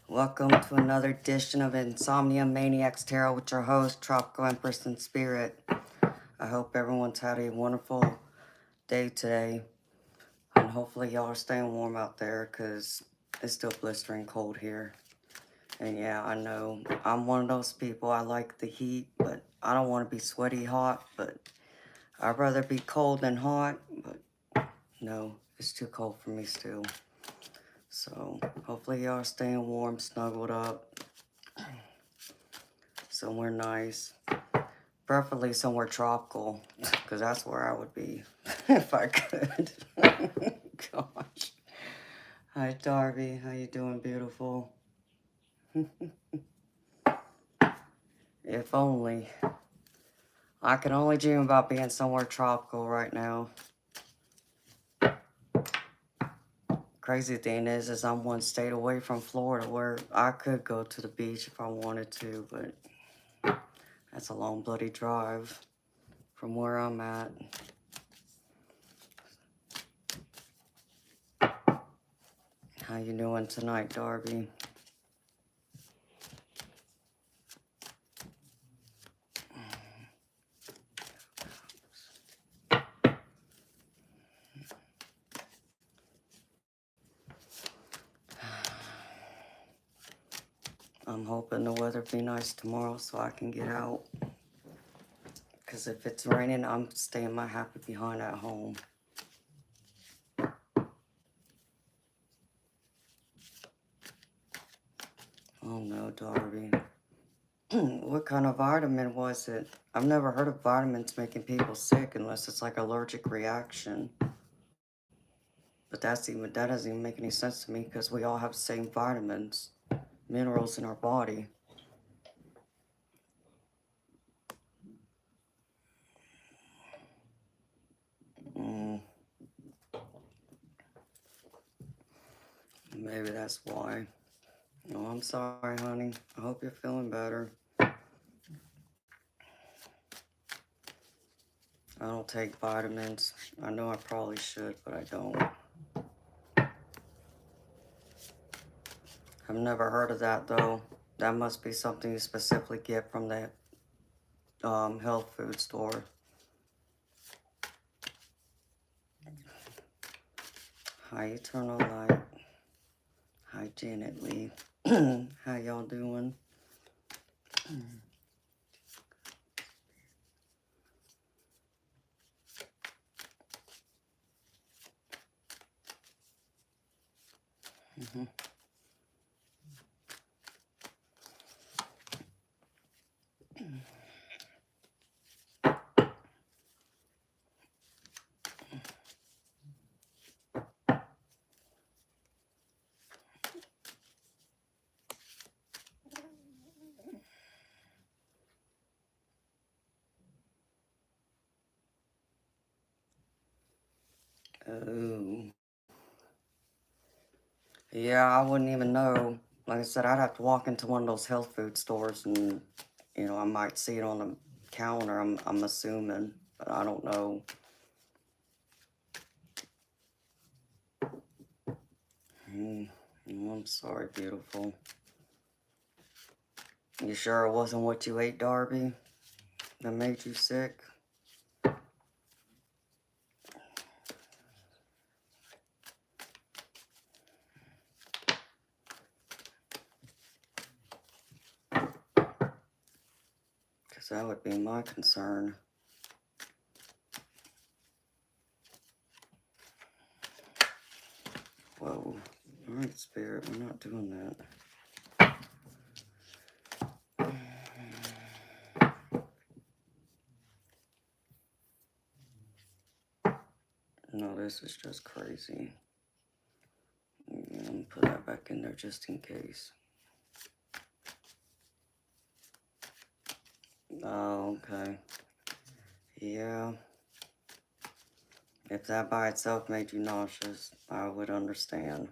Welcome to another edition of Insomnia, Maniacs Tarot with your host, Tropical Empress in Spirit. I hope everyone's had a wonderful day today. And hopefully y'all are staying warm out there because it's still blistering cold here. And yeah, I know I'm one of those people. I like the heat, but I don't want to be sweaty hot. But I'd rather be cold than hot. But no, it's too cold for me still. So hopefully y'all are staying warm, snuggled up, somewhere nice. Preferably somewhere tropical, because that's where I would be if I could. Gosh. Hi, Darby. How you doing, beautiful? If only. I can only dream about being somewhere tropical right now. Crazy thing is I'm one state away from Florida where I could go to the beach if I wanted to, but that's a long bloody drive from where I'm at. How you doing tonight, Darby? I'm hoping the weather be nice tomorrow so I can get out. Because if it's raining, I'm staying my happy behind at home. Oh no, Darby. What kind of vitamin was it? I've never heard of vitamins making people sick unless it's like allergic reaction. But that doesn't even make any sense to me because we all have the same vitamins, minerals in our body. Maybe that's why. No, I'm sorry, honey. I hope you're feeling better. I don't take vitamins. I know I probably should, but I don't. I've never heard of that, though. That must be something you specifically get from the health food store. Hi, Eternal Light. Hi, Janet Lee. How y'all doing? Oh. Yeah, I wouldn't even know. Like I said, I'd have to walk into one of those health food stores and, I might see it on the counter, I'm assuming, but I don't know. I'm sorry, beautiful. You sure it wasn't what you ate, Darby, that made you sick? Because that would be my concern. Whoa. All right, Spirit, we're not doing that. No, this is just crazy. I'm gonna put that back in there just in case. Oh, okay. Yeah. If that by itself made you nauseous, I would understand.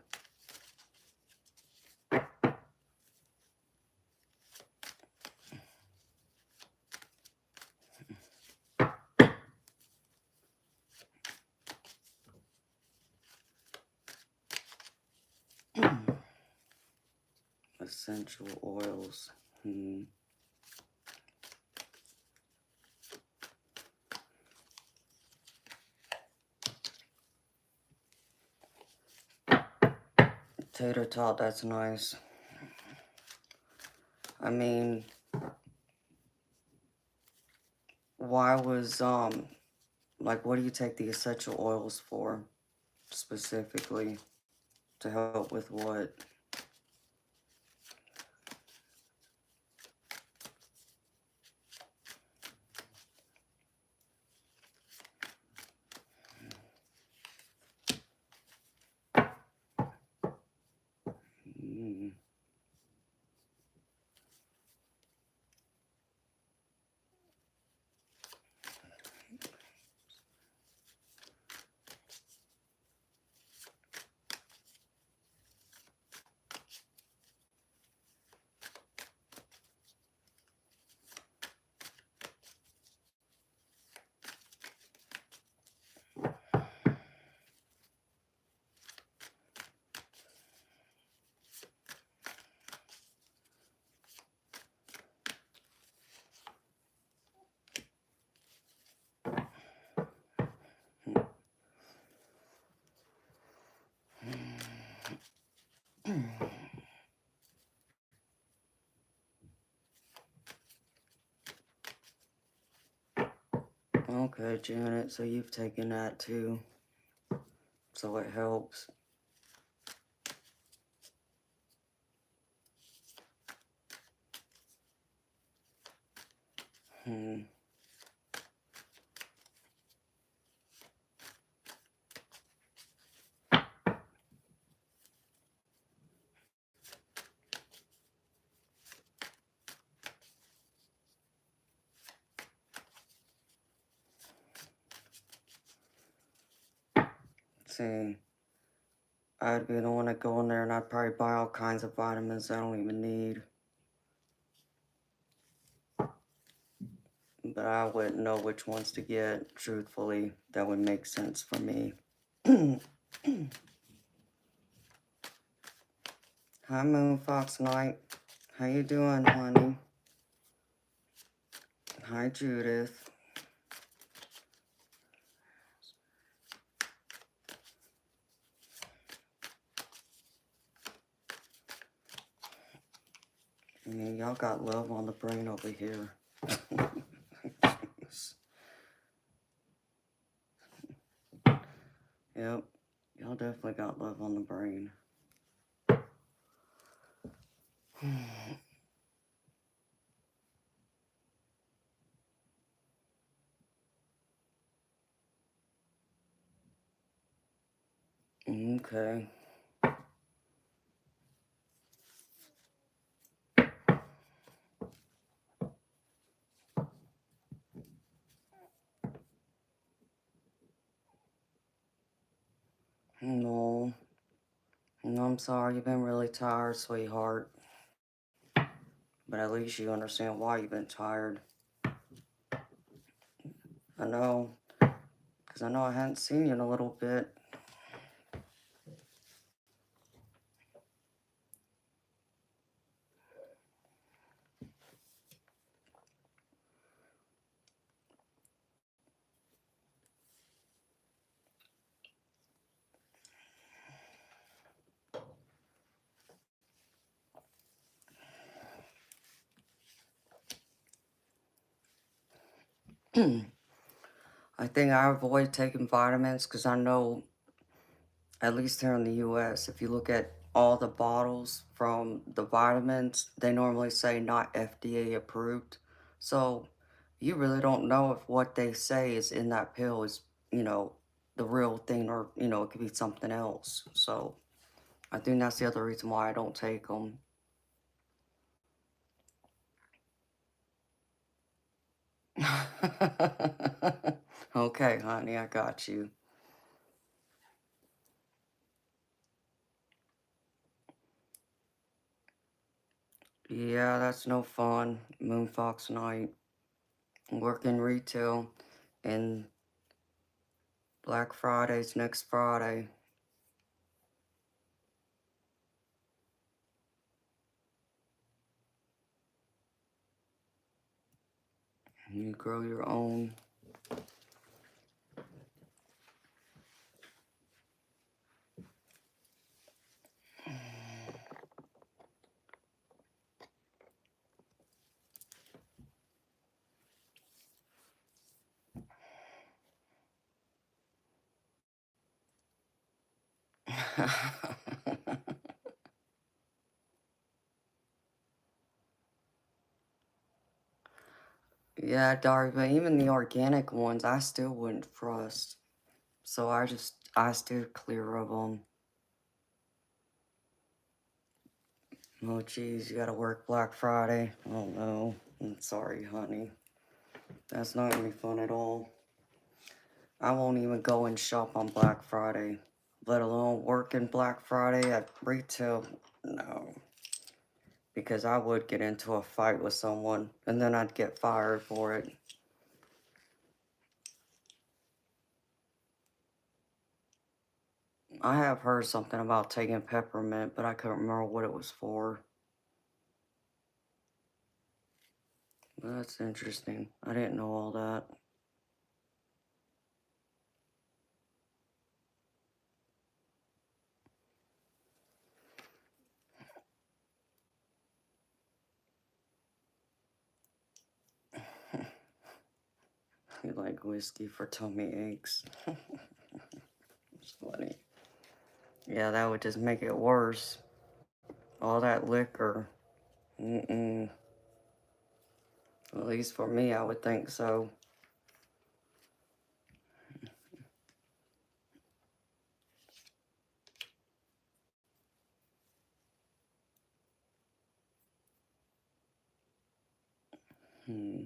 Essential oils. Tater tot, that's nice. I mean, why was, like, what do you take the essential oils for, specifically? To help with what? Okay, Janet, so you've taken that too. So it helps. See, I'd be the one to go in there and I'd probably buy all kinds of vitamins I don't even need. But I wouldn't know which ones to get, truthfully. That would make sense for me. Hi, Moon Fox Knight. How you doing, honey? Hi, Judith. I mean, y'all got love on the brain over here. Yep, y'all definitely got love on the brain. Okay. No. No, I'm sorry, you've been really tired, sweetheart. But at least you understand why you've been tired. I know. Because I know I hadn't seen you in a little bit. I think I avoid taking vitamins because I know, at least here in the US, if you look at all the bottles from the vitamins, they normally say not FDA approved. So you really don't know if what they say is in that pill is, the real thing, or, it could be something else. So I think that's the other reason why I don't take them. Okay, honey, I got you. Yeah, that's no fun. Moon Fox Night. Working retail, and Black Friday's next Friday. You grow your own. Yeah, Dari, but even the organic ones, I still wouldn't trust. So I steer clear of them. Oh, geez, you gotta work Black Friday. Oh, no. I'm sorry, honey. That's not gonna be fun at all. I won't even go and shop on Black Friday, let alone working Black Friday at retail. No. Because I would get into a fight with someone, and then I'd get fired for it. I have heard something about taking peppermint, but I couldn't remember what it was for. That's interesting. I didn't know all that. You like whiskey for tummy aches. It's funny. Yeah, that would just make it worse. All that liquor. Mm-mm. At least for me, I would think so. Hmm.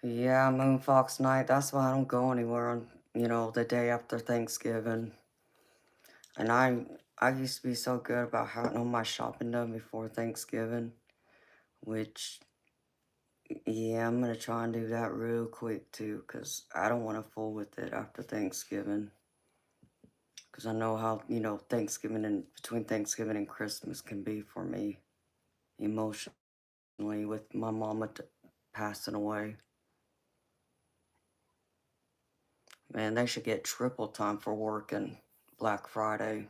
Yeah, Moon Fox night. That's why I don't go anywhere on, the day after Thanksgiving. And I used to be so good about having all my shopping done before Thanksgiving, which, yeah, I'm gonna try and do that real quick too, because I don't want to fool with it after Thanksgiving. Because I know how, Thanksgiving and between Thanksgiving and Christmas can be for me emotionally with my mama passing away. Man, they should get triple time for working Black Friday.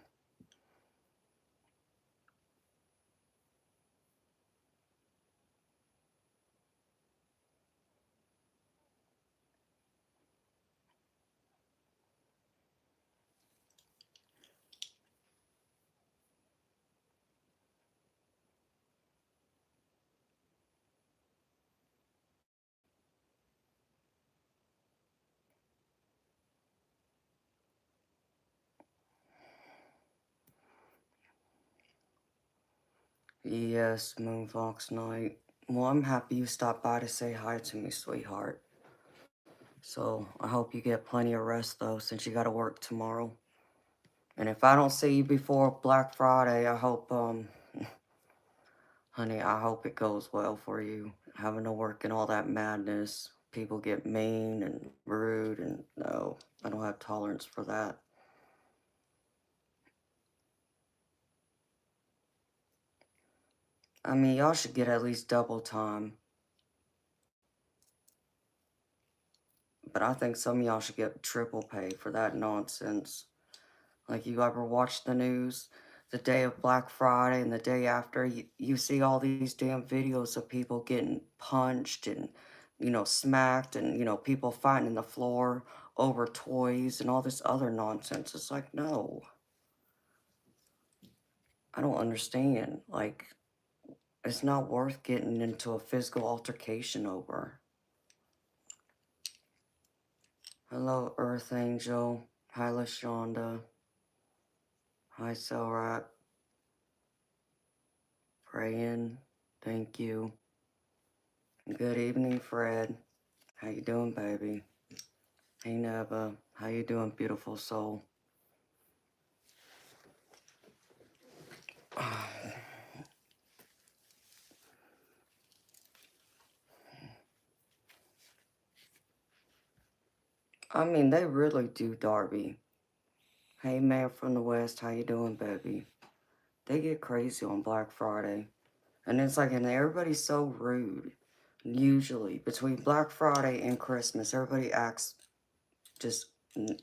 Yes, Moonfox Night. Well, I'm happy you stopped by to say hi to me, sweetheart. So I hope you get plenty of rest, though, since you gotta work tomorrow. And if I don't see you before Black Friday, I hope, honey, I hope it goes well for you. Having to work in all that madness. People get mean and rude, and no, I don't have tolerance for that. I mean, y'all should get at least double time. But I think some of y'all should get triple pay for that nonsense. Like, you ever watch the news? The day of Black Friday and the day after, you see all these damn videos of people getting punched and smacked and, people fighting in the floor over toys and all this other nonsense. It's like, no, I don't understand. Like, it's not worth getting into a physical altercation over. Hello, Earth Angel. Hi, LaShonda. Hi, Selrat. Praying. Thank you. Good evening, Fred. How you doing, baby? Hey, Neva. How you doing, beautiful soul? I mean, they really do, Darby. Hey, man from the West. How you doing, baby? They get crazy on Black Friday. And it's like, and everybody's so rude. Usually, between Black Friday and Christmas, everybody acts just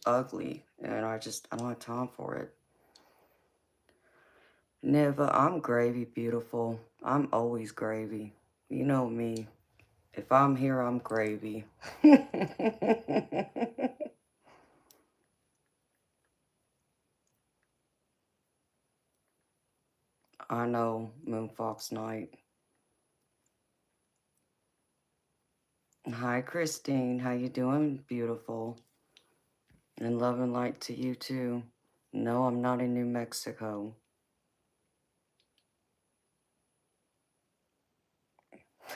ugly. And I don't have time for it. Neva, I'm gravy, beautiful. I'm always gravy. You know me. If I'm here, I'm gravy. I know, Moonfox Night. Hi, Christine. How you doing, beautiful? And love and light to you, too. No, I'm not in New Mexico.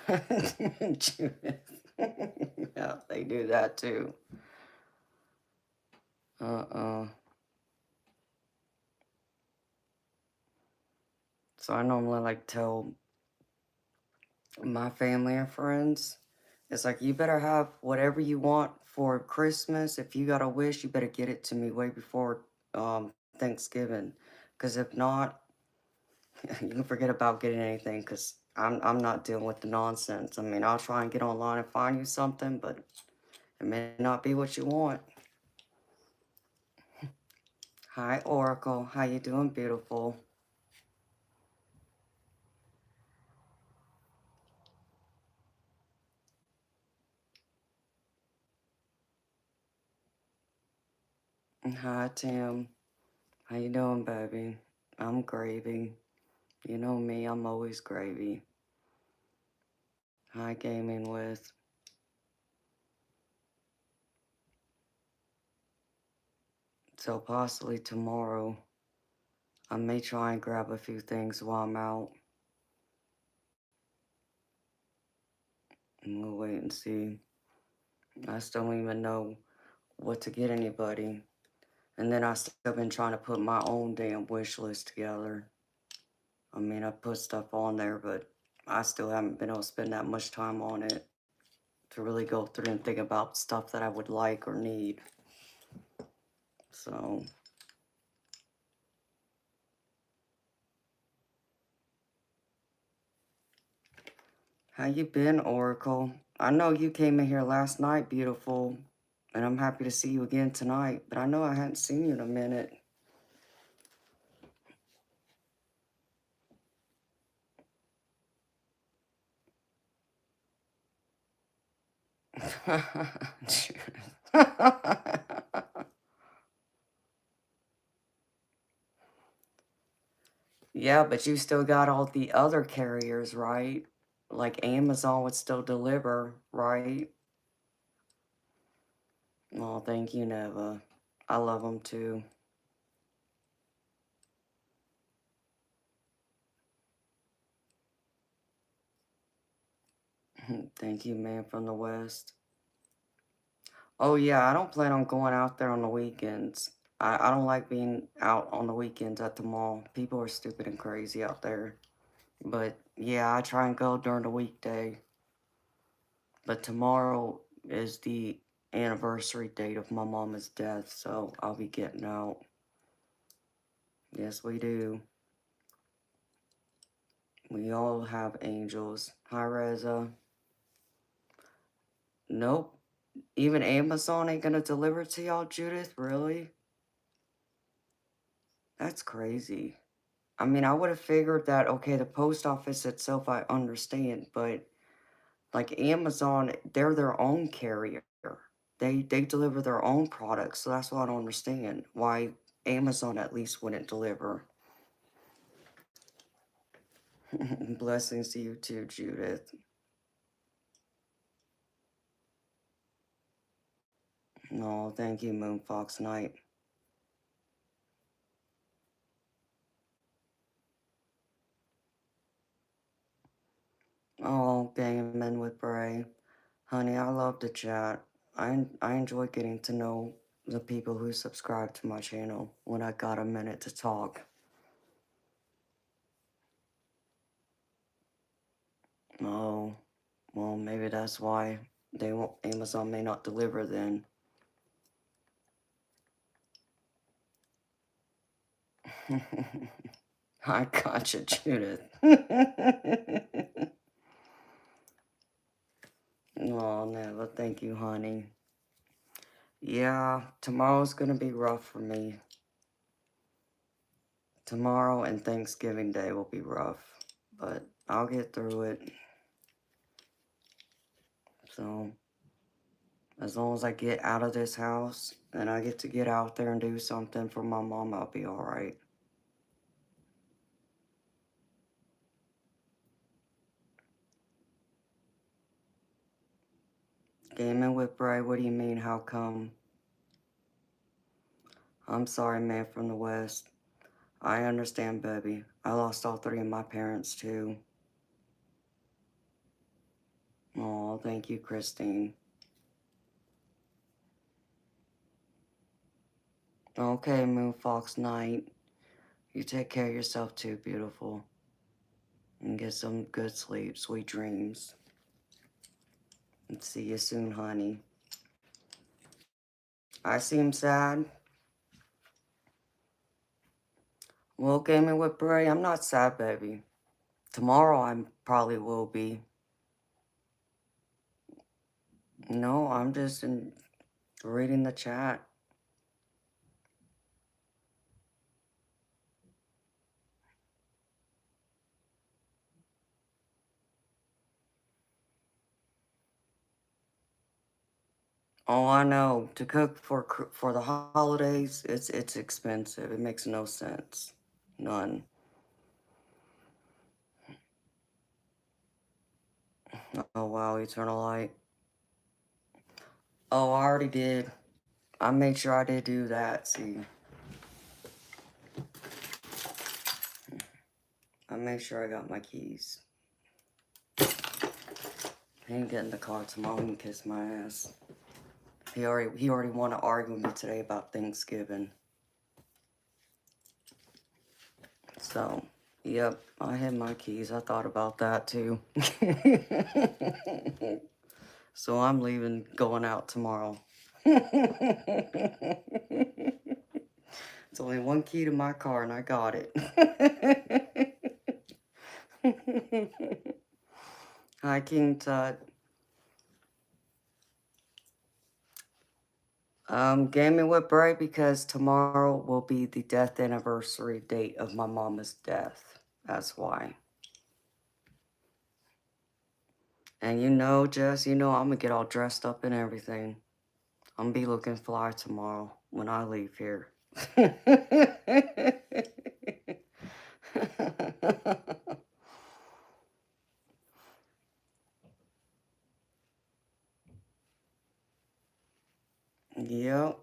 Judith. Yeah, they do that, too. Uh-uh. So I normally, like, tell my family and friends, it's like, you better have whatever you want for Christmas. If you got a wish, you better get it to me way before Thanksgiving. Because if not, you can forget about getting anything, because I'm not dealing with the nonsense. I mean, I'll try and get online and find you something, but it may not be what you want. Hi, Oracle. How you doing, beautiful? Hi, Tim. How you doing, baby? I'm gravy. You know me, I'm always gravy. Hi, Gaming With. So possibly tomorrow, I may try and grab a few things while I'm out. And we'll wait and see. I still don't even know what to get anybody. And then I still been trying to put my own damn wish list together. I mean, I put stuff on there, but I still haven't been able to spend that much time on it to really go through and think about stuff that I would like or need. So, how you been, Oracle? I know you came in here last night, beautiful, and I'm happy to see you again tonight, but I know I hadn't seen you in a minute. Yeah, but you still got all the other carriers, right? Like Amazon would still deliver, right? Oh, thank you, Neva. I love them too. Thank you, man from the West. Oh, yeah, I don't plan on going out there on the weekends. I don't like being out on the weekends at the mall. People are stupid and crazy out there. But yeah, I try and go during the weekday. But tomorrow is the anniversary date of my mama's death, so I'll be getting out. Yes, we do. We all have angels. Hi, Reza. Nope. Even Amazon ain't gonna deliver to y'all, Judith? Really? That's crazy. I mean, I would have figured that, okay, the post office itself, I understand, but Like Amazon, they're their own carrier. They deliver their own products, so that's why I don't understand why Amazon at least wouldn't deliver. Blessings to you too, Judith. Oh, thank you, Moon Fox Knight. Oh, gaming with Bray. Honey, I love the chat. I enjoy getting to know the people who subscribe to my channel when I got a minute to talk. Oh, well, maybe that's why they won't, Amazon may not deliver then. I gotcha, Judith. Oh, never. Thank you, honey. Yeah, tomorrow's gonna be rough for me. Tomorrow and Thanksgiving Day will be rough, but I'll get through it. So, as long as I get out of this house and I get to get out there and do something for my mom, I'll be alright. Gaming with Bray, what do you mean, how come? I'm sorry, man from the West. I understand, baby. I lost all three of my parents, too. Oh, thank you, Christine. Okay, Moon Fox Knight. You take care of yourself, too, beautiful. And get some good sleep, sweet dreams. And see you soon, honey. I seem sad. Well, gaming with Bray, I'm not sad, baby. Tomorrow I probably will be. No, I'm just reading the chat. Oh, I know. To cook for the holidays, it's expensive. It makes no sense. None. Oh wow, Eternal Light. Oh, I already did. I made sure I did do that. See, I made sure I got my keys. He ain't getting the car tomorrow and kiss my ass. He already want to argue with me today about Thanksgiving. So, yep, I had my keys. I thought about that too. So I'm leaving, going out tomorrow. It's only one key to my car and I got it. Hi, King Tut. Gaming with Bray because tomorrow will be the death anniversary date of my mama's death. That's why. And you know, Jess, you know I'm gonna get all dressed up and everything. I'm gonna be looking fly tomorrow when I leave here. Yep,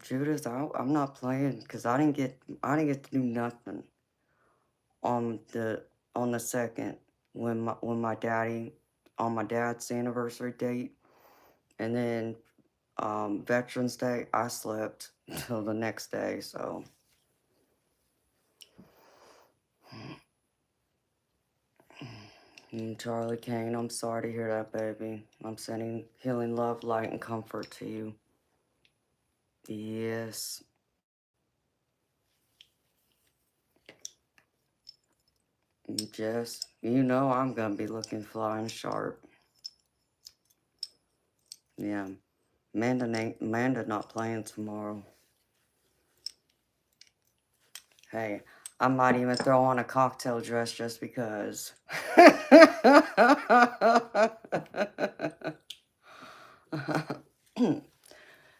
Judith, I'm not playing because I didn't get to do nothing on the second when my daddy on my dad's anniversary date, and then Veterans Day I slept till the next day. So Charlie Kane, I'm sorry to hear that, baby. I'm sending healing love, light, and comfort to you. Yes. Jess, you know I'm gonna be looking flying sharp. Yeah. Amanda not playing tomorrow. Hey, I might even throw on a cocktail dress just because.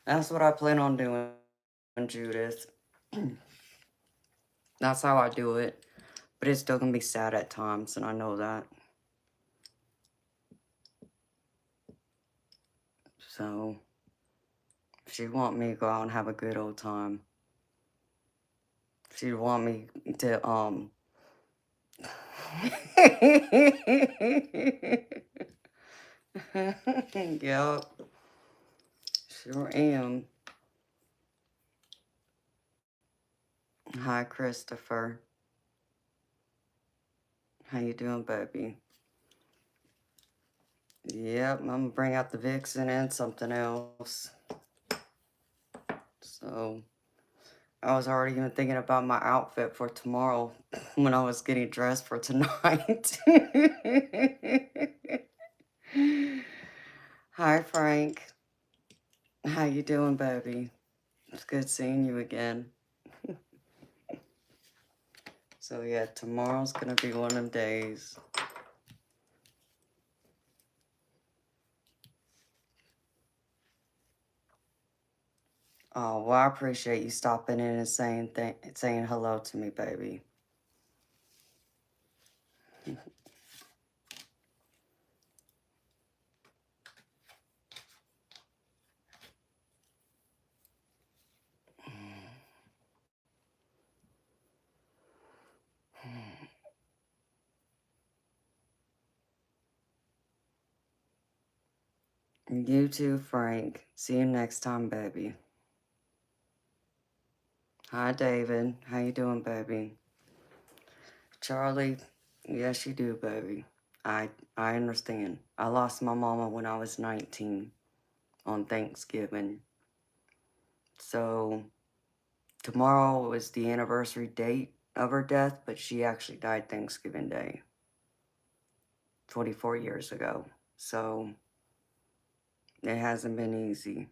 That's what I plan on doing, Judith. That's how I do it. But it's still going to be sad at times, and I know that. So, if she'd want me to go out and have a good old time. She'd want me to, Yep, sure am. Hi, Christopher. How you doing, baby? Yep, I'm gonna bring out the Vixen and something else. So, I was already even thinking about my outfit for tomorrow when I was getting dressed for tonight. Hi, Frank. How you doing, baby? It's good seeing you again. So yeah, tomorrow's gonna be one of them days. Oh, well, I appreciate you stopping in and saying hello to me, baby. You too, Frank. See you next time, baby. Hi, David. How you doing, baby? Charlie, yes, you do, baby. I understand. I lost my mama when I was 19 on Thanksgiving. So tomorrow is the anniversary date of her death, but she actually died Thanksgiving Day, 24 years ago. So it hasn't been easy.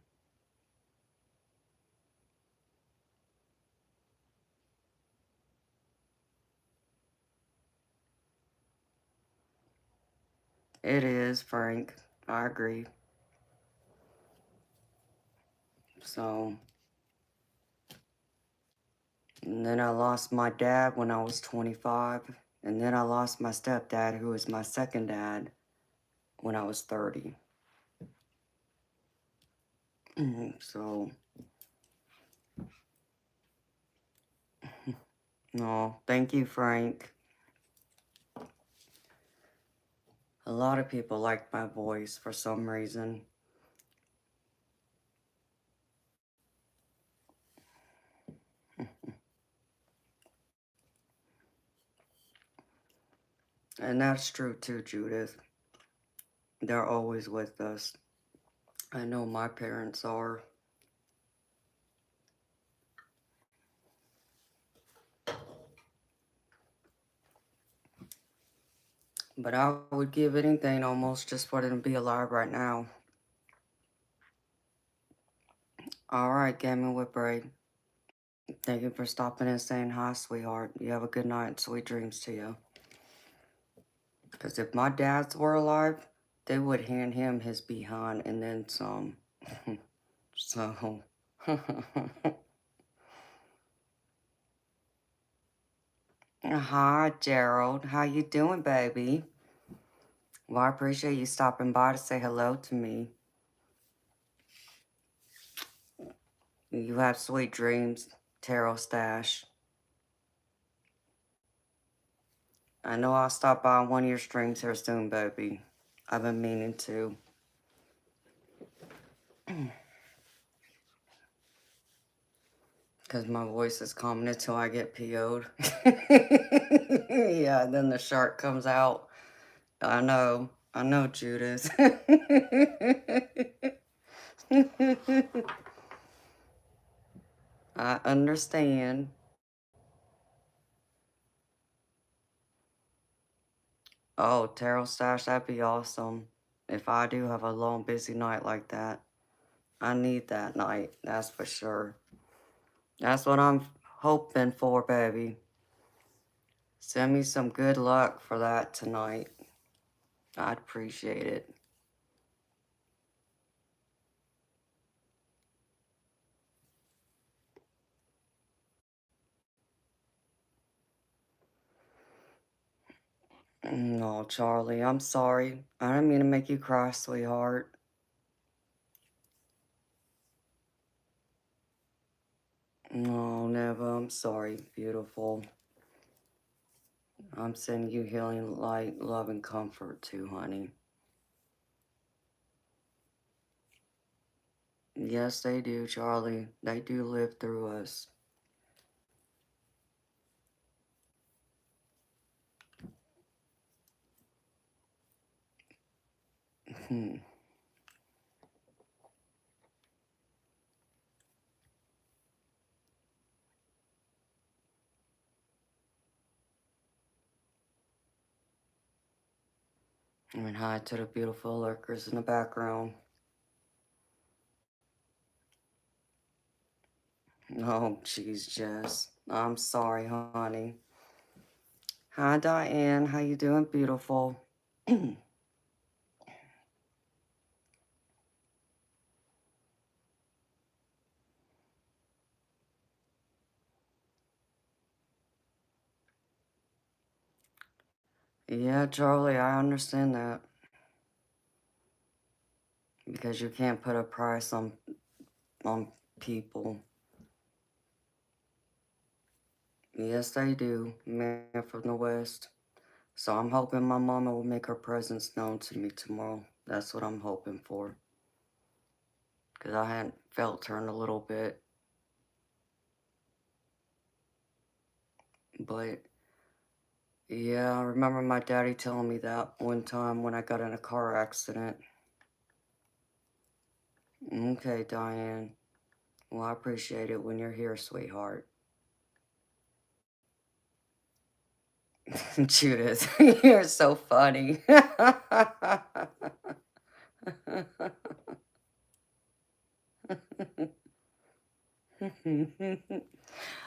It is, Frank. I agree. So, and then I lost my dad when I was 25. And then I lost my stepdad, who was my second dad, when I was 30. So, no, thank you, Frank. A lot of people like my voice for some reason. And that's true too, Judith. They're always with us. I know my parents are. But I would give anything almost just for them to be alive right now. Alright, Gaming with Braid. Thank you for stopping and saying hi, sweetheart. You have a good night and sweet dreams to you. Because if my dads were alive, they would hand him his behind and then some. So. Hi, Gerald. How you doing, baby? Well, I appreciate you stopping by to say hello to me. You have sweet dreams, Tarot Stash. I know I'll stop by on one of your streams here soon, baby. I've been meaning to. Because my voice is calming until I get PO'd. Yeah, then the shark comes out. I know, Judith. I understand. Oh, Tarot Stash, that'd be awesome. If I do have a long, busy night like that. I need that night, that's for sure. That's what I'm hoping for, baby. Send me some good luck for that tonight. I'd appreciate it. No, Charlie, I'm sorry. I didn't mean to make you cry, sweetheart. No, never. I'm sorry, beautiful. I'm sending you healing light, love, and comfort too, honey. Yes, they do, Charlie. They do live through us. Hmm. And hi to the beautiful lurkers in the background. Oh, jeez, Jess. I'm sorry, honey. Hi, Diane. How you doing, beautiful? Yeah, Charlie, I understand that. Because you can't put a price on people. Yes, they do. Man from the West. So I'm hoping my mama will make her presence known to me tomorrow. That's what I'm hoping for. Because I hadn't felt her in a little bit. But, yeah, I remember my daddy telling me that one time when I got in a car accident. Okay, Diane. Well, I appreciate it when you're here, sweetheart. Judith, you're so funny.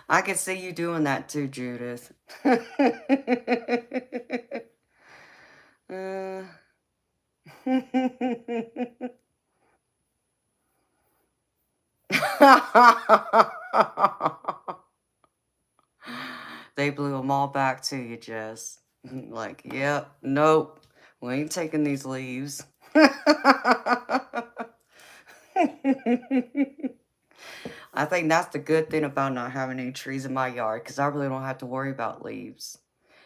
I can see you doing that too, Judith. Uh, They blew them all back to you, Jess. Like, yep, nope, we ain't taking these leaves. I think that's the good thing about not having any trees in my yard, because I really don't have to worry about leaves.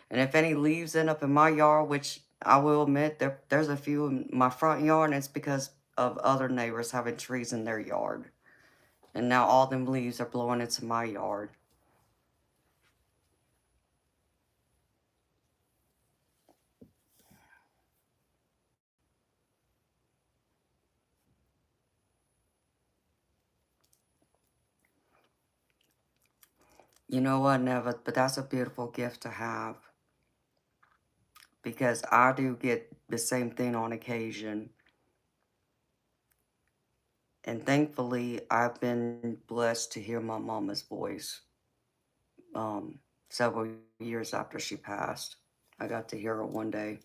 And if any leaves end up in my yard, which I will admit, there's a few in my front yard, and it's because of other neighbors having trees in their yard. And now all them leaves are blowing into my yard. You know what, Neva? But that's a beautiful gift to have. Because I do get the same thing on occasion. And thankfully, I've been blessed to hear my mama's voice um, several years after she passed. I got to hear her one day.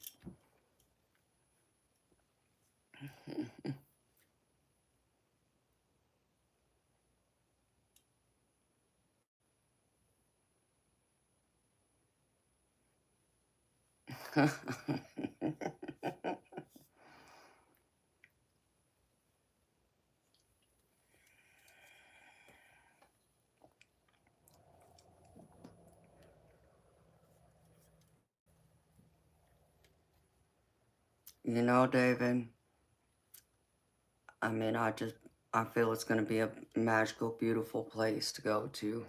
You know, David, I mean, I feel it's going to be a magical, beautiful place to go to.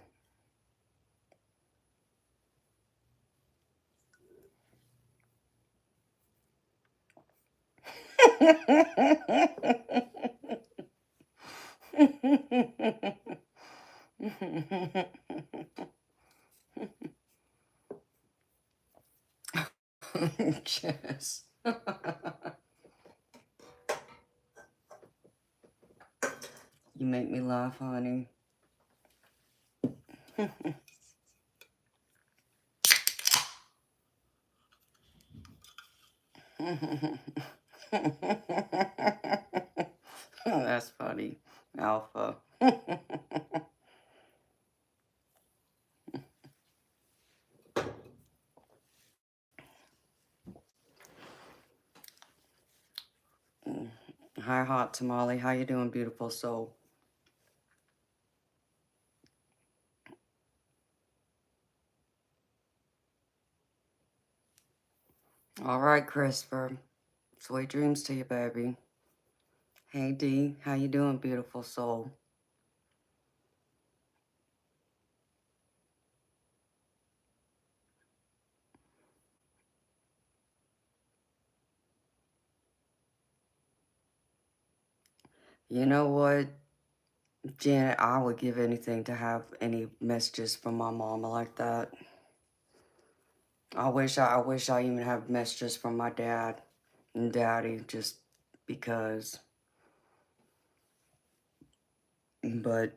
Yes. You make me laugh, honey. That's funny. Alpha. Hi, Hot Tamale. How you doing, beautiful soul? All right, Christopher. Sweet dreams to you, baby. Hey, D. How you doing, beautiful soul? You know what, Janet? I would give anything to have any messages from my mama like that. I wish I even have messages from my dad and daddy, just because. But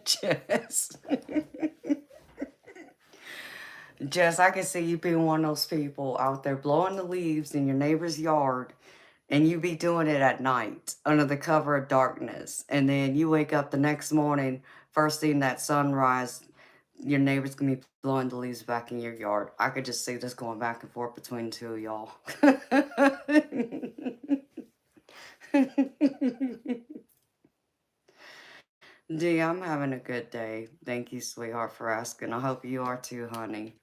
Jess, Jess, I can see you being one of those people out there blowing the leaves in your neighbor's yard, and you be doing it at night under the cover of darkness, and then you wake up the next morning, first thing that sunrise, your neighbor's gonna be blowing the leaves back in your yard. I could just see this going back and forth between the two of y'all. D, I'm having a good day. Thank you, sweetheart, for asking. I hope you are too, honey.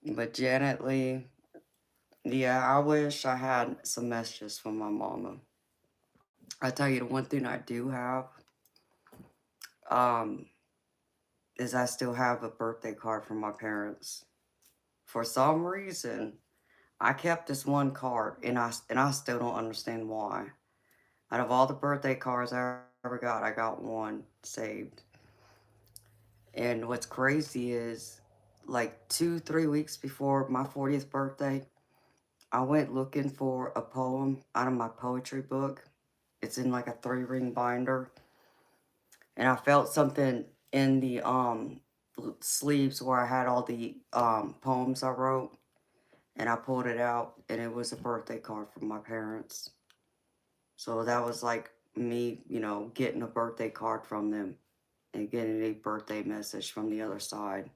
But Janet Lee, yeah, I wish I had some messages from my mama. I tell you, the one thing I do have, um, is I still have a birthday card from my parents. For some reason, I kept this one card, and I still don't understand why. Out of all the birthday cards I ever got, I got one saved. And what's crazy is, like 2, 3 weeks before my 40th birthday, I went looking for a poem out of my poetry book. It's in like a 3-ring binder. And I felt something in the sleeves where I had all the poems I wrote. And I pulled it out, and it was a birthday card from my parents. So that was like me, getting a birthday card from them and getting a birthday message from the other side.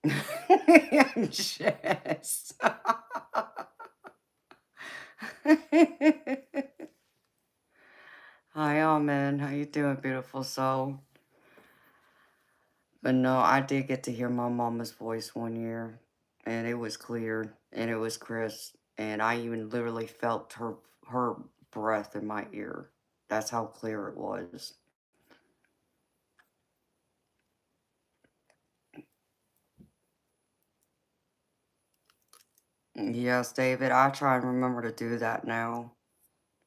Yes. Hi, Alman. How you doing, beautiful soul? But no, I did get to hear my mama's voice one year, and it was clear, and it was crisp, and I even literally felt her breath in my ear. That's how clear it was. Yes, David, I try and remember to do that now.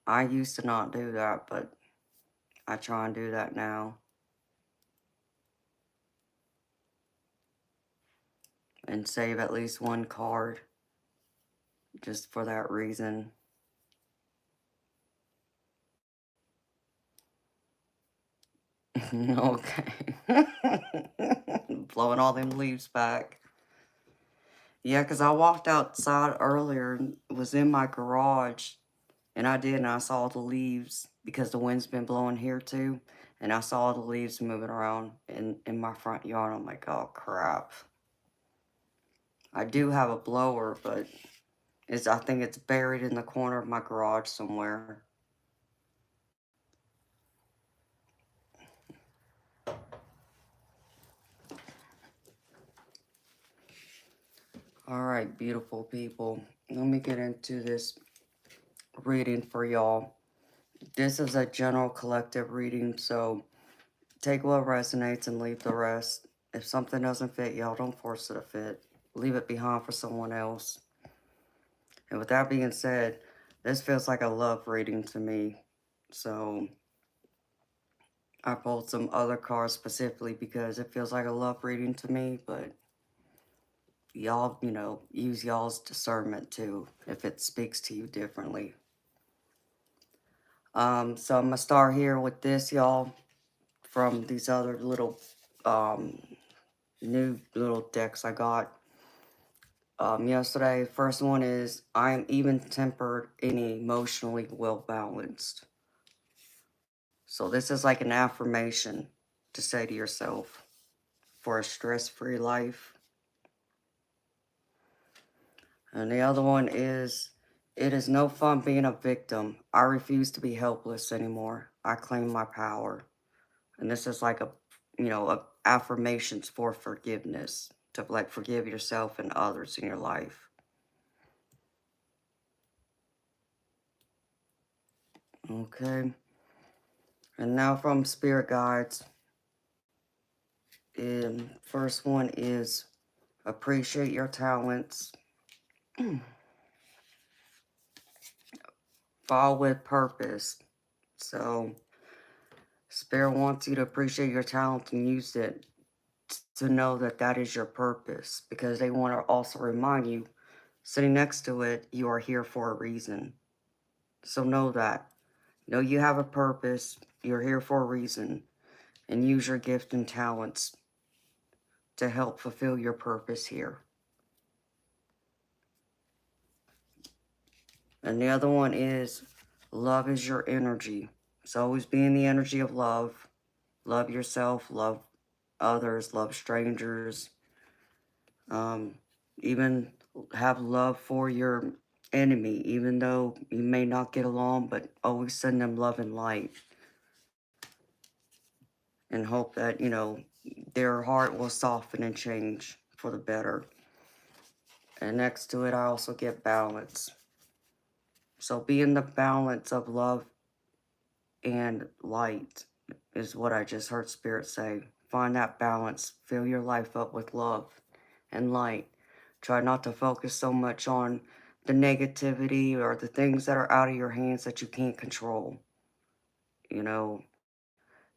I used to not do that, but I try and do that now. And save at least one card just for that reason. Okay. Blowing all them leaves back. Yeah, because I walked outside earlier and was in my garage, and I saw the leaves because the wind's been blowing here too. And I saw the leaves moving around in my front yard. I'm like, oh crap. I do have a blower, but I think it's buried in the corner of my garage somewhere. All right, beautiful people. Let me get into this reading for y'all. This is a general collective reading, so take what resonates and leave the rest. If something doesn't fit y'all, don't force it to fit. Leave it behind for someone else. And with that being said, this feels like a love reading to me. So I pulled some other cards specifically because it feels like a love reading to me, but y'all, use y'all's discernment too if it speaks to you differently. So I'm gonna start here with this, y'all, from these other little um new little decks I got yesterday. First one is I am even tempered and emotionally well balanced. So this is like an affirmation to say to yourself for a stress-free life. And the other one is it is no fun being a victim. I refuse to be helpless anymore. I claim my power. And this is like a affirmations for forgiveness to like forgive yourself and others in your life. Okay. And now from spirit guides, first one is appreciate your talents, fall with purpose. So spirit wants you to appreciate your talent and use it to know that that is your purpose, because they want to also remind you, sitting next to it, you are here for a reason. So know that. Know you have a purpose, you're here for a reason, and use your gift and talents to help fulfill your purpose here. And the other one is love is your energy. So always be in the energy of love. Love yourself, love others, love strangers. Um, Even have love for your enemy, even though you may not get along, but always send them love and light and hope that, their heart will soften and change for the better. And next to it, I also get balance. So be in the balance of love and light is what I just heard Spirit say. Find that balance. Fill your life up with love and light. Try not to focus so much on the negativity or the things that are out of your hands that you can't control. You know,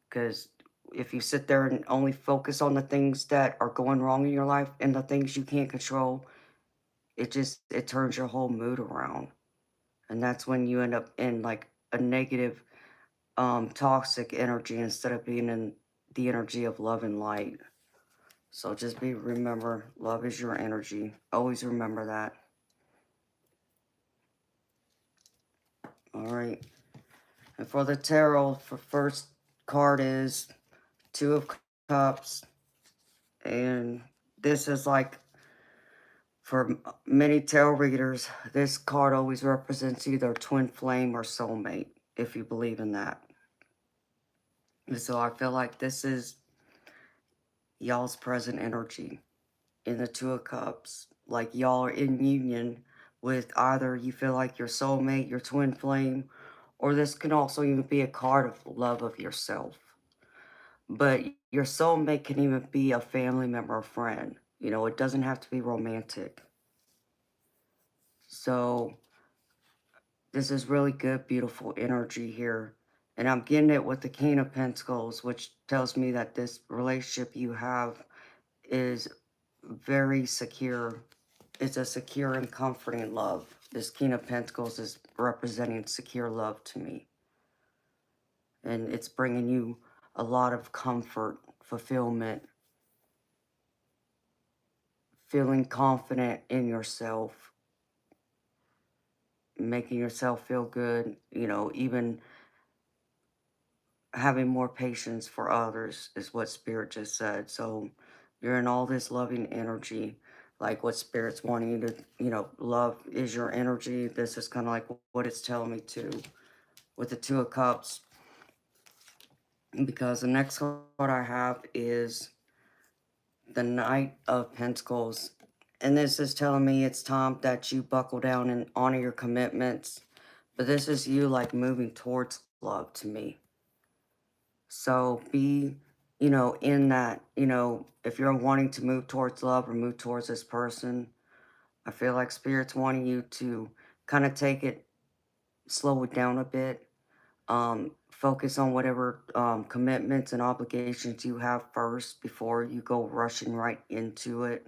because if you sit there and only focus on the things that are going wrong in your life and the things you can't control, it turns your whole mood around. And that's when you end up in like a negative toxic energy instead of being in the energy of love and light. So just remember, love is your energy. Always remember that. All right. And for the tarot, for first card is Two of Cups. And this is like, for many tarot readers, this card always represents either twin flame or soulmate, if you believe in that. And so I feel like this is y'all's present energy in the Two of Cups. Like y'all are in union with either you feel like your soulmate, your twin flame, or this can also even be a card of love of yourself. But your soulmate can even be a family member or friend. It doesn't have to be romantic. So this is really good, beautiful energy here. And I'm getting it with the King of Pentacles, which tells me that this relationship you have is very secure. It's a secure and comforting love. This King of Pentacles is representing secure love to me. And it's bringing you a lot of comfort, fulfillment, feeling confident in yourself, making yourself feel good, even having more patience for others is what Spirit just said. So you're in all this loving energy, like what Spirit's wanting you to, love is your energy. This is kind of like what it's telling me too with the Two of Cups. Because the next card I have is the Knight of Pentacles. And this is telling me it's time that you buckle down and honor your commitments. But this is you like moving towards love to me. So be, in that, if you're wanting to move towards love or move towards this person, I feel like Spirit's wanting you to kind of take it, slow it down a bit. Focus on whatever commitments and obligations you have first before you go rushing right into it.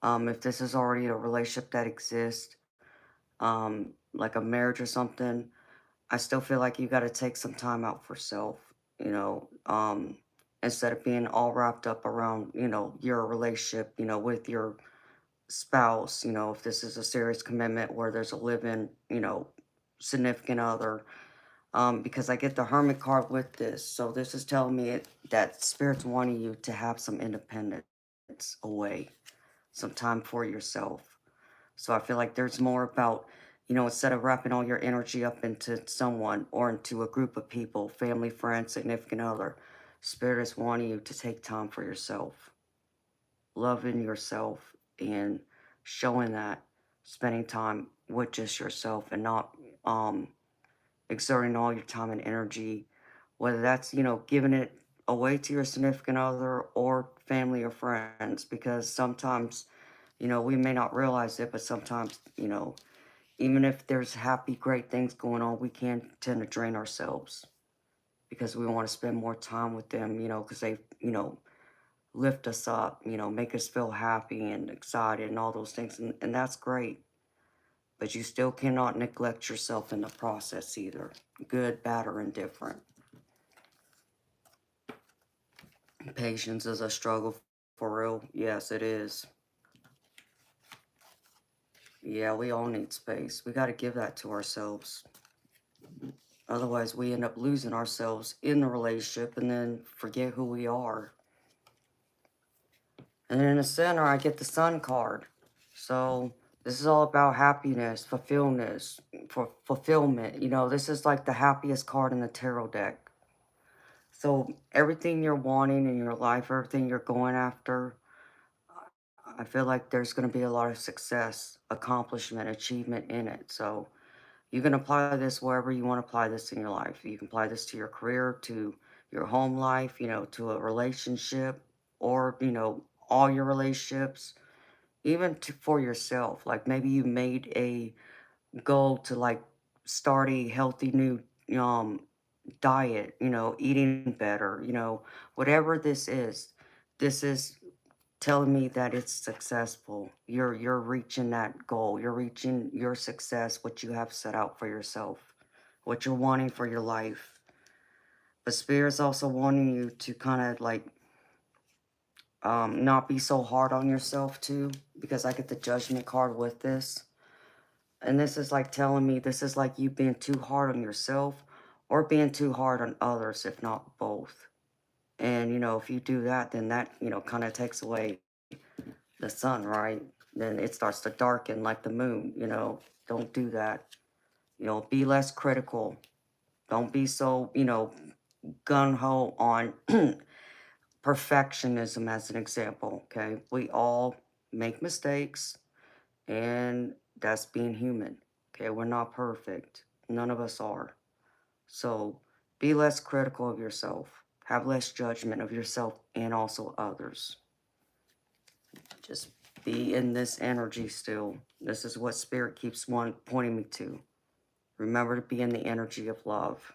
If this is already a relationship that exists, like a marriage or something, I still feel like you got to take some time out for self, you know, instead of being all wrapped up around, your relationship, with your spouse, if this is a serious commitment where there's a living, significant other. Because I get the Hermit card with this. So this is telling me that Spirit's wanting you to have some independence away, some time for yourself. So I feel like there's more about, instead of wrapping all your energy up into someone or into a group of people, family, friends, significant other, Spirit is wanting you to take time for yourself, loving yourself and showing that, spending time with just yourself and not exerting all your time and energy, whether that's, giving it away to your significant other or family or friends, because sometimes, we may not realize it, but sometimes, even if there's happy, great things going on, we can tend to drain ourselves because we want to spend more time with them, because they, lift us up, make us feel happy and excited and all those things. And that's great. But you still cannot neglect yourself in the process either, good, bad, or indifferent. Patience is a struggle for real. Yes, it is. Yeah, we all need space. We got to give that to ourselves. Otherwise, we end up losing ourselves in the relationship and then forget who we are. And in the center, I get the Sun card. So this is all about happiness, fulfillment. This is like the happiest card in the tarot deck. So everything you're wanting in your life, everything you're going after, I feel like there's going to be a lot of success, accomplishment, achievement in it. So you can apply this wherever you want to apply this in your life. You can apply this to your career, to your home life, to a relationship, or, all your relationships, even for yourself. Like maybe you made a goal to like start a healthy new um diet, eating better, whatever this is telling me that it's successful. You're reaching that goal. You're reaching your success, what you have set out for yourself, what you're wanting for your life. But Spirit's also wanting you to kind of like not be so hard on yourself too, because I get the Judgment card with this. And this is like telling me this is like you being too hard on yourself or being too hard on others, if not both. And, if you do that, then that, kind of takes away the sun, right? Then it starts to darken like the moon, Don't do that. Be less critical. Don't be so, gung ho on perfectionism as an example, okay? We all make mistakes, and that's being human, okay? We're not perfect. None of us are. So be less critical of yourself. Have less judgment of yourself and also others. Just be in this energy still. This is what Spirit keeps pointing me to. Remember to be in the energy of love.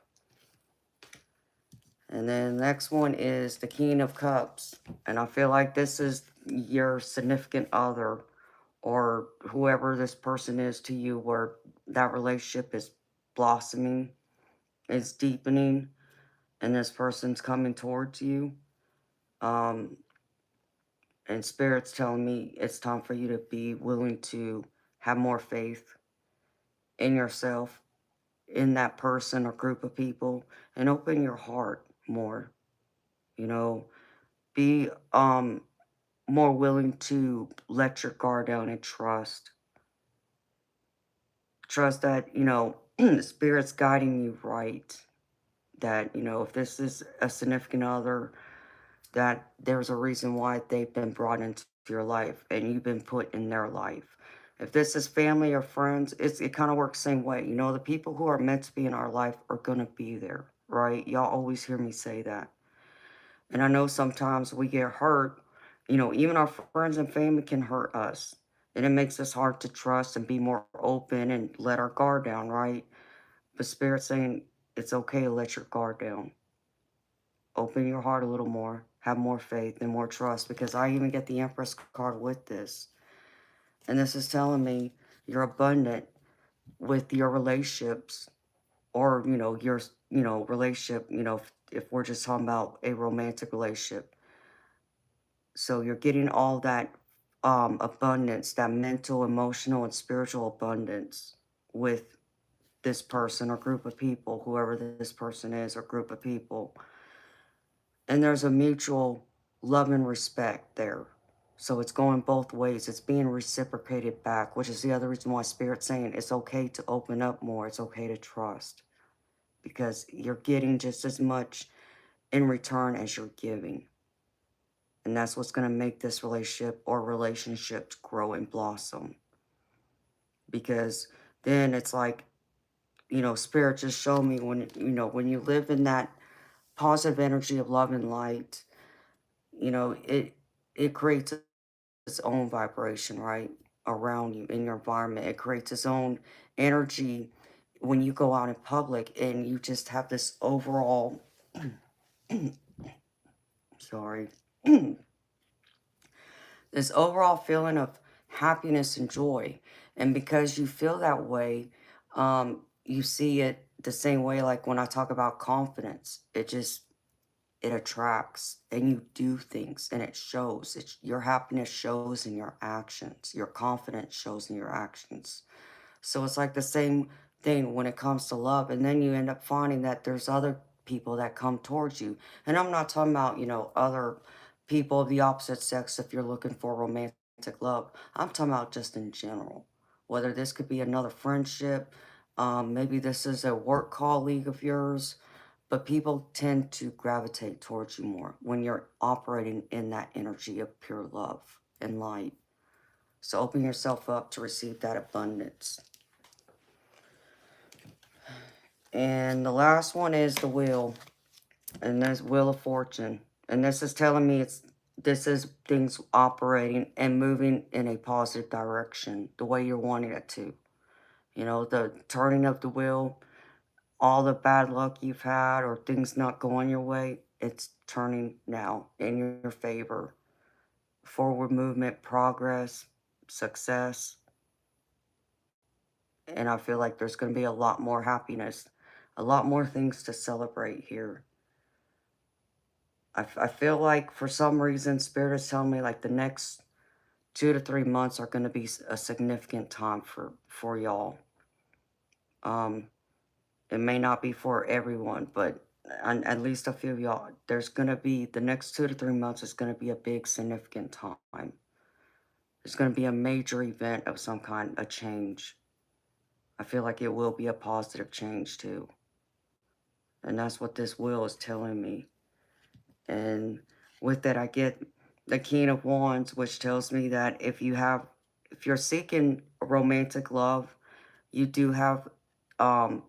And then the next one is the King of Cups. And I feel like this is your significant other or whoever this person is to you, where that relationship is blossoming, is deepening, and this person's coming towards you. And Spirit's telling me it's time for you to be willing to have more faith in yourself, in that person or group of people, and open your heart more. You know, be more willing to let your guard down and trust. Trust that, Spirit's guiding you right. That, if this is a significant other, that there's a reason why they've been brought into your life and you've been put in their life. If this is family or friends, it kind of works the same way. The people who are meant to be in our life are going to be there, right? Y'all always hear me say that. And I know sometimes we get hurt, even our friends and family can hurt us. And it makes us hard to trust and be more open and let our guard down, right? But Spirit's saying it's okay to let your guard down. Open your heart a little more, have more faith and more trust, because I even get the Empress card with this. And this is telling me you're abundant with your relationships. or, your, relationship, if we're just talking about a romantic relationship. So you're getting all that abundance, that mental, emotional, and spiritual abundance with this person or group of people, whoever this person is or group of people. And there's a mutual love and respect there. So it's going both ways. It's being reciprocated back, which is the other reason why Spirit's saying it's okay to open up more. It's okay to trust, because you're getting just as much in return as you're giving. And that's what's going to make this relationship or relationships grow and blossom. Because then it's like, Spirit just showed me when, when you live in that positive energy of love and light, it creates its own vibration, right? Around you in your environment. It creates its own energy when you go out in public and you just have this overall, sorry, this overall feeling of happiness and joy. And because you feel that way, you see it the same way, like when I talk about confidence, it attracts, and you do things and it shows. Your happiness shows in your actions. Your confidence shows in your actions. So it's like the same thing when it comes to love. And then you end up finding that there's other people that come towards you. And I'm not talking about, other people of the opposite sex if you're looking for romantic love. I'm talking about just in general. Whether this could be another friendship, maybe this is a work colleague of yours, but people tend to gravitate towards you more when you're operating in that energy of pure love and light. So open yourself up to receive that abundance. And the last one is the wheel, and that's Wheel of Fortune. And this is telling me this is things operating and moving in a positive direction, the way you're wanting it to. The turning of the wheel, all the bad luck you've had or things not going your way, it's turning now in your favor. Forward movement, progress, success. And I feel like there's going to be a lot more happiness, a lot more things to celebrate here. I feel like for some reason, Spirit is telling me like the next 2 to 3 months are going to be a significant time for y'all. It may not be for everyone, but at least a few of y'all, there's going to be, the next 2 to 3 months is going to be a big, significant time. There's going to be a major event of some kind, a change. I feel like it will be a positive change too. And that's what this wheel is telling me. And with that, I get the King of Wands, which tells me that if you're seeking romantic love, you do have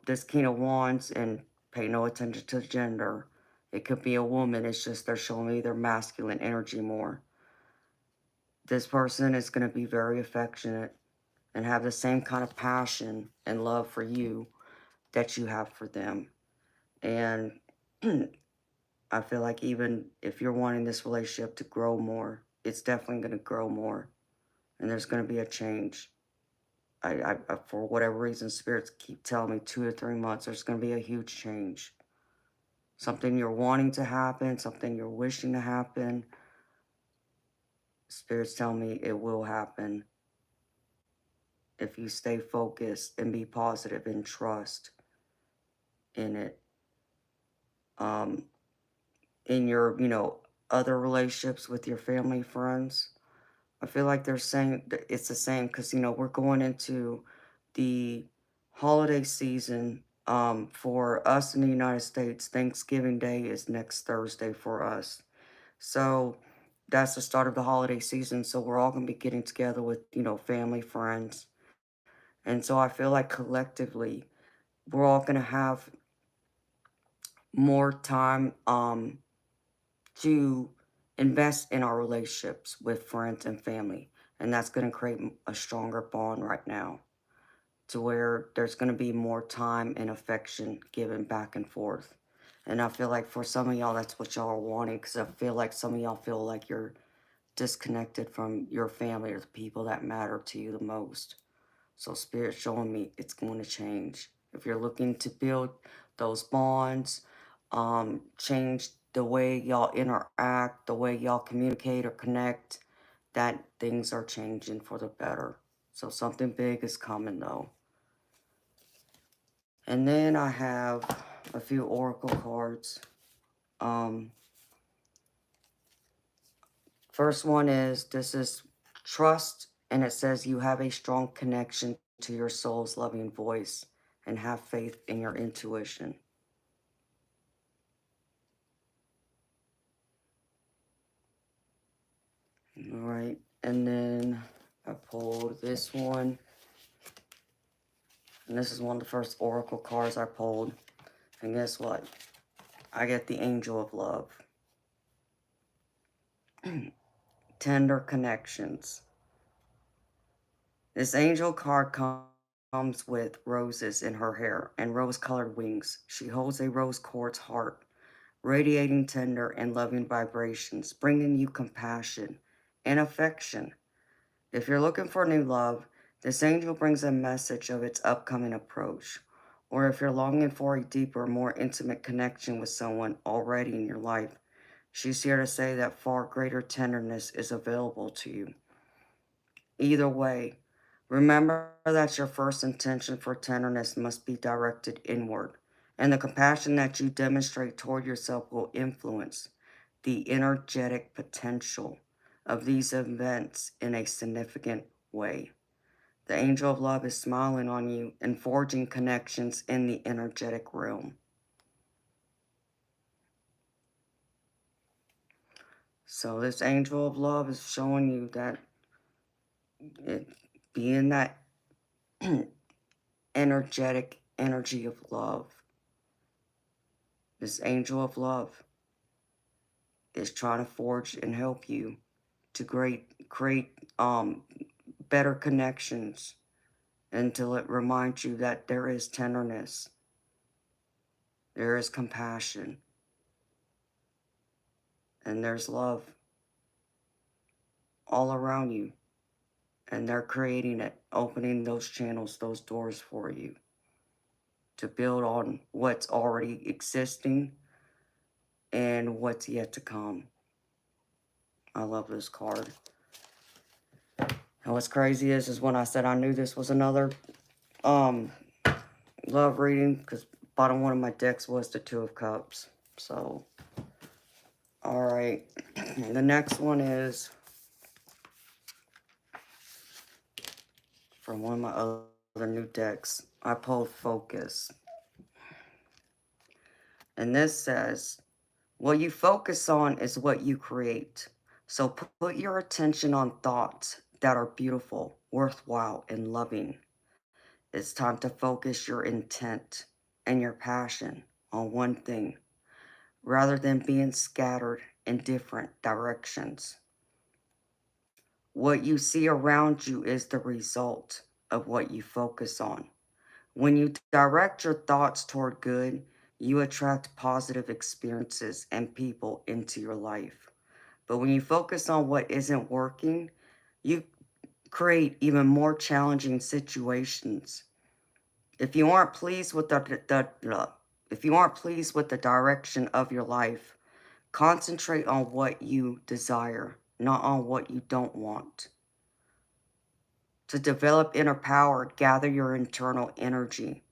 this King of Wands, and pay no attention to gender. It could be a woman. It's just they're showing me their masculine energy more. This person is going to be very affectionate and have the same kind of passion and love for you that you have for them. And I feel like even if you're wanting this relationship to grow more, it's definitely going to grow more. And there's going to be a change. For whatever reason, spirits keep telling me 2 to 3 months, there's going to be a huge change. Something you're wanting to happen, something you're wishing to happen. Spirits tell me it will happen if you stay focused and be positive and trust in it. In your, other relationships with your family, friends, I feel like they're saying that it's the same because, we're going into the holiday season. For us in the United States, Thanksgiving Day is next Thursday for us. So that's the start of the holiday season. So we're all going to be getting together with, family, friends. And so I feel like collectively, we're all going to have more time to invest in our relationships with friends and family. And that's going to create a stronger bond right now, to where there's going to be more time and affection given back and forth. And I feel like for some of y'all, that's what y'all are wanting, because I feel like some of y'all feel like you're disconnected from your family or the people that matter to you the most. So Spirit's showing me it's going to change. if you're looking to build those bonds, change the way y'all interact, the way y'all communicate or connect, that things are changing for the better. So something big is coming though. And then I have a few oracle cards. First one is, this is trust, and it says you have a strong connection to your soul's loving voice and have faith in your intuition. All right, and then I pulled this one, and this is one of the first oracle cards I pulled. And guess what? I get the Angel of Love. Tender connections. This angel card comes with roses in her hair and rose-colored wings. She holds a rose quartz heart, radiating tender and loving vibrations, bringing you compassion and affection. If you're looking for new love, this angel brings a message of its upcoming approach. Or if you're longing for a deeper, more intimate connection with someone already in your life, she's here to say that far greater tenderness is available to you. Either way, remember that your first intention for tenderness must be directed inward, and the compassion that you demonstrate toward yourself will influence the energetic potential of these events in a significant way. The angel of love is smiling on you and forging connections in the energetic realm. So this angel of love is showing you that being that energetic energy of love. This angel of love is trying to forge and help you to create better connections, until it reminds you that there is tenderness, there is compassion, and there's love all around you. And they're creating it, opening those channels, those doors for you to build on what's already existing and what's yet to come. I love this card. And what's crazy is when I said I knew this was another love reading, because bottom one of my decks was the Two of Cups. So, all right. The next one is from one of my other new decks. I pulled Focus. And this says, what you focus on is what you create. So put your attention on thoughts that are beautiful, worthwhile, and loving. It's time to focus your intent and your passion on one thing, rather than being scattered in different directions. What you see around you is the result of what you focus on. When you direct your thoughts toward good, you attract positive experiences and people into your life. But when you focus on what isn't working, you create even more challenging situations. If you aren't pleased with if you aren't pleased with the direction of your life, concentrate on what you desire, not on what you don't want. To develop inner power, gather your internal energy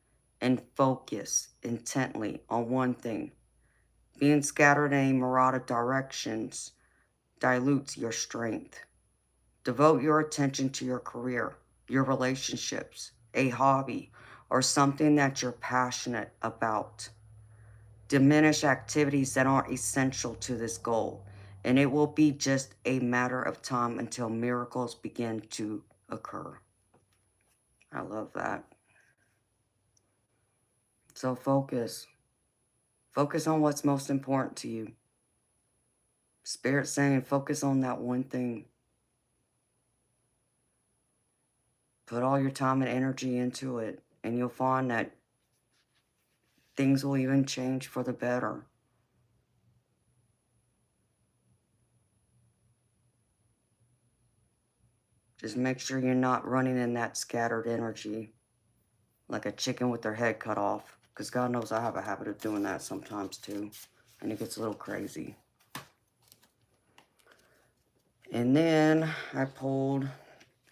and focus intently on one thing. Being scattered in a myriad of directions dilutes your strength. Devote your attention to your career, your relationships, a hobby, or something that you're passionate about. Diminish activities that aren't essential to this goal, and it will be just a matter of time until miracles begin to occur. I love that. So focus. Focus on what's most important to you. Spirit saying focus on that one thing. Put all your time and energy into it, and you'll find that things will even change for the better. Just make sure you're not running in that scattered energy. like a chicken with their head cut off. Because God knows I have a habit of doing that sometimes too. And it gets a little crazy. And then I pulled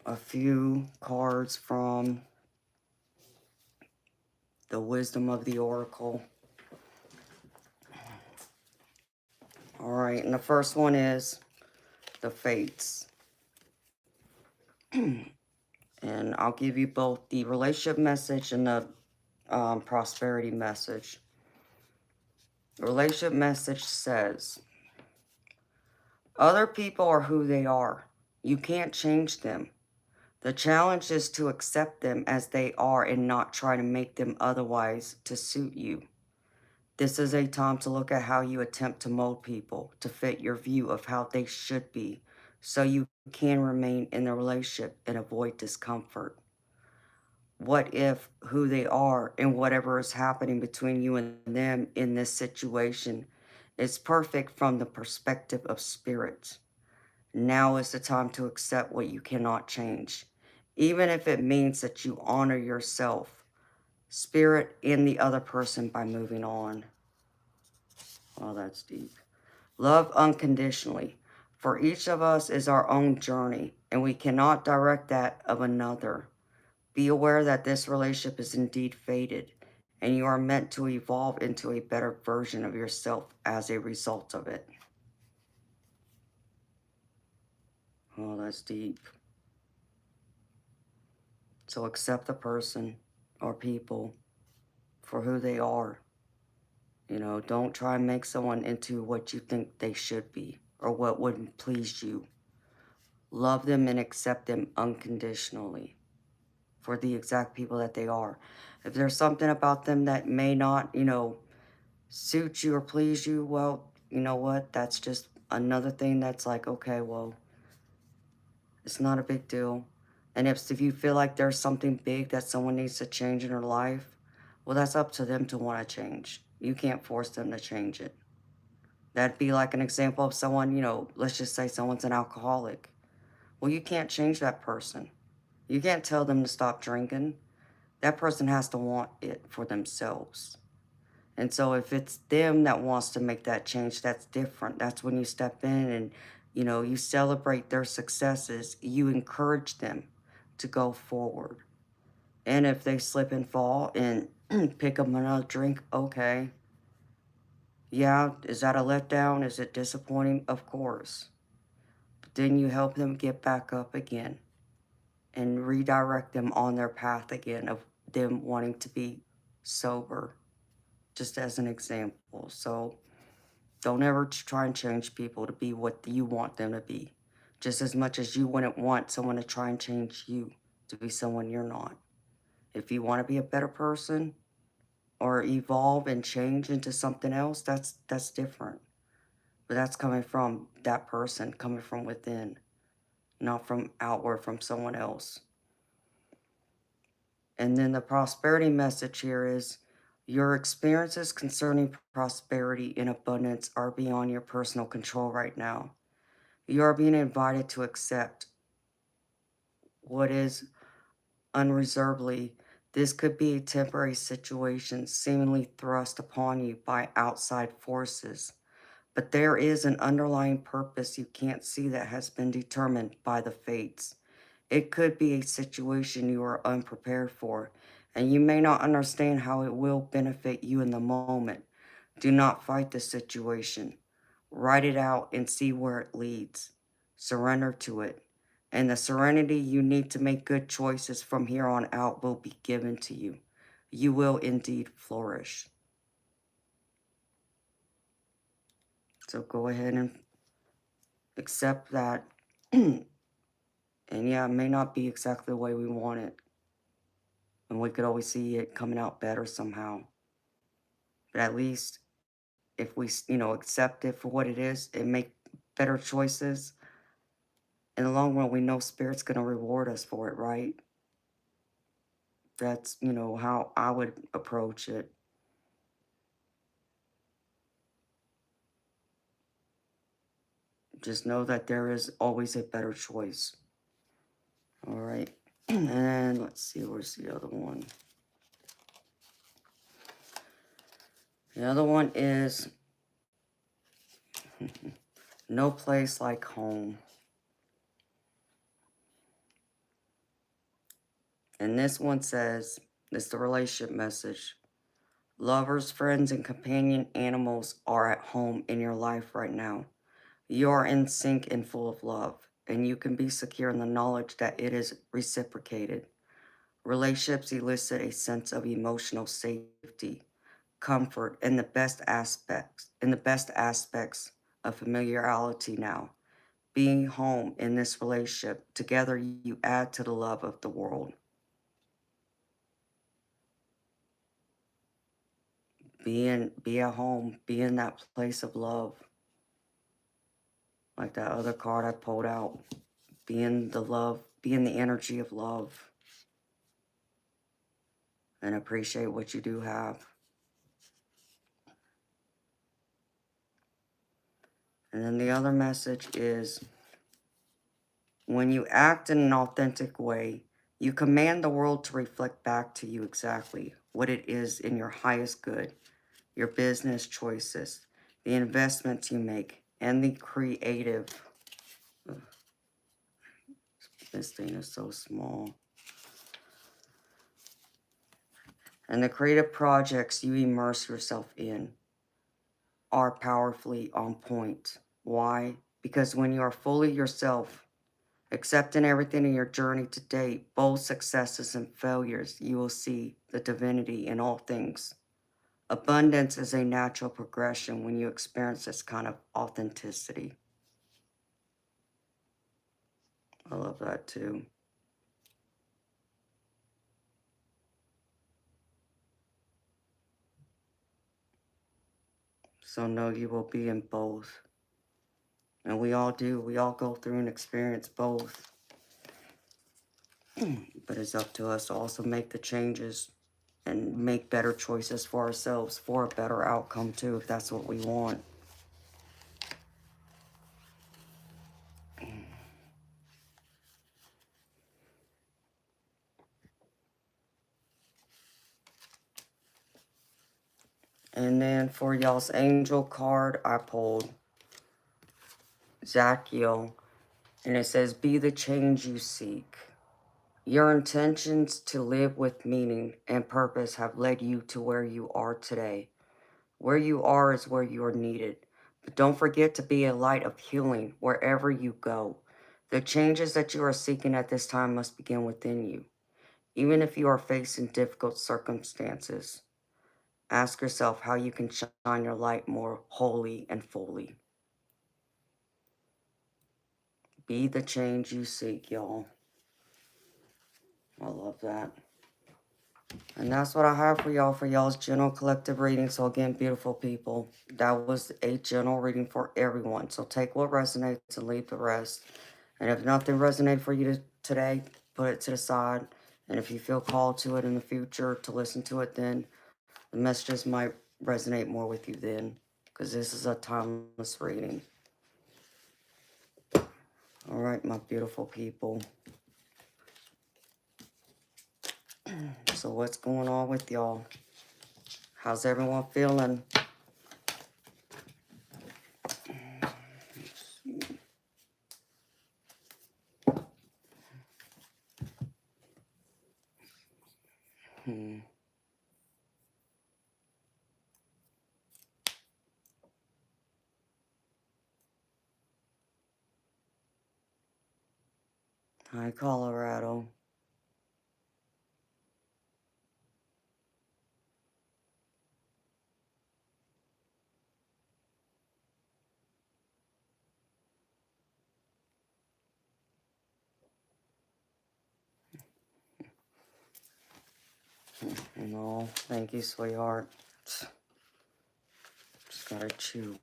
a few cards from the Wisdom of the Oracle. Alright, and the first one is the Fates. And I'll give you both the relationship message and the prosperity message. The relationship message says, other people are who they are. You can't change them. The challenge is to accept them as they are and not try to make them otherwise to suit you. This is a time to look at how you attempt to mold people to fit your view of how they should be, so you can remain in the relationship and avoid discomfort. What if who they are and whatever is happening between you and them in this situation is perfect from the perspective of spirit? Now is the time to accept what you cannot change, even if it means that you honor yourself, spirit, and the other person by moving on. Oh, that's deep. Love unconditionally. For each of us is our own journey, and we cannot direct that of another. Be aware that this relationship is indeed fated, and you are meant to evolve into a better version of yourself as a result of it. Oh, that's deep. So accept the person or people for who they are. You know, don't try and make someone into what you think they should be or what would please you. Love them and accept them unconditionally for the exact people that they are. If there's something about them that may not, suit you or please you, well, you know what? That's just another thing that's like, okay, well, it's not a big deal. And if you feel like there's something big that someone needs to change in their life, well, that's up to them to want to change. You can't force them to change it. That'd be like an example of someone, let's just say someone's an alcoholic. Well, you can't change that person. You can't tell them to stop drinking. That person has to want it for themselves. And so if it's them that wants to make that change, that's different. That's when you step in and, you celebrate their successes. You encourage them to go forward. And if they slip and fall and pick up another drink, okay. Yeah, is that a letdown? Is it disappointing? Of course. But then you help them get back up again and redirect them on their path again of them wanting to be sober, just as an example. So don't ever try and change people to be what you want them to be, just as much as you wouldn't want someone to try and change you to be someone you're not. If you want to be a better person or evolve and change into something else, that's different. But that's coming from that person, coming from within, not from outward from someone else. And then the prosperity message here is your experiences concerning prosperity and abundance are beyond your personal control right now. You are being invited to accept what is unreservedly. This could be a temporary situation seemingly thrust upon you by outside forces. But there is an underlying purpose you can't see that has been determined by the fates. It could be a situation you are unprepared for, and you may not understand how it will benefit you in the moment. Do not fight the situation. Write it out and see where it leads. Surrender to it. And the serenity you need to make good choices from here on out will be given to you. You will indeed flourish. So go ahead and accept that. And yeah, it may not be exactly the way we want it. And we could always see it coming out better somehow. But at least if we, accept it for what it is and make better choices, in the long run, we know Spirit's going to reward us for it, right? That's, how I would approach it. Just know that there is always a better choice. All right. And let's see, where's the other one? The other one is no place like home. And this one says, it's the relationship message. Lovers, friends, and companion animals are at home in your life right now. You are in sync and full of love, and you can be secure in the knowledge that it is reciprocated. Relationships elicit a sense of emotional safety, comfort, and the best aspects of familiarity now. Being home in this relationship, together you add to the love of the world. Be at home, be in that place of love. Like that other card I pulled out. Be in the love, be in the energy of love. And appreciate what you do have. And then the other message is, when you act in an authentic way, you command the world to reflect back to you exactly what it is in your highest good, your business choices, the investments you make, and the creative. Ugh, this thing is so small. And the creative projects you immerse yourself in are powerfully on point. Why? Because when you are fully yourself, accepting everything in your journey to date, both successes and failures, you will see the divinity in all things. Abundance is a natural progression when you experience this kind of authenticity. I love that too. So know you will be in both. And we all do. We all go through and experience both. But it's up to us to also make the changes and make better choices for ourselves for a better outcome too, if that's what we want. And then for y'all's angel card, I pulled Zachiel, and it says, be the change you seek. Your intentions to live with meaning and purpose have led you to where you are today. Where you are is where you are needed. But don't forget to be a light of healing wherever you go. The changes that you are seeking at this time must begin within you. Even if you are facing difficult circumstances, ask yourself how you can shine your light more wholly and fully. Be the change you seek, y'all. I love that. And that's what I have for y'all's general collective reading. So again, beautiful people, that was a general reading for everyone. So take what resonates and leave the rest. And if nothing resonated for you today, put it to the side. And if you feel called to it in the future to listen to it, then the messages might resonate more with you then, because this is a timeless reading. All right, my beautiful people. So what's going on with y'all? How's everyone feeling? Hi, Colorado. No, thank you, sweetheart. Just gotta chew.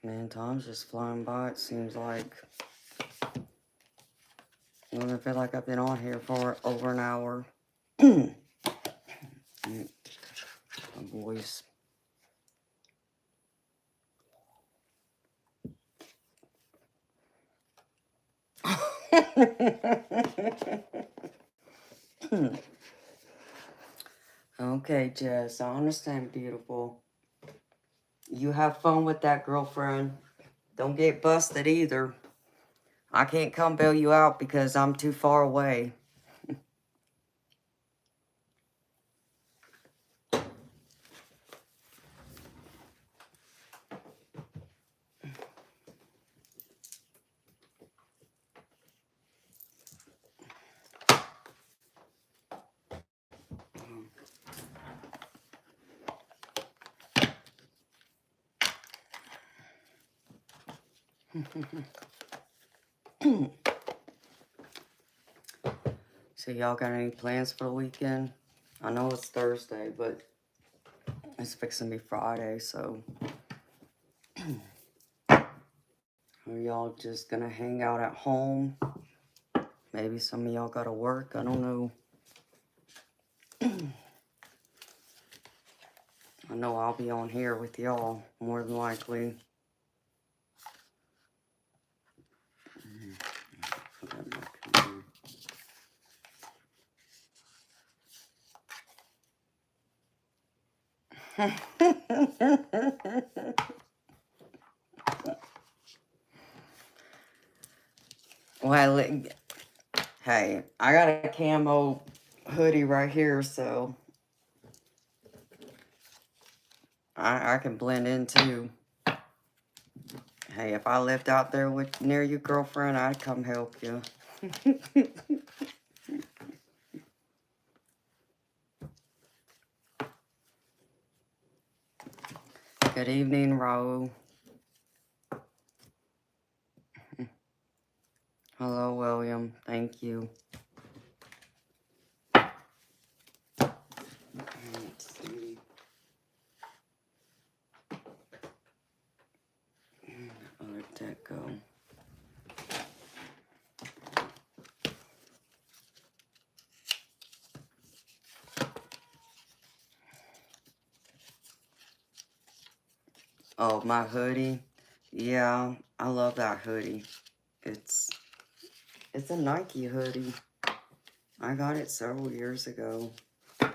Man, time's just flying by, it seems like. I don't feel like I've been on here for over an hour. My voice. Okay, Jess, I understand, beautiful. You have fun with that, girlfriend. Don't get busted either. I can't come bail you out because I'm too far away. So y'all got any plans for the weekend? I know it's Thursday, but it's fixing to be Friday, so are y'all just gonna hang out at home? Maybe some of y'all gotta work, I don't know. I know I'll be on here with y'all, more than likely. Put that back in there. Well, hey, I got a camo hoodie right here, so I can blend in too. Hey, if I lived out there near you, girlfriend, I'd come help you. Good evening, Raul. Hello, William. Thank you. Let's see. I'll let that go. Oh, my hoodie. Yeah, I love that hoodie. It's a Nike hoodie. I got it several years ago. I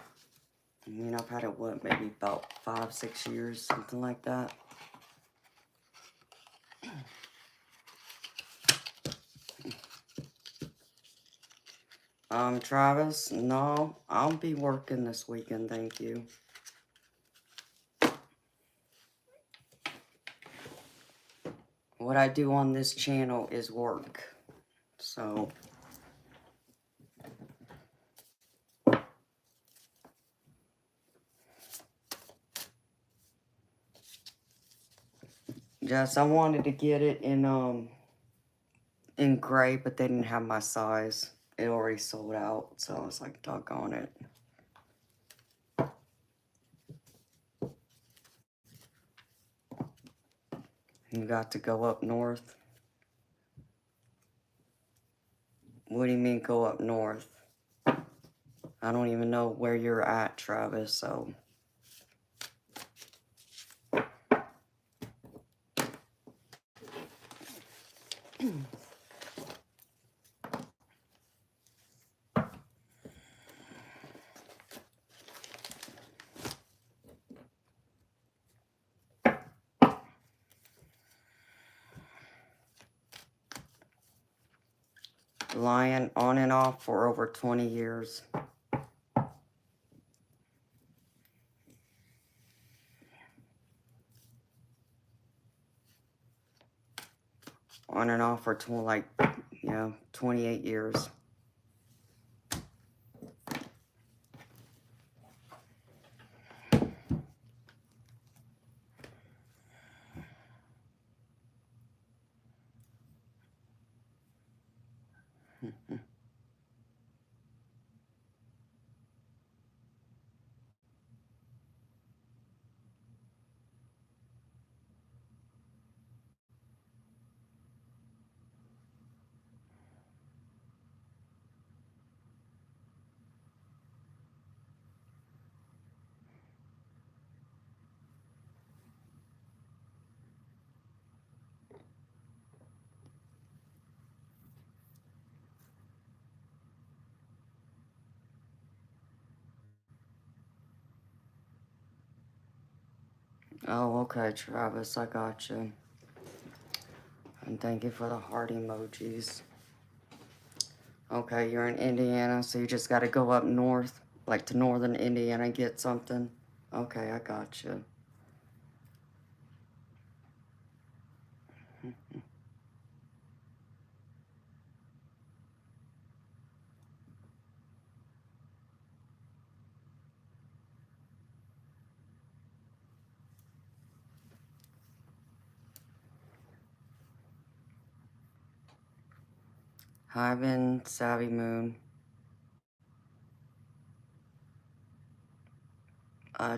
mean, I've had it, what, maybe about 5-6 years, something like that. Travis, no, I'll be working this weekend, thank you. What I do on this channel is work, so Jess, I wanted to get it in gray, but they didn't have my size. It already sold out, so I was like, doggone it. You got to go up north. What do you mean go up north? I don't even know where you're at, Travis, so. Lying on and off for over 20 years. On and off for 28 years. Oh, okay, Travis, I got you. And thank you for the heart emojis. Okay, you're in Indiana, so you just got to go up north, like to northern Indiana, and get something. Okay, I got you. Hi, Ben, Savvy Moon.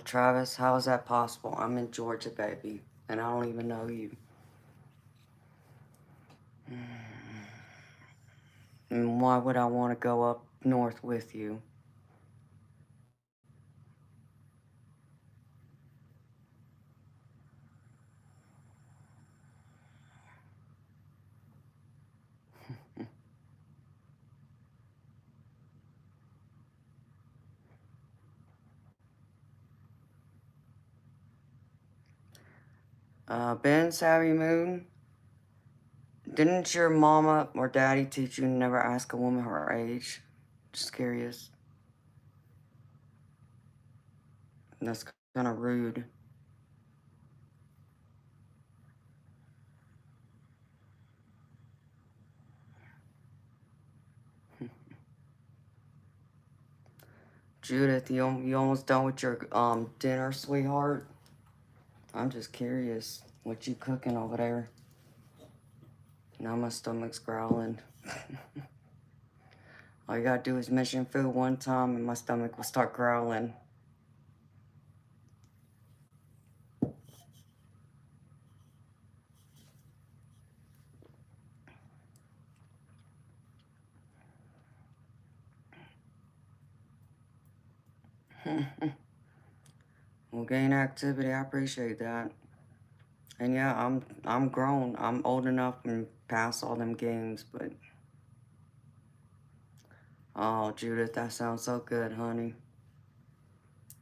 Travis, how is that possible? I'm in Georgia, baby, and I don't even know you. And why would I want to go up north with you? Ben, Savvy Moon, didn't your mama or daddy teach you to never ask a woman her age? Just curious. That's kind of rude. Judith, you almost done with your dinner, sweetheart? I'm just curious what you cooking over there. Now my stomach's growling. All you gotta do is mention food one time and my stomach will start growling. Well, gain activity, I appreciate that. And yeah, I'm grown. I'm old enough and past all them games, but oh, Judith, that sounds so good, honey.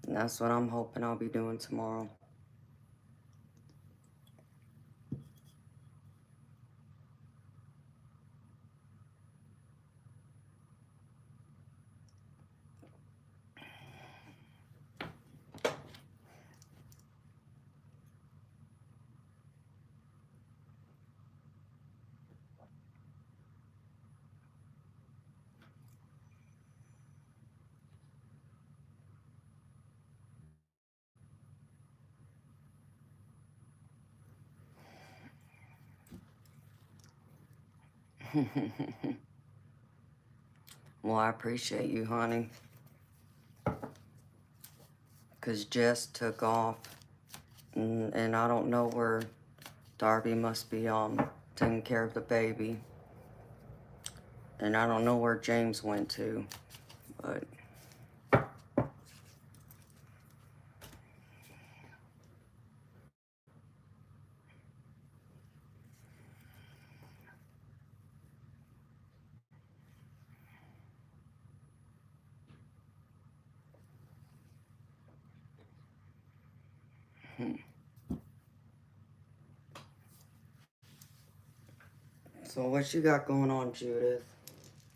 And that's what I'm hoping I'll be doing tomorrow. Well, I appreciate you, honey. Because Jess took off, and I don't know where Darby must be taking care of the baby. And I don't know where James went to, but so what you got going on, Judith?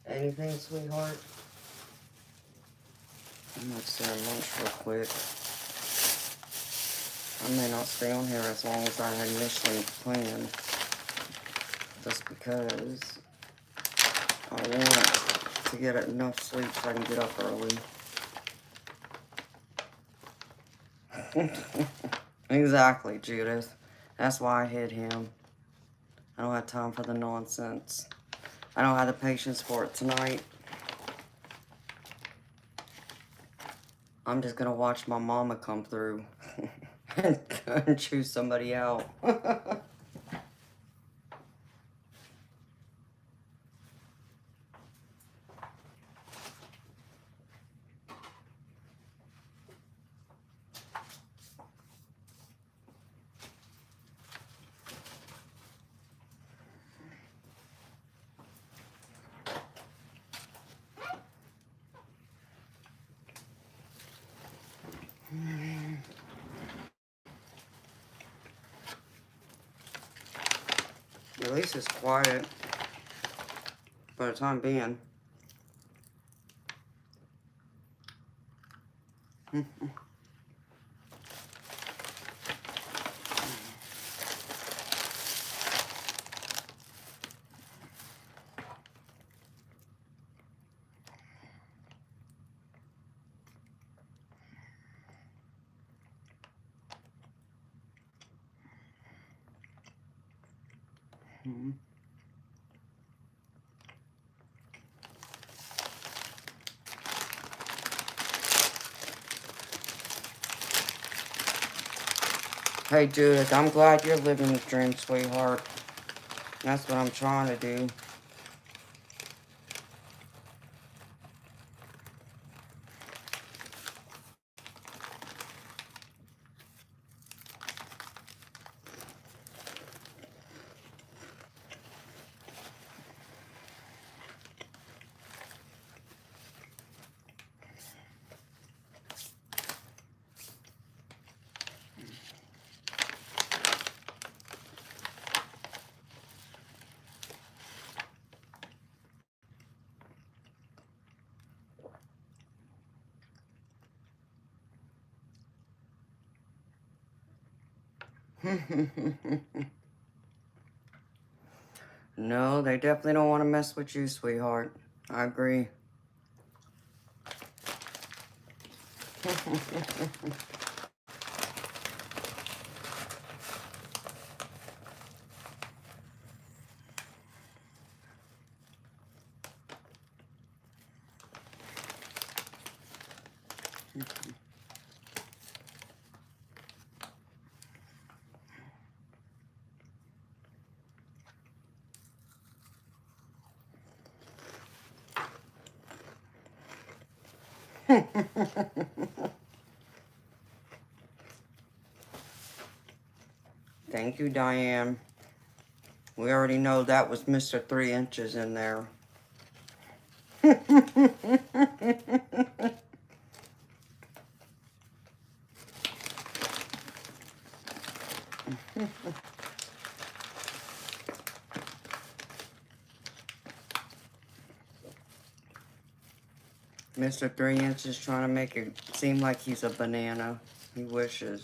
Anything, sweetheart? I'm gonna stay on lunch real quick. I may not stay on here as long as I had initially planned, just because I want to get enough sleep so I can get up early. Exactly, Judith. That's why I hid him. I don't have time for the nonsense. I don't have the patience for it tonight. I'm just gonna watch my mama come through and choose somebody out. least it's quiet for the time being. Hey Judith, I'm glad you're living the dream, sweetheart. That's what I'm trying to do. No, they definitely don't want to mess with you, sweetheart. I agree. Thank you, Diane. We already know that was Mr. 3 inches in there. Mr. 3 inches trying to make it seem like he's a banana. He wishes.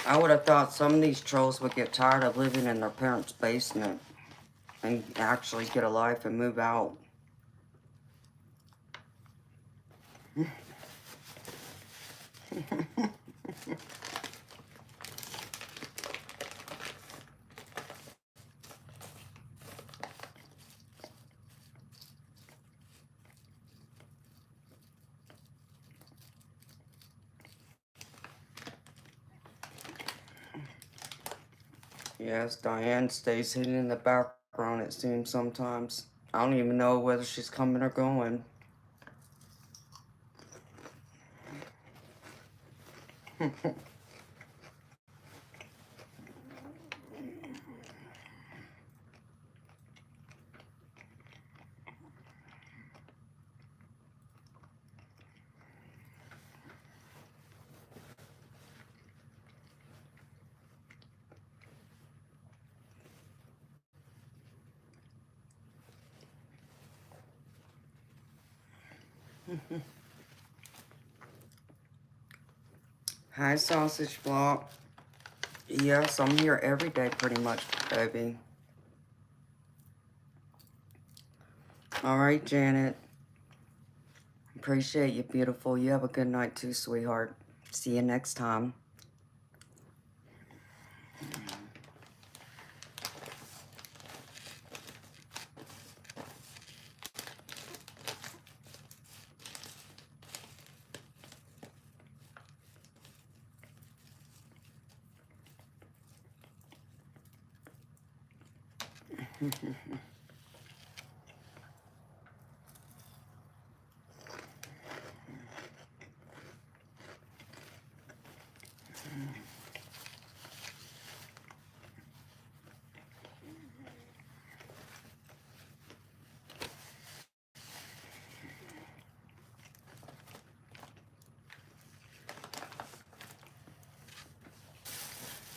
I would have thought some of these trolls would get tired of living in their parents' basement and actually get a life and move out. Yes, Diane stays hidden in the background, it seems sometimes. I don't even know whether she's coming or going. Hi, Sausage Block. Yes, I'm here every day pretty much, baby. Alright, Janet. Appreciate you, beautiful. You have a good night too, sweetheart. See you next time.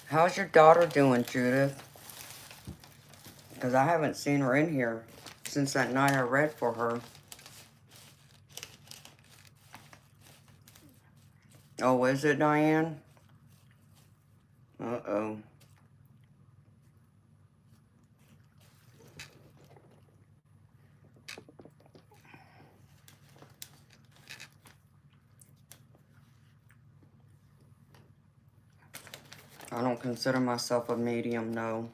How's your daughter doing, Judith? Because I haven't seen her in here since that night I read for her. Oh, is it, Diane? Uh-oh. I don't consider myself a medium, no.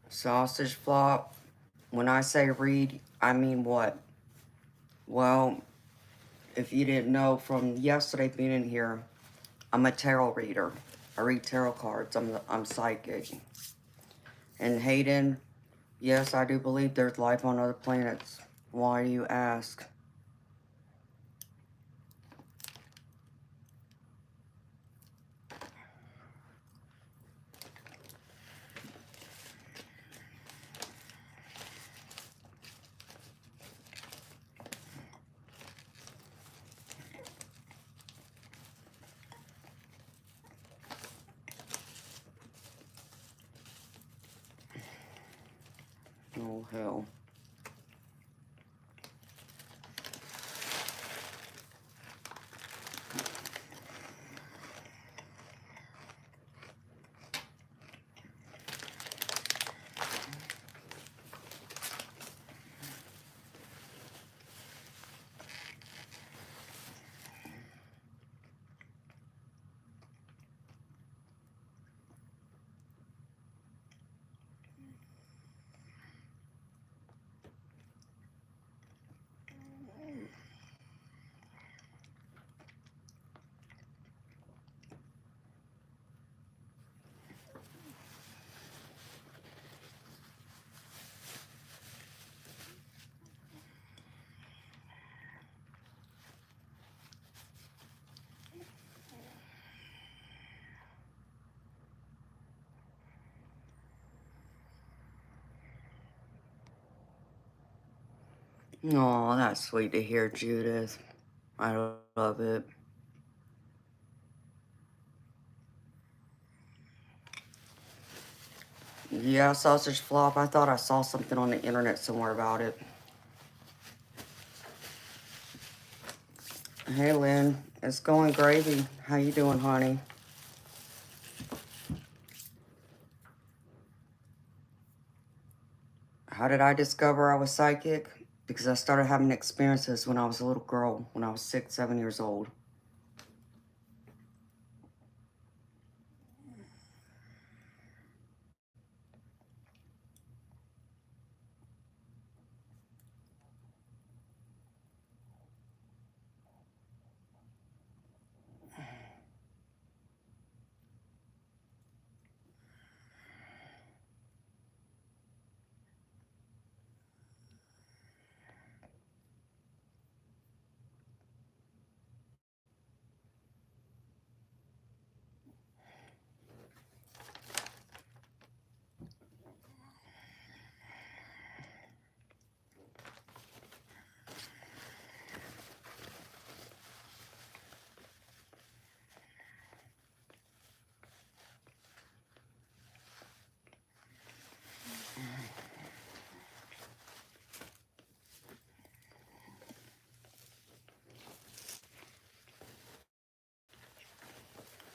Sausage flop. When I say read, I mean what? Well, if you didn't know from yesterday being in here, I'm a tarot reader. I read tarot cards. I'm psychic. And Hayden, yes, I do believe there's life on other planets. Why do you ask? Oh, hell. Oh, that's sweet to hear, Judith. I love it. Yeah, sausage flop. I thought I saw something on the internet somewhere about it. Hey, Lynn. It's going gravy. How you doing, honey? How did I discover I was psychic? Because I started having experiences when I was a little girl, when I was 6, 7 years old.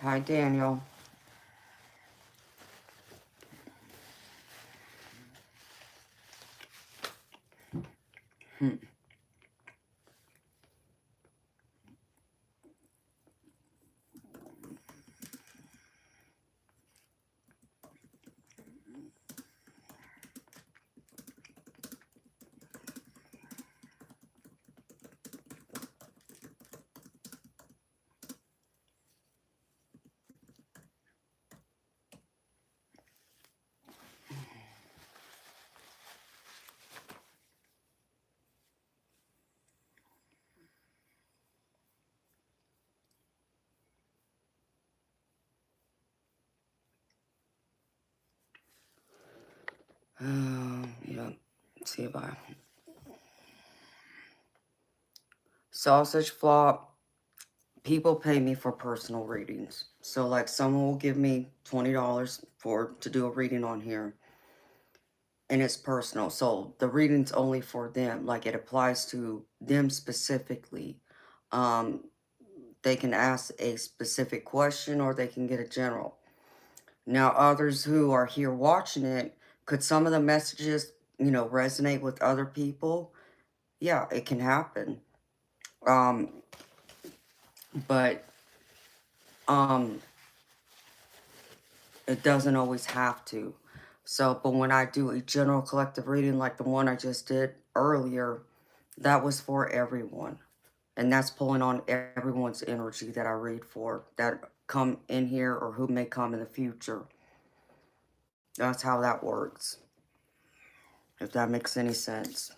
Hi, Daniel. Yeah. See if I... Sausage flop. People pay me for personal readings. So like someone will give me $20 to do a reading on here. And it's personal. So the reading's only for them. Like it applies to them specifically. Um, they can ask a specific question or they can get a general. Now others who are here watching it, could some of the messages, resonate with other people? Yeah, it can happen. Um, but it doesn't always have to. So, but when I do a general collective reading like the one I just did earlier, that was for everyone. And that's pulling on everyone's energy that I read for, that come in here or who may come in the future. That's how that works. If that makes any sense.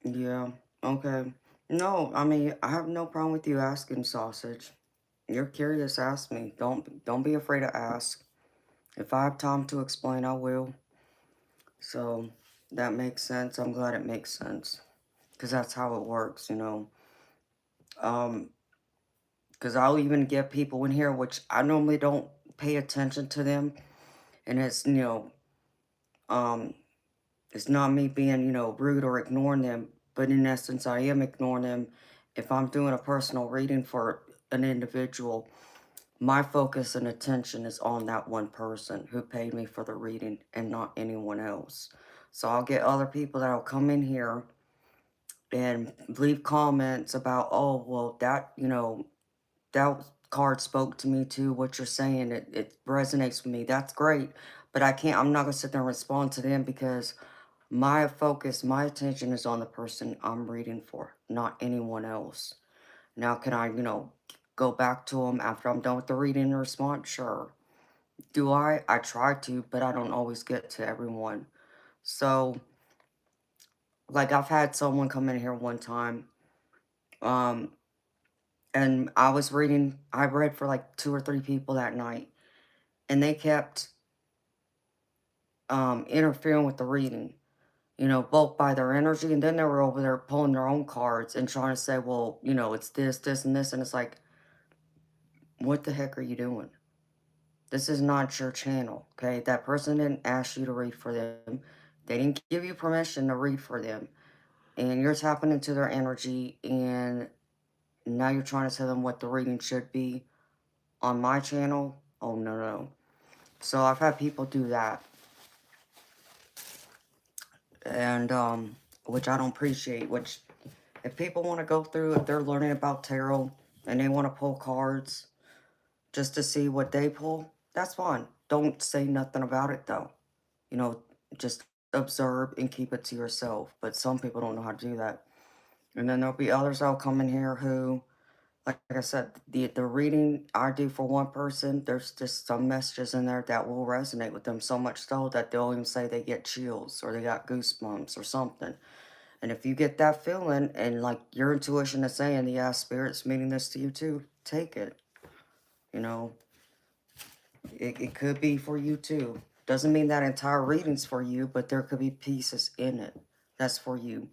Yeah, okay. No, I mean, I have no problem with you asking, Sausage. You're curious, ask me. Don't be afraid to ask. If I have time to explain, I will. So that makes sense. I'm glad it makes sense. Because that's how it works. Um, because I'll even get people in here, which I normally don't pay attention to them. And um, it's not me being, rude or ignoring them. But in essence, I am ignoring them. If I'm doing a personal reading for an individual, my focus and attention is on that one person who paid me for the reading and not anyone else. So I'll get other people that'll come in here and leave comments about, oh, well, that card spoke to me too. What you're saying, it resonates with me. That's great. But I'm not going to sit there and respond to them because my focus, my attention is on the person I'm reading for, not anyone else. Now, can I, go back to them after I'm done with the reading and respond? Sure. Do I? I try to, but I don't always get to everyone. So, like, I've had someone come in here one time, um, and I read for like 2 or 3 people that night, and they kept interfering with the reading, both by their energy, and then they were over there pulling their own cards and trying to say, well, it's this, and this, and it's like, what the heck are you doing? This is not your channel, okay? That person didn't ask you to read for them. They didn't give you permission to read for them. And you're tapping into their energy, and now you're trying to tell them what the reading should be on my channel. Oh, no, no. So I've had people do that. And, which I don't appreciate, which if people want to go through, if they're learning about tarot and they want to pull cards just to see what they pull, that's fine. Don't say nothing about it, though. Just observe and keep it to yourself. But some people don't know how to do that. And then there'll be others that'll come in here who, like I said, the reading I do for one person, there's just some messages in there that will resonate with them so much so that they'll even say they get chills or they got goosebumps or something. And if you get that feeling and like your intuition is saying, yeah, spirit's meaning this to you too, take it. You know, it could be for you too. Doesn't mean that entire reading's for you, but there could be pieces in it that's for you.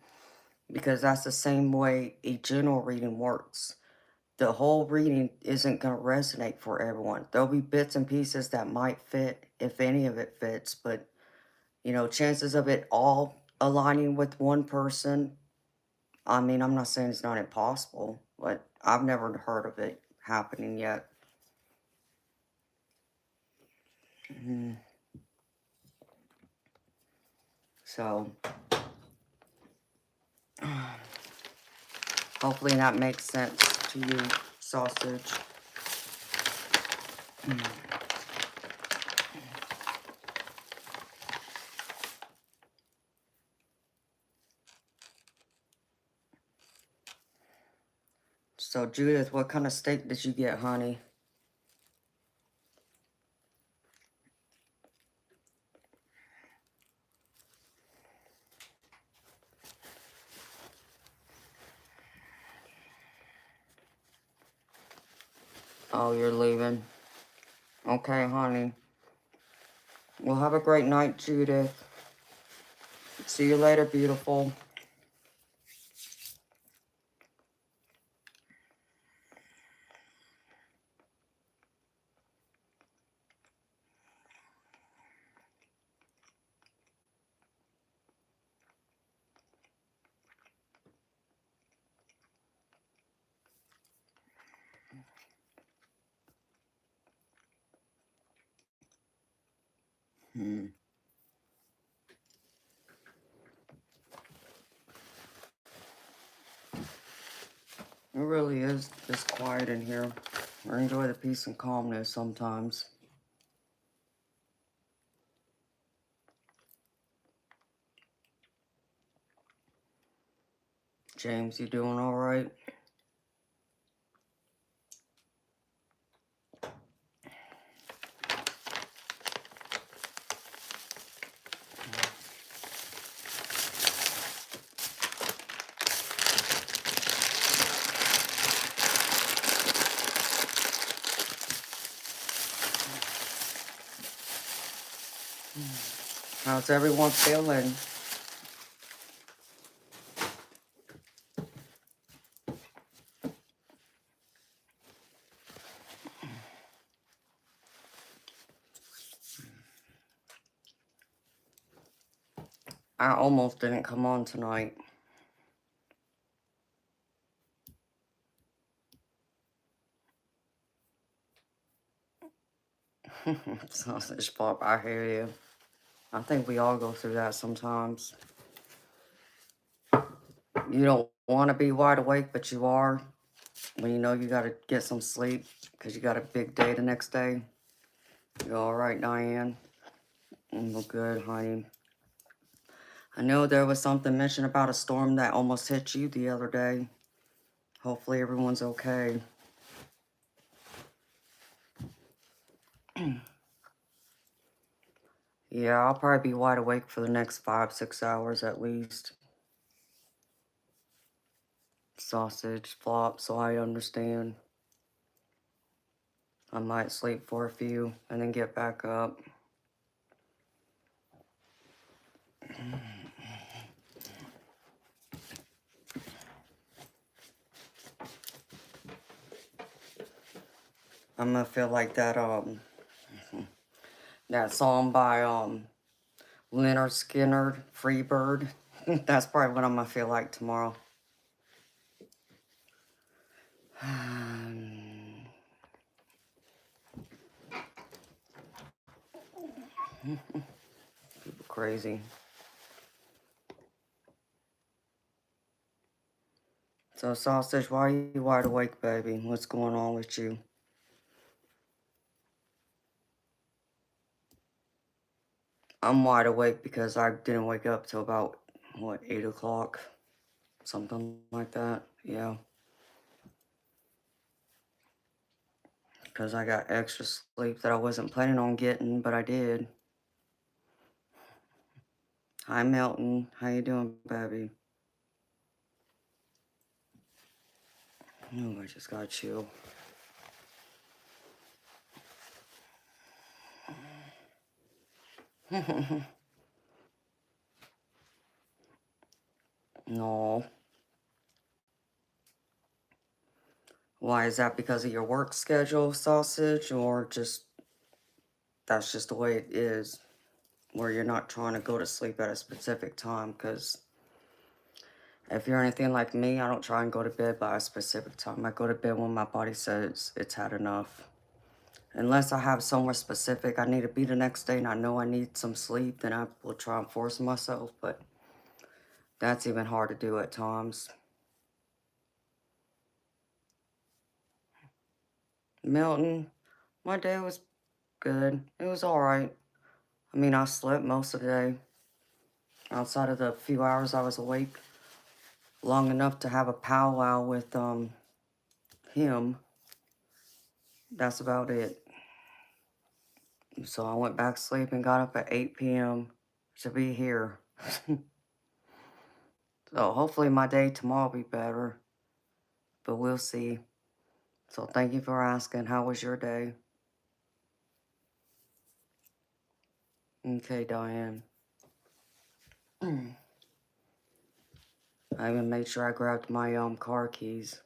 Because that's the same way a general reading works. the whole reading isn't going to resonate for everyone. There'll be bits and pieces that might fit, if any of it fits, but, you know, chances of it all aligning with one person, I mean, I'm not saying it's not impossible, but I've never heard of it happening yet. So, hopefully that makes sense to you, sausage. So, Judith, what kind of steak did you get, honey? Oh, you're leaving. Okay, honey. Well, have a great night, Judith. See you later, beautiful. It really is just quiet in here. I enjoy the peace and calmness sometimes. James, you doing all right? How's everyone feeling? I almost didn't come on tonight. Sausage pop, I hear you. I think we all go through that sometimes. You don't want to be wide awake, but you are. When you know you got to get some sleep because you got a big day the next day. You all right, Diane? Well, good, honey. I know there was something mentioned about a storm that almost hit you the other day. Hopefully everyone's okay. Yeah, I'll probably be wide awake for the next 5-6 hours at least. Sausage flop, so I understand. I might sleep for a few and then get back up. I'm gonna feel like that song by Leonard Skinner, Freebird. That's probably what I'm gonna feel like tomorrow. People crazy. So, Sausage, why are you wide awake, baby? What's going on with you? I'm wide awake because I didn't wake up till about, what, 8 o'clock? Something like that, yeah. Because I got extra sleep that I wasn't planning on getting, but I did. Hi, Milton. How you doing, baby? Oh, I just gotta chill. No. Why is that, because of your work schedule, sausage, or just that's just the way it is, where you're not trying to go to sleep at a specific time? Because if you're anything like me, I don't try and go to bed by a specific time. I go to bed when my body says it's had enough. Unless I have somewhere specific I need to be the next day and I know I need some sleep, then I will try and force myself, but that's even hard to do at times. Milton, my day was good. It was alright. I mean, I slept most of the day. Outside of the few hours I was awake, long enough to have a powwow with him. That's about it. So I went back to sleep and got up at 8 p.m. to be here. So hopefully my day tomorrow will be better, but we'll see. So thank you for asking. How was your day? Okay, Diane. I even made sure I grabbed my car keys.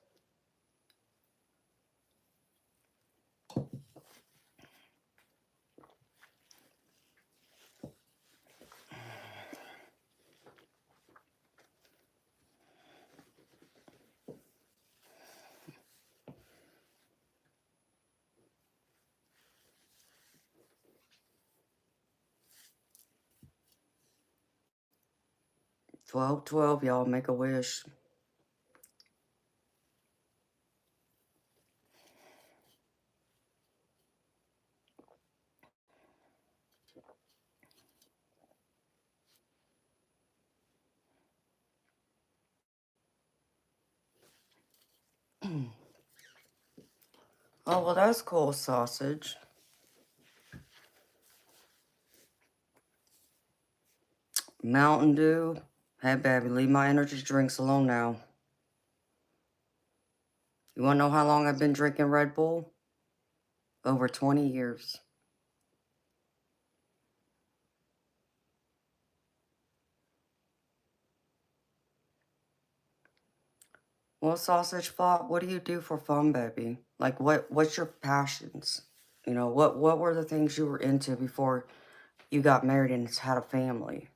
$12.12, y'all, make a wish. Oh, well, that's cool, sausage. Mountain Dew. Hey, baby, leave my energy drinks alone now. You want to know how long I've been drinking Red Bull? Over 20 years. Well, sausage flop, what do you do for fun, baby? Like, what's your passions? You know, what were the things you were into before you got married and had a family?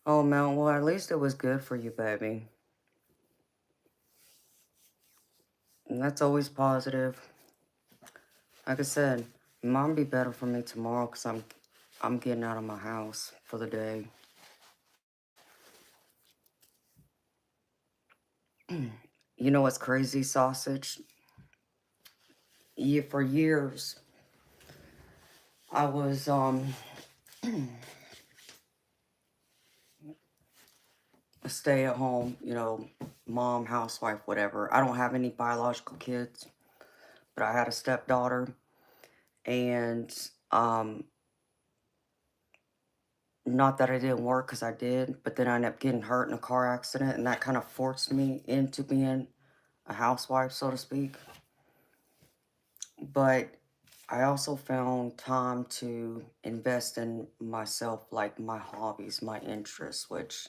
Oh, man, well, at least it was good for you, baby. And that's always positive. Like I said, mom be better for me tomorrow because I'm getting out of my house for the day. You know what's crazy, sausage? For years, I was a stay-at-home, mom, housewife, whatever. I don't have any biological kids, but I had a stepdaughter, and not that I didn't work, because I did, but then I ended up getting hurt in a car accident, and that kind of forced me into being a housewife, so to speak. But I also found time to invest in myself, like my hobbies, my interests, which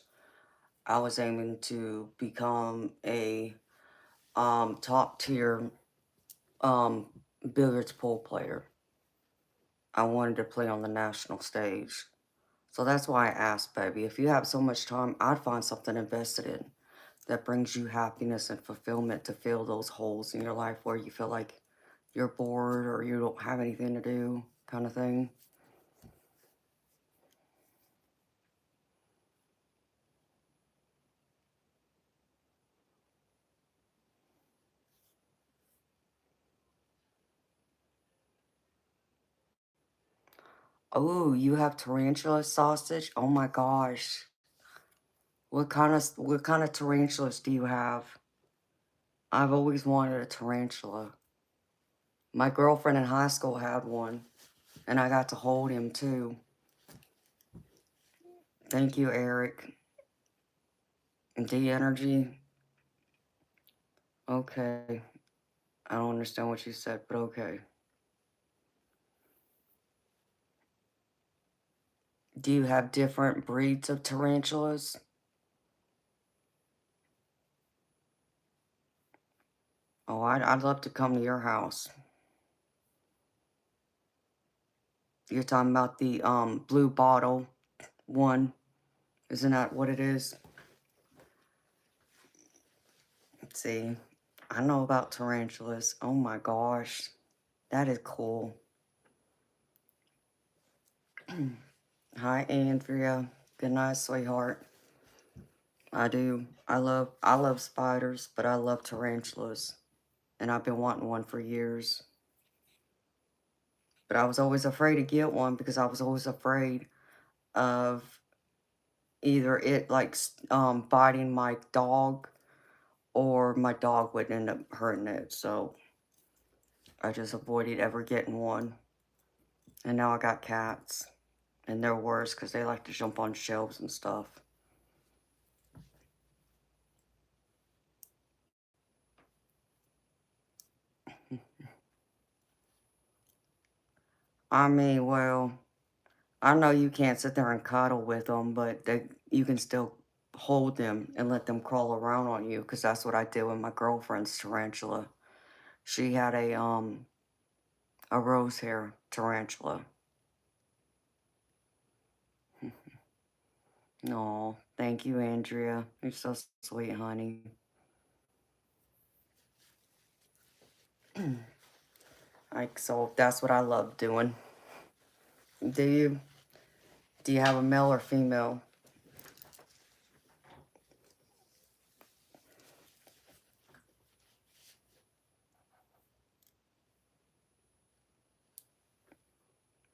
I was aiming to become a top tier um, billiards pool player. I wanted to play on the national stage. So that's why I asked, baby, if you have so much time, I'd find something invested in that brings you happiness and fulfillment to fill those holes in your life where you feel like you're bored or you don't have anything to do, kind of thing. Oh, you have tarantula sausage? Oh my gosh. What kind of tarantulas do you have? I've always wanted a tarantula. My girlfriend in high school had one, and I got to hold him too. Thank you, Eric. D energy. Okay. I don't understand what you said, but okay. Do you have different breeds of tarantulas? Oh, I'd love to come to your house. You're talking about the blue bottle one. Isn't that what it is? Let's see. I know about tarantulas. Oh my gosh. That is cool. Hi, Andrea. Good night, sweetheart. I do. I love spiders, but I love tarantulas. And I've been wanting one for years. But I was always afraid to get one because I was always afraid of either it like biting my dog or my dog would end up hurting it. So I just avoided ever getting one. And now I got cats. And they're worse because they like to jump on shelves and stuff. I mean, well, I know you can't sit there and cuddle with them, but you can still hold them and let them crawl around on you, because that's what I did with my girlfriend's tarantula. She had a rose hair tarantula. No, thank you, Andrea. You're so sweet, honey. Like, so that's what I love doing. Do you? Do you have a male or female?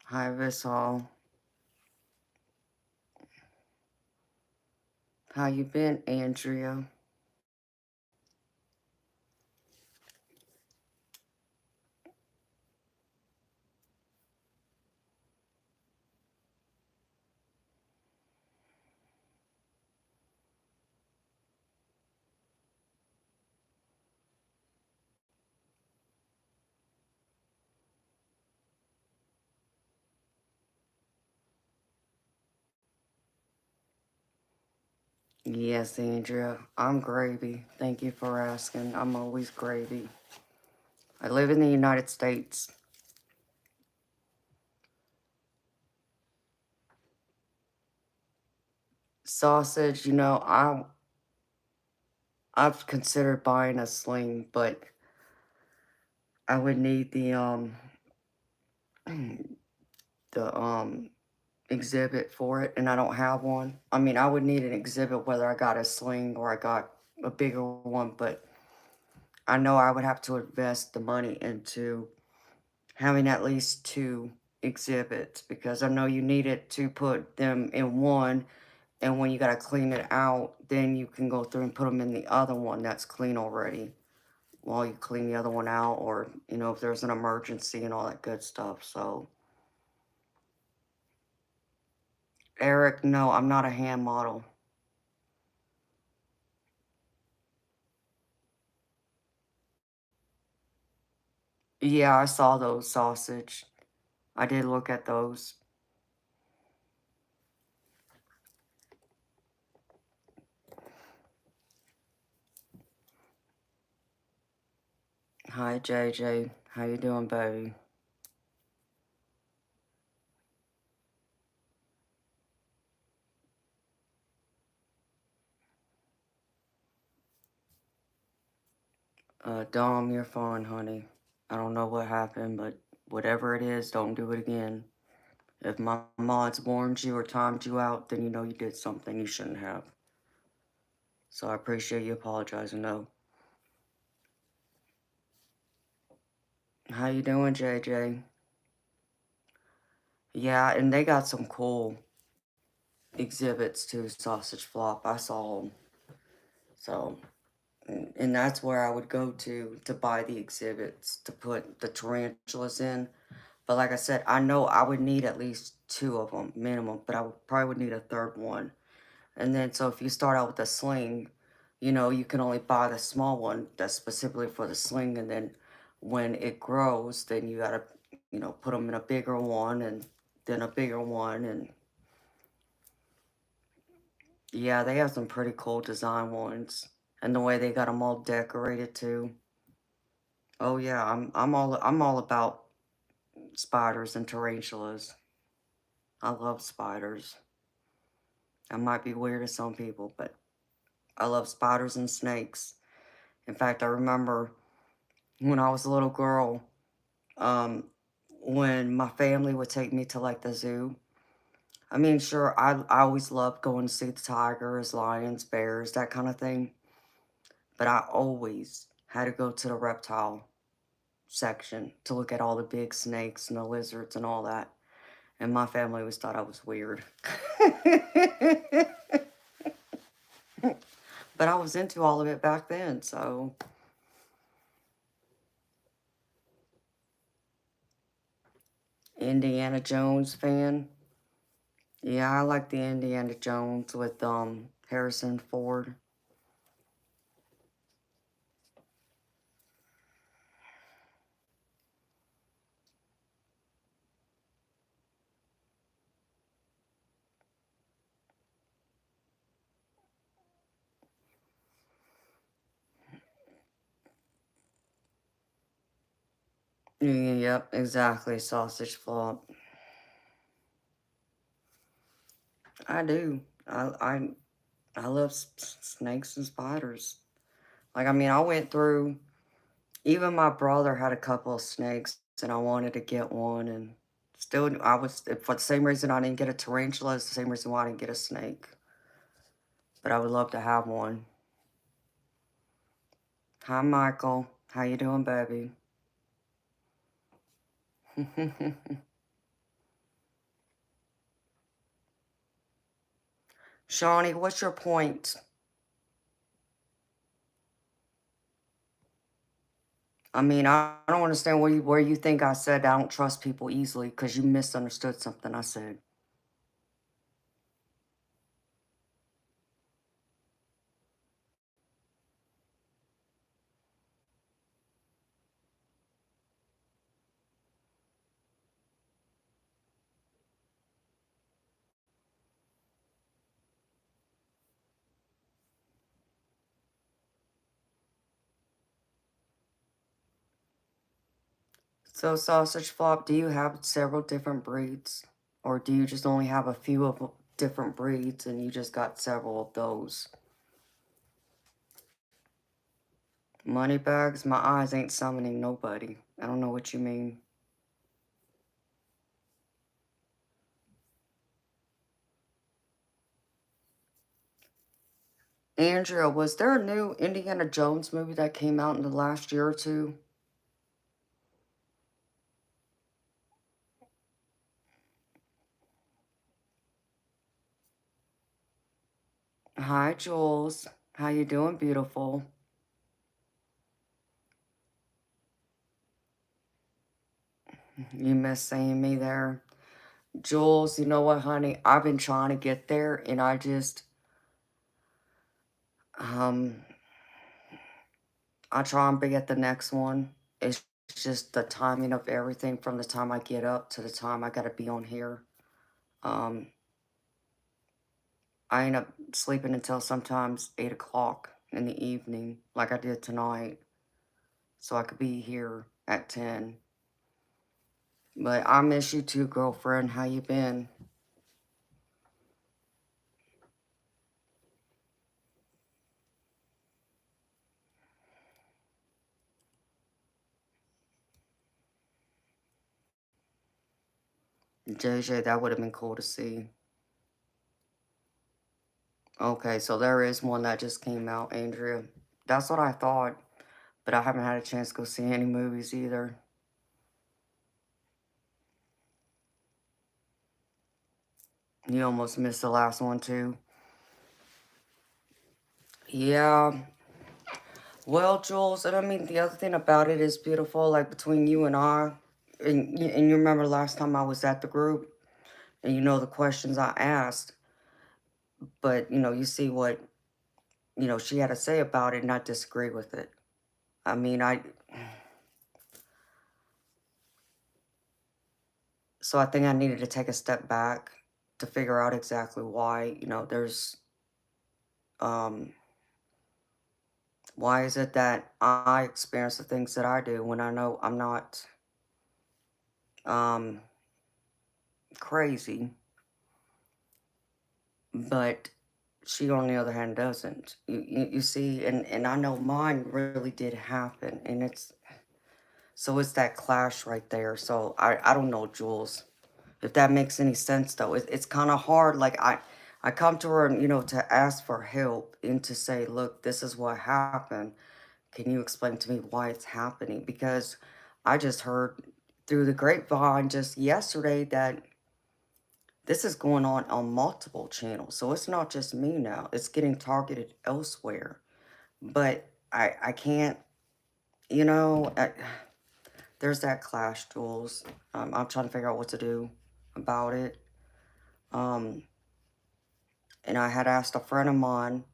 Hi, Vishal. How you been, Andrea? Yes, Andrea. I'm gravy. Thank you for asking. I'm always gravy. I live in the United States. Sausage, I've considered buying a sling, but I would need the exhibit for it, and I don't have one. I mean, I would need an exhibit whether I got a sling or I got a bigger one, but I know I would have to invest the money into having at least two exhibits, because I know you need it to put them in one, and when you got to clean it out, then you can go through and put them in the other one that's clean already while you clean the other one out, or if there's an emergency and all that good stuff. So Eric, no, I'm not a hand model. Yeah, I saw those sausage. I did look at those. Hi, JJ. How you doing, baby? Dom, you're fine, honey. I don't know what happened, but whatever it is, don't do it again. If my mods warned you or timed you out, then you know you did something you shouldn't have. So I appreciate you apologizing, though. How you doing, JJ? Yeah, and they got some cool exhibits too, Sausage Flop. I saw them. So, and that's where I would go to buy the exhibits to put the tarantulas in. But like I said, I know I would need at least two of them minimum, but probably would need a third one. And then, so if you start out with a sling, you can only buy the small one that's specifically for the sling. And then when it grows, then you gotta, put them in a bigger one and then a bigger one. And yeah, they have some pretty cool design ones. And the way they got them all decorated too. Oh yeah, I'm all about spiders and tarantulas. I love spiders. I might be weird to some people, but I love spiders and snakes. In fact, I remember when I was a little girl, um, when my family would take me to like the zoo. I mean, sure, I always loved going to see the tigers, lions, bears, that kind of thing. But I always had to go to the reptile section to look at all the big snakes and the lizards and all that. And my family always thought I was weird. But I was into all of it back then, so. Indiana Jones fan. Yeah, I like the Indiana Jones with Harrison Ford. Yep, exactly. Sausage flop. I do. I love snakes and spiders. Like, I mean, I went through. Even my brother had a couple of snakes, and I wanted to get one, and still, I was for the same reason I didn't get a tarantula. It's the same reason why I didn't get a snake. But I would love to have one. Hi, Michael. How you doing, baby? Shawnee, what's your point? I mean, I don't understand where you think I said I don't trust people easily because you misunderstood something I said. So, sausage flop, do you have several different breeds? Or do you just only have a few of different breeds and you just got several of those? Money bags? My eyes ain't summoning nobody. I don't know what you mean. Andrea, was there a new Indiana Jones movie that came out in the last year or two? Hi, Jules. How you doing, beautiful? You miss seeing me there. Jules, you know what, honey? I've been trying to get there, and um, I try and be at the next one. It's just the timing of everything from the time I get up to the time I gotta be on here. Um, I end up sleeping until sometimes 8 o'clock in the evening, like I did tonight, so I could be here at 10. But I miss you too, girlfriend. How you been? JJ, that would have been cool to see. Okay, so there is one that just came out, Andrea. That's what I thought, but I haven't had a chance to go see any movies either. You almost missed the last one too. Yeah. Well, Jules, and I mean, the other thing about it is beautiful, like between you and I, and you remember last time I was at the group, and you know the questions I asked, but you see what, she had to say about it, and I disagree with it. I mean, so I think I needed to take a step back to figure out exactly why, there's, um, Why is it that I experience the things that I do when I know I'm not um, crazy, but she, on the other hand, doesn't. You see, and I know mine really did happen, and it's that clash right there. So I don't know, Jules, if that makes any sense though. It's kind of hard. Like I come to her, to ask for help and to say, look, this is what happened. Can you explain to me why it's happening? Because I just heard through the grapevine just yesterday that this is going on multiple channels. So it's not just me now. It's getting targeted elsewhere. But I can't, you know, I, there's that clash, Jules. I'm trying to figure out what to do about it. Um, and I had asked a friend of mine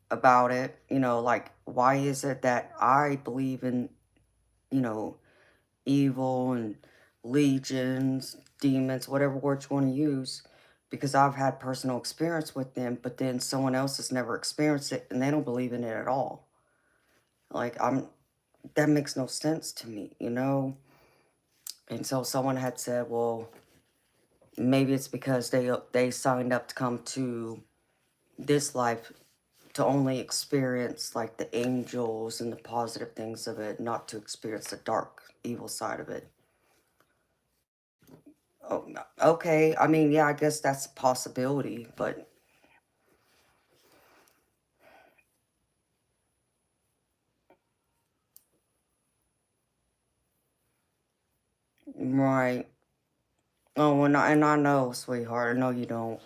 about it, like, why is it that I believe in, you know, evil and legions, demons, whatever word you want to use, because I've had personal experience with them, but then someone else has never experienced it and they don't believe in it at all. Like, that makes no sense to me. And so someone had said, well, maybe it's because they signed up to come to this life to only experience like the angels and the positive things of it, not to experience the dark, evil side of it. Oh, okay. I mean, yeah, I guess that's a possibility, but right. Oh, and I know, sweetheart. I know you don't.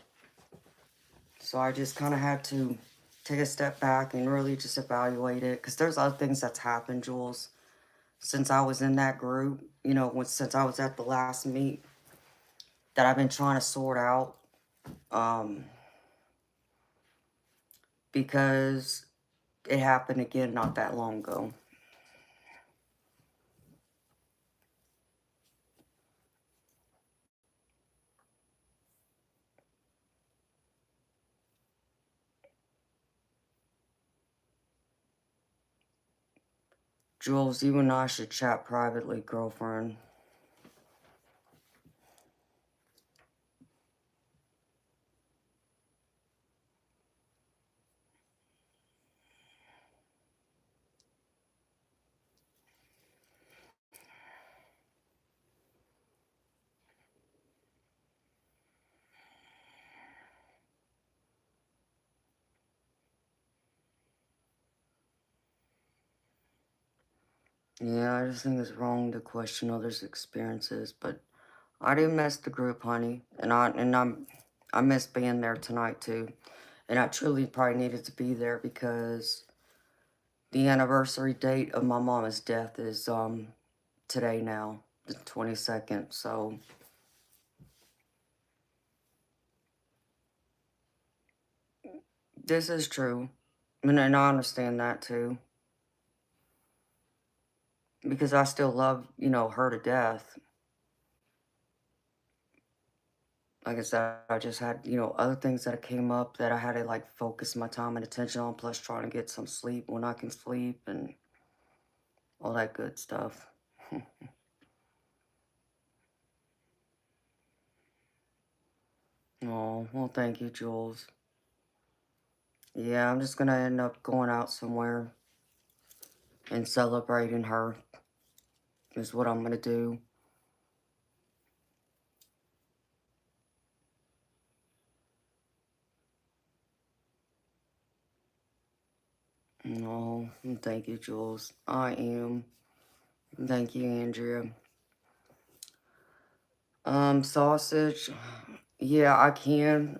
So I just kind of had to take a step back and really just evaluate it, because there's other things that's happened, Jules, since I was in that group. Since I was at the last meet that I've been trying to sort out. Um, because it happened again not that long ago. Jules, you and I should chat privately, girlfriend. Yeah, I just think it's wrong to question others' experiences, but I do miss the group, honey, I miss being there tonight too, and I truly probably needed to be there because the anniversary date of my mama's death is today now, the 22nd. So this is true, and I understand that too, because I still love her to death. Like I said, I just had, other things that came up that I had to like focus my time and attention on, plus trying to get some sleep when I can sleep and all that good stuff. Oh, well, thank you, Jules. Yeah, I'm just gonna end up going out somewhere and celebrating her, is what I'm gonna do. Oh, thank you, Jules. I am. Thank you, Andrea. Sausage. Yeah, I can.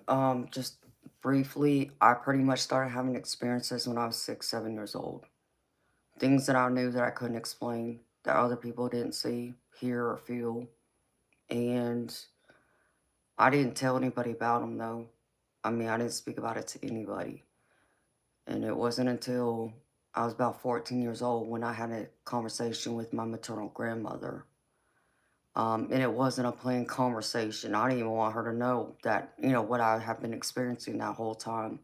Just briefly, I pretty much started having experiences when I was 6, 7 years old. Things that I knew that I couldn't explain, that other people didn't see, hear, or feel. And I didn't tell anybody about them, though. I mean, I didn't speak about it to anybody. And it wasn't until I was about 14 years old when I had a conversation with my maternal grandmother. And it wasn't a plain conversation. I didn't even want her to know that, what I have been experiencing that whole time.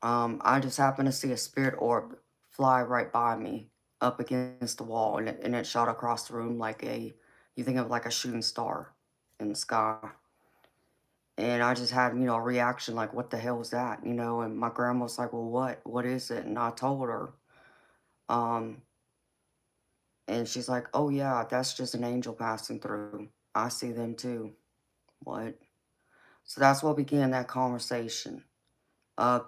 I just happened to see a spirit orb fly right by me up against the wall, and it shot across the room like you think of like a shooting star in the sky. And I just had, a reaction like, what the hell was that? And my grandma was like, well, what is it? And I told her, um, and she's like, oh yeah, that's just an angel passing through. I see them too. What? So that's what began that conversation.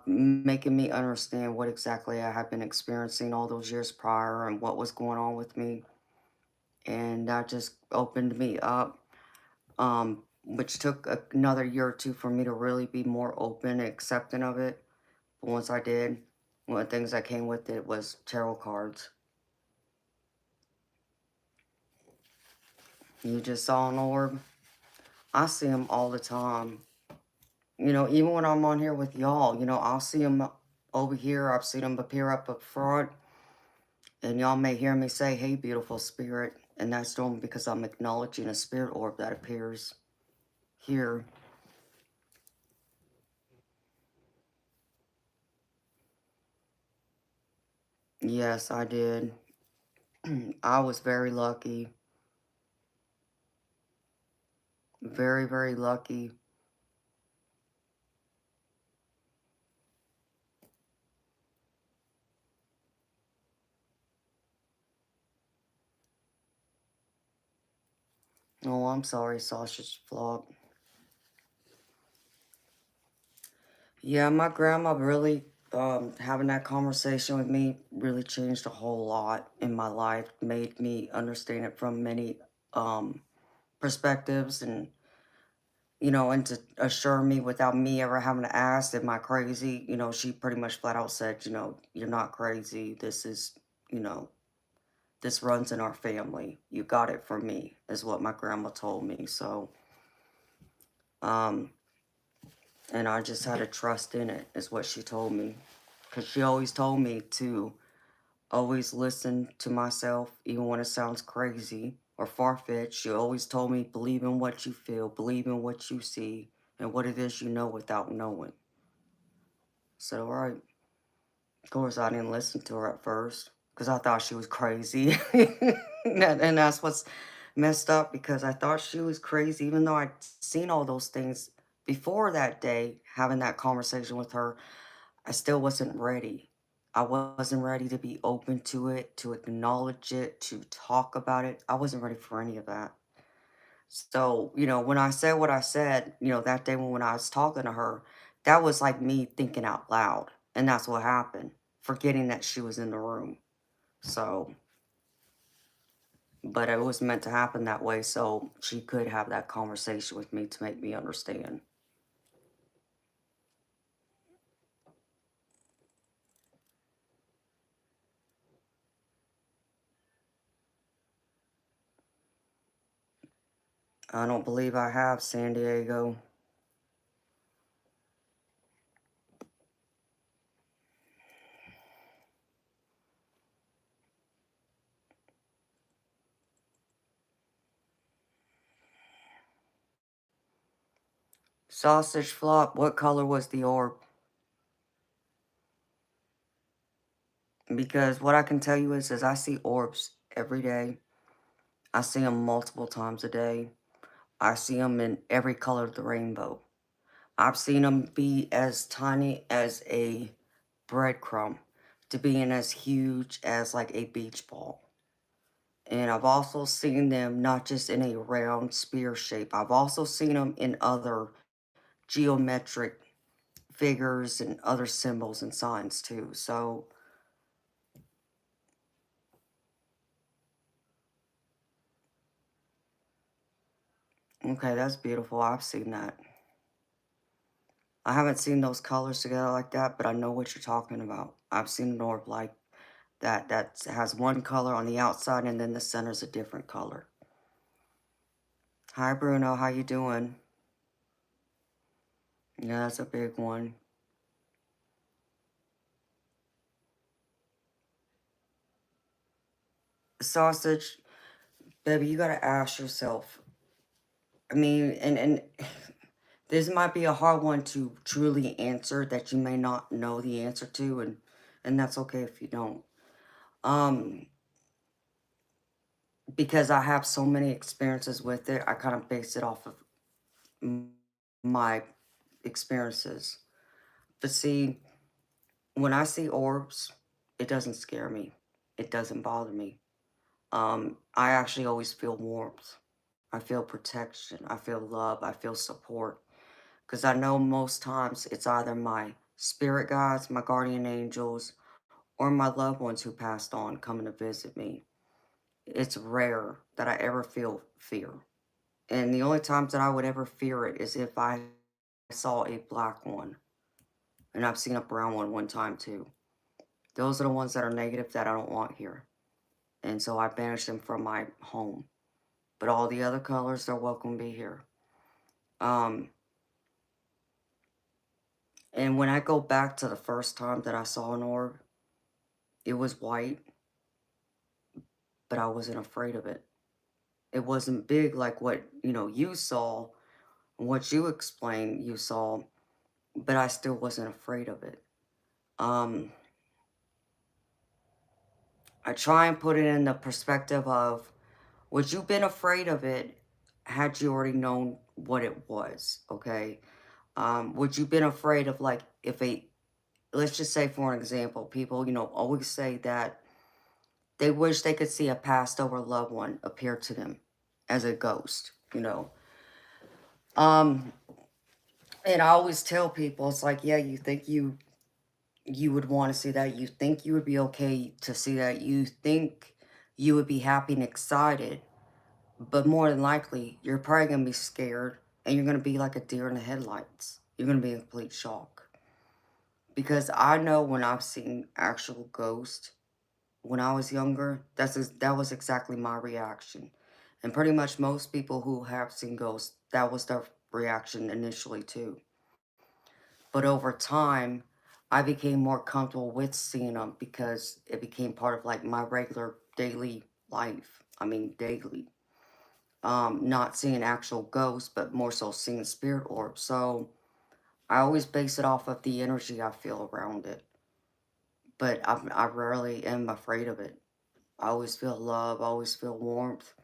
Making me understand what exactly I had been experiencing all those years prior and what was going on with me. And that just opened me up, which took another year or two for me to really be more open and accepting of it. But once I did, one of the things that came with it was tarot cards. You just saw an orb. I see them all the time. Even when I'm on here with y'all, I'll see them over here. I've seen them appear up front. And y'all may hear me say, hey, beautiful spirit. And that's only because I'm acknowledging a spirit orb that appears here. Yes, I did. I was very lucky. Very, very lucky. Oh, I'm sorry, sausage flop. Yeah, my grandma really, having that conversation with me really changed a whole lot in my life, made me understand it from many perspectives, and to assure me without me ever having to ask, am I crazy? She pretty much flat out said, you're not crazy. You know, this runs in our family. You got it from me, is what my grandma told me. So, um, and I just had to trust in it, is what she told me. Because she always told me to always listen to myself, even when it sounds crazy or far-fetched. She always told me, believe in what you feel, believe in what you see, and what it is you know without knowing. So, all right. Of course, I didn't listen to her at first because I thought she was crazy. And that's what's messed up, because I thought she was crazy, even though I'd seen all those things before that day, having that conversation with her. I still wasn't ready. I wasn't ready to be open to it, to acknowledge it, to talk about it. I wasn't ready for any of that. So, when I said what I said, that day when I was talking to her, that was like me thinking out loud. And that's what happened, forgetting that she was in the room. So, but it was meant to happen that way so she could have that conversation with me to make me understand. I don't believe I have, San Diego. Sausage flop, what color was the orb? Because what I can tell you is I see orbs every day. I see them multiple times a day. I see them in every color of the rainbow. I've seen them be as tiny as a breadcrumb to being as huge as like a beach ball. And I've also seen them not just in a round spear shape. I've also seen them in other geometric figures and other symbols and signs too. So, okay, that's beautiful. I've seen that. I haven't seen those colors together like that, but I know what you're talking about. I've seen an orb like that has one color on the outside and then the center's a different color. Hi Bruno, how you doing? Yeah, that's a big one. Sausage, baby, you gotta ask yourself. I mean, and This might be a hard one to truly answer that you may not know the answer to, and that's okay if you don't. Um, because I have so many experiences with it, I kind of base it off of m- my experiences. But see, when I see orbs, it doesn't scare me. It doesn't bother me. I actually always feel warmth. I feel protection. I feel love. I feel support. Because I know most times it's either my spirit guides, my guardian angels, or my loved ones who passed on coming to visit me. It's rare that I ever feel fear. And the only times that I would ever fear it is if I saw a black one. And I've seen a brown one time too. Those are the ones that are negative that I don't want here. And so I banish them from my home. But all the other colors, they're welcome to be here. Um, and when I go back to the first time that I saw an orb, it was white, but I wasn't afraid of it. It wasn't big like what, you saw, and what you explained you saw, but I still wasn't afraid of it. Um, I try and put it in the perspective of, would you been afraid of it had you already known what it was, okay? Would you been afraid of, like, if let's just say for an example, people, always say that they wish they could see a passed over loved one appear to them as a ghost. Um, and I always tell people, it's like, yeah, you think you would want to see that. You think you would be okay to see that. You think you would be happy and excited. But more than likely, you're probably going to be scared and you're going to be like a deer in the headlights. You're going to be in complete shock. Because I know when I've seen actual ghosts when I was younger, that was exactly my reaction. And pretty much most people who have seen ghosts, that was their reaction initially too. But over time, I became more comfortable with seeing them because it became part of like my regular daily life. I mean, daily. Not seeing actual ghosts, but more so seeing spirit orbs. So I always base it off of the energy I feel around it. But I rarely am afraid of it. I always feel love, I always feel warmth.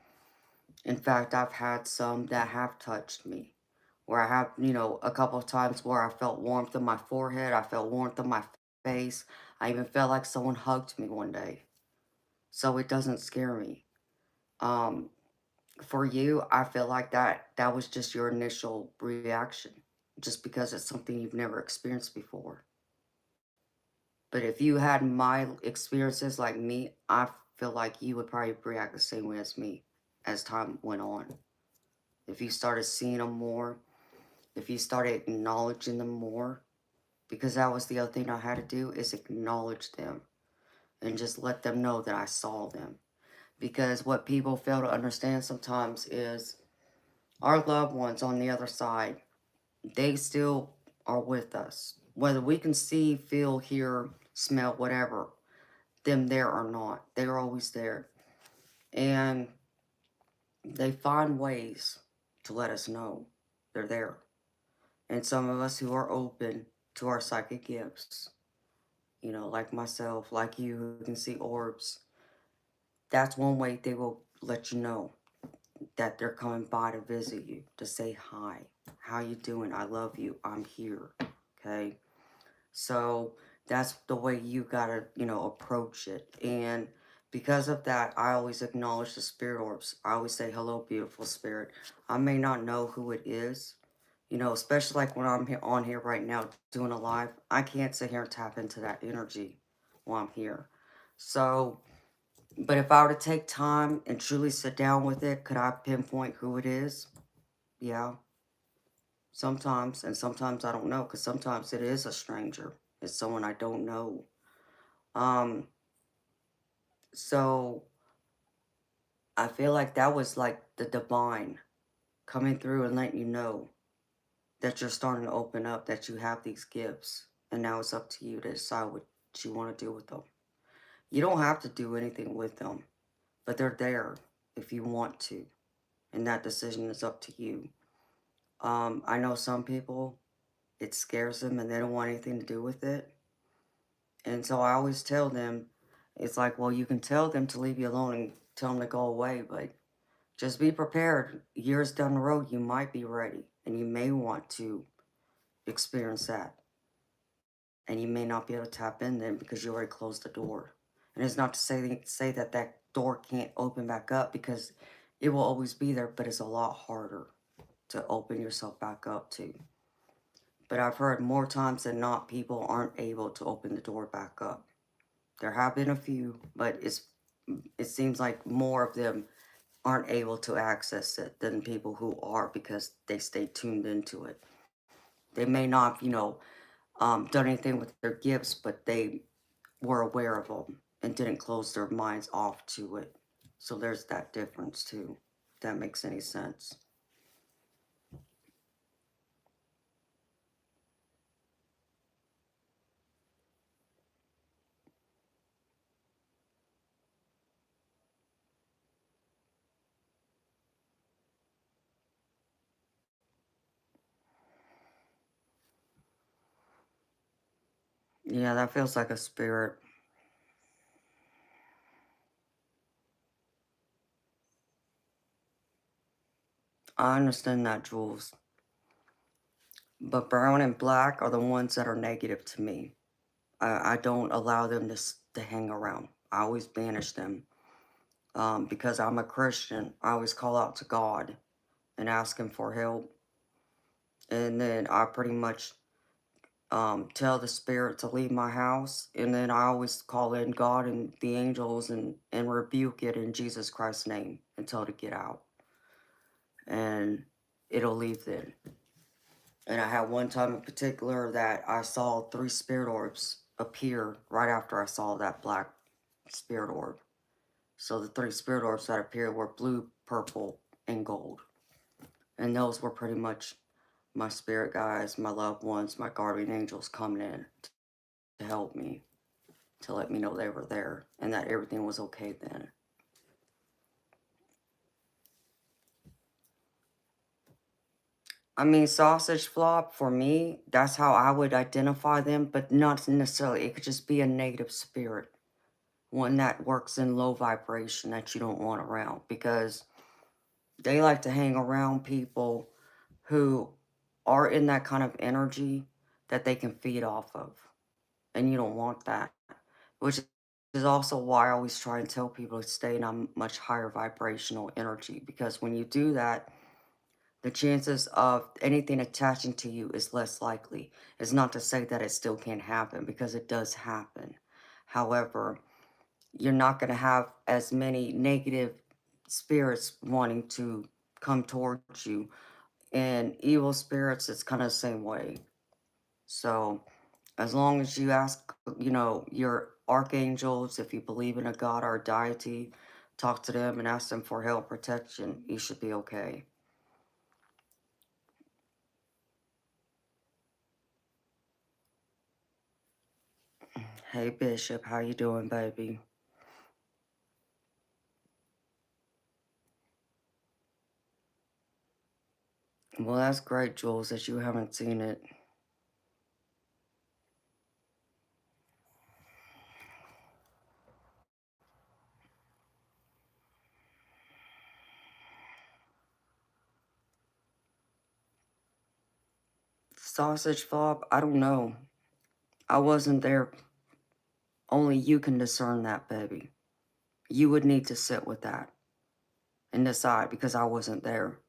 In fact, I've had some that have touched me. Where I have, a couple of times where I felt warmth on my forehead, I felt warmth on my face. I even felt like someone hugged me one day. So it doesn't scare me. Um, for you, I feel like that was just your initial reaction, just because it's something you've never experienced before. But if you had my experiences like me, I feel like you would probably react the same way as me as time went on. If you started seeing them more, if you started acknowledging them more, because that was the other thing I had to do is acknowledge them and just let them know that I saw them. Because what people fail to understand sometimes is our loved ones on the other side, they still are with us. Whether we can see, feel, hear, smell, whatever, them there or not, they're always there. And they find ways to let us know they're there. And some of us who are open to our psychic gifts, like myself, like you, who can see orbs, that's one way they will let you know that they're coming by to visit you, to say hi. How you doing? I love you. I'm here. Okay? So that's the way you gotta, approach it. And because of that, I always acknowledge the spirit orbs. I always say, hello, beautiful spirit. I may not know who it is, especially like when I'm on here right now doing a live. I can't sit here and tap into that energy while I'm here. So, but if I were to take time and truly sit down with it, could I pinpoint who it is? Yeah, sometimes. And sometimes I don't know, because sometimes it is a stranger. It's someone I don't know. Um, so I feel like that was like the divine coming through and letting you know that you're starting to open up, that you have these gifts. And now it's up to you to decide what you want to do with them. You don't have to do anything with them, but they're there if you want to. And that decision is up to you. I know some people, it scares them and they don't want anything to do with it. And so I always tell them, it's like, well, you can tell them to leave you alone and tell them to go away, but just be prepared. Years down the road, you might be ready and you may want to experience that. And you may not be able to tap in then because you already closed the door. And it's not to say that that door can't open back up, because it will always be there, but it's a lot harder to open yourself back up to. But I've heard more times than not, people aren't able to open the door back up. There have been a few, but it seems like more of them aren't able to access it than people who are, because they stay tuned into it. They may not, done anything with their gifts, but they were aware of them and didn't close their minds off to it. So there's that difference too, if that makes any sense. Yeah, that feels like a spirit. I understand that, Jules. But brown and black are the ones that are negative to me. I don't allow them to hang around. I always banish them. Because I'm a Christian, I always call out to God and ask Him for help. And then I pretty much tell the spirit to leave my house. And then I always call in God and the angels and rebuke it in Jesus Christ's name and tell it to get out. And it'll leave then. And I had one time in particular that I saw 3 spirit orbs appear right after I saw that black spirit orb. So the 3 spirit orbs that appeared were blue, purple, and gold. And those were pretty much my spirit guides, my loved ones, my guardian angels coming in to help me, to let me know they were there and that everything was okay then. I mean, sausage flop, for me, that's how I would identify them, but not necessarily. It could just be a negative spirit, one that works in low vibration that you don't want around, because they like to hang around people who are in that kind of energy that they can feed off of. And you don't want that, which is also why I always try and tell people to stay in a much higher vibrational energy, because when you do that, the chances of anything attaching to you is less likely. It's not to say that it still can't happen, because it does happen. However, you're not going to have as many negative spirits wanting to come towards you. And evil spirits, it's kind of the same way. So, as long as you ask, your archangels, if you believe in a god or a deity, talk to them and ask them for help, protection, you should be okay. Hey, Bishop, how you doing, baby? Well, that's great, Jules, that you haven't seen it. Sausage fob, I don't know. I wasn't there. Only you can discern that, baby. You would need to sit with that and decide, because I wasn't there.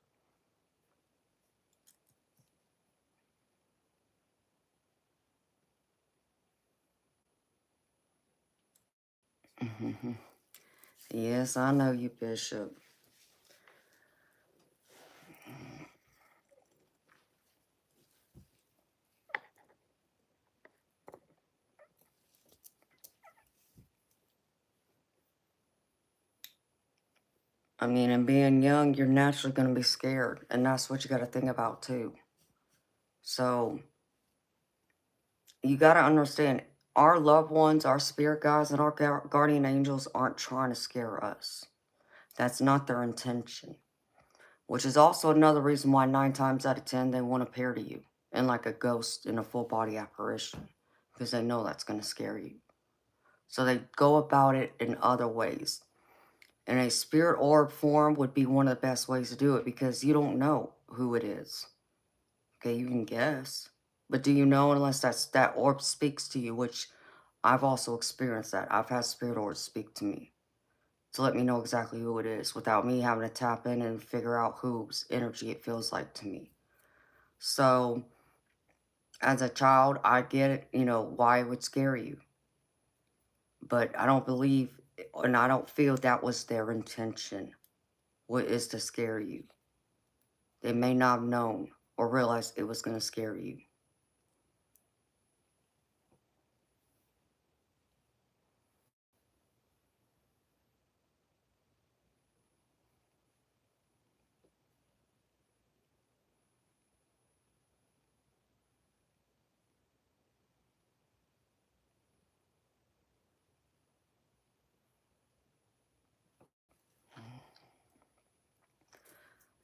Yes, I know you, Bishop. I mean, and being young, you're naturally going to be scared. And that's what you got to think about, too. So, you got to understand, our loved ones, our spirit guides, and our guardian angels aren't trying to scare us. That's not their intention. which is also another reason why 9 times out of 10 they won't appear to you in like a ghost in a full body apparition, because they know that's going to scare you. So they go about it in other ways. And a spirit orb form would be one of the best ways to do it, because you don't know who it is. Okay, you can guess. But do you know unless that orb speaks to you, which I've also experienced that. I've had spirit orbs speak to me to let me know exactly who it is without me having to tap in and figure out whose energy it feels like to me. So, as a child, I get it, why it would scare you. But I don't believe, and I don't feel that was their intention. What is to scare you? They may not have known or realized it was going to scare you.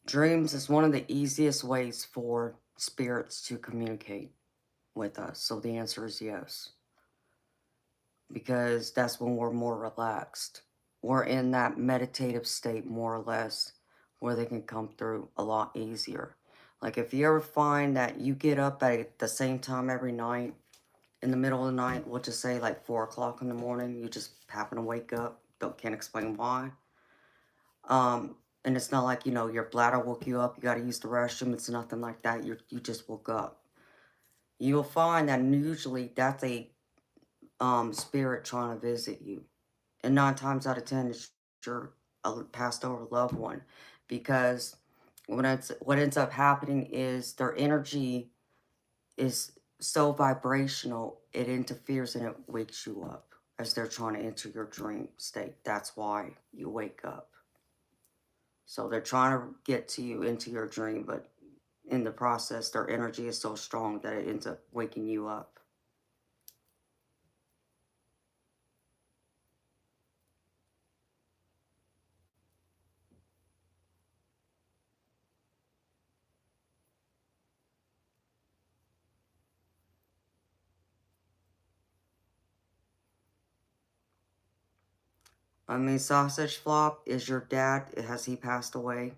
Dreams is one of the easiest ways for spirits to communicate with us. So the answer is yes. Because that's when we're more relaxed. We're in that meditative state, more or less, where they can come through a lot easier. Like if you ever find that you get up at the same time every night, in the middle of the night, we'll just say like 4 o'clock in the morning, you just happen to wake up, can't explain why. And it's not like, your bladder woke you up, you got to use the restroom, it's nothing like that, you just woke up. You'll find that usually that's a spirit trying to visit you. And 9 times out of 10, it's your passed over loved one. Because what ends up happening is their energy is so vibrational, it interferes and it wakes you up as they're trying to enter your dream state. That's why you wake up. So they're trying to get to you into your dream, but in the process, their energy is so strong that it ends up waking you up. I mean, Sausage Flop, is your dad, has he passed away?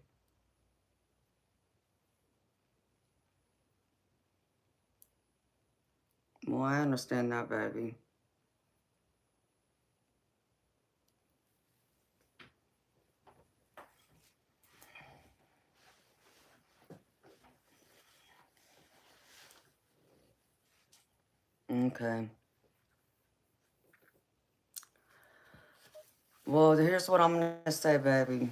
Well, I understand that, baby. Okay. Well, here's what I'm going to say, baby.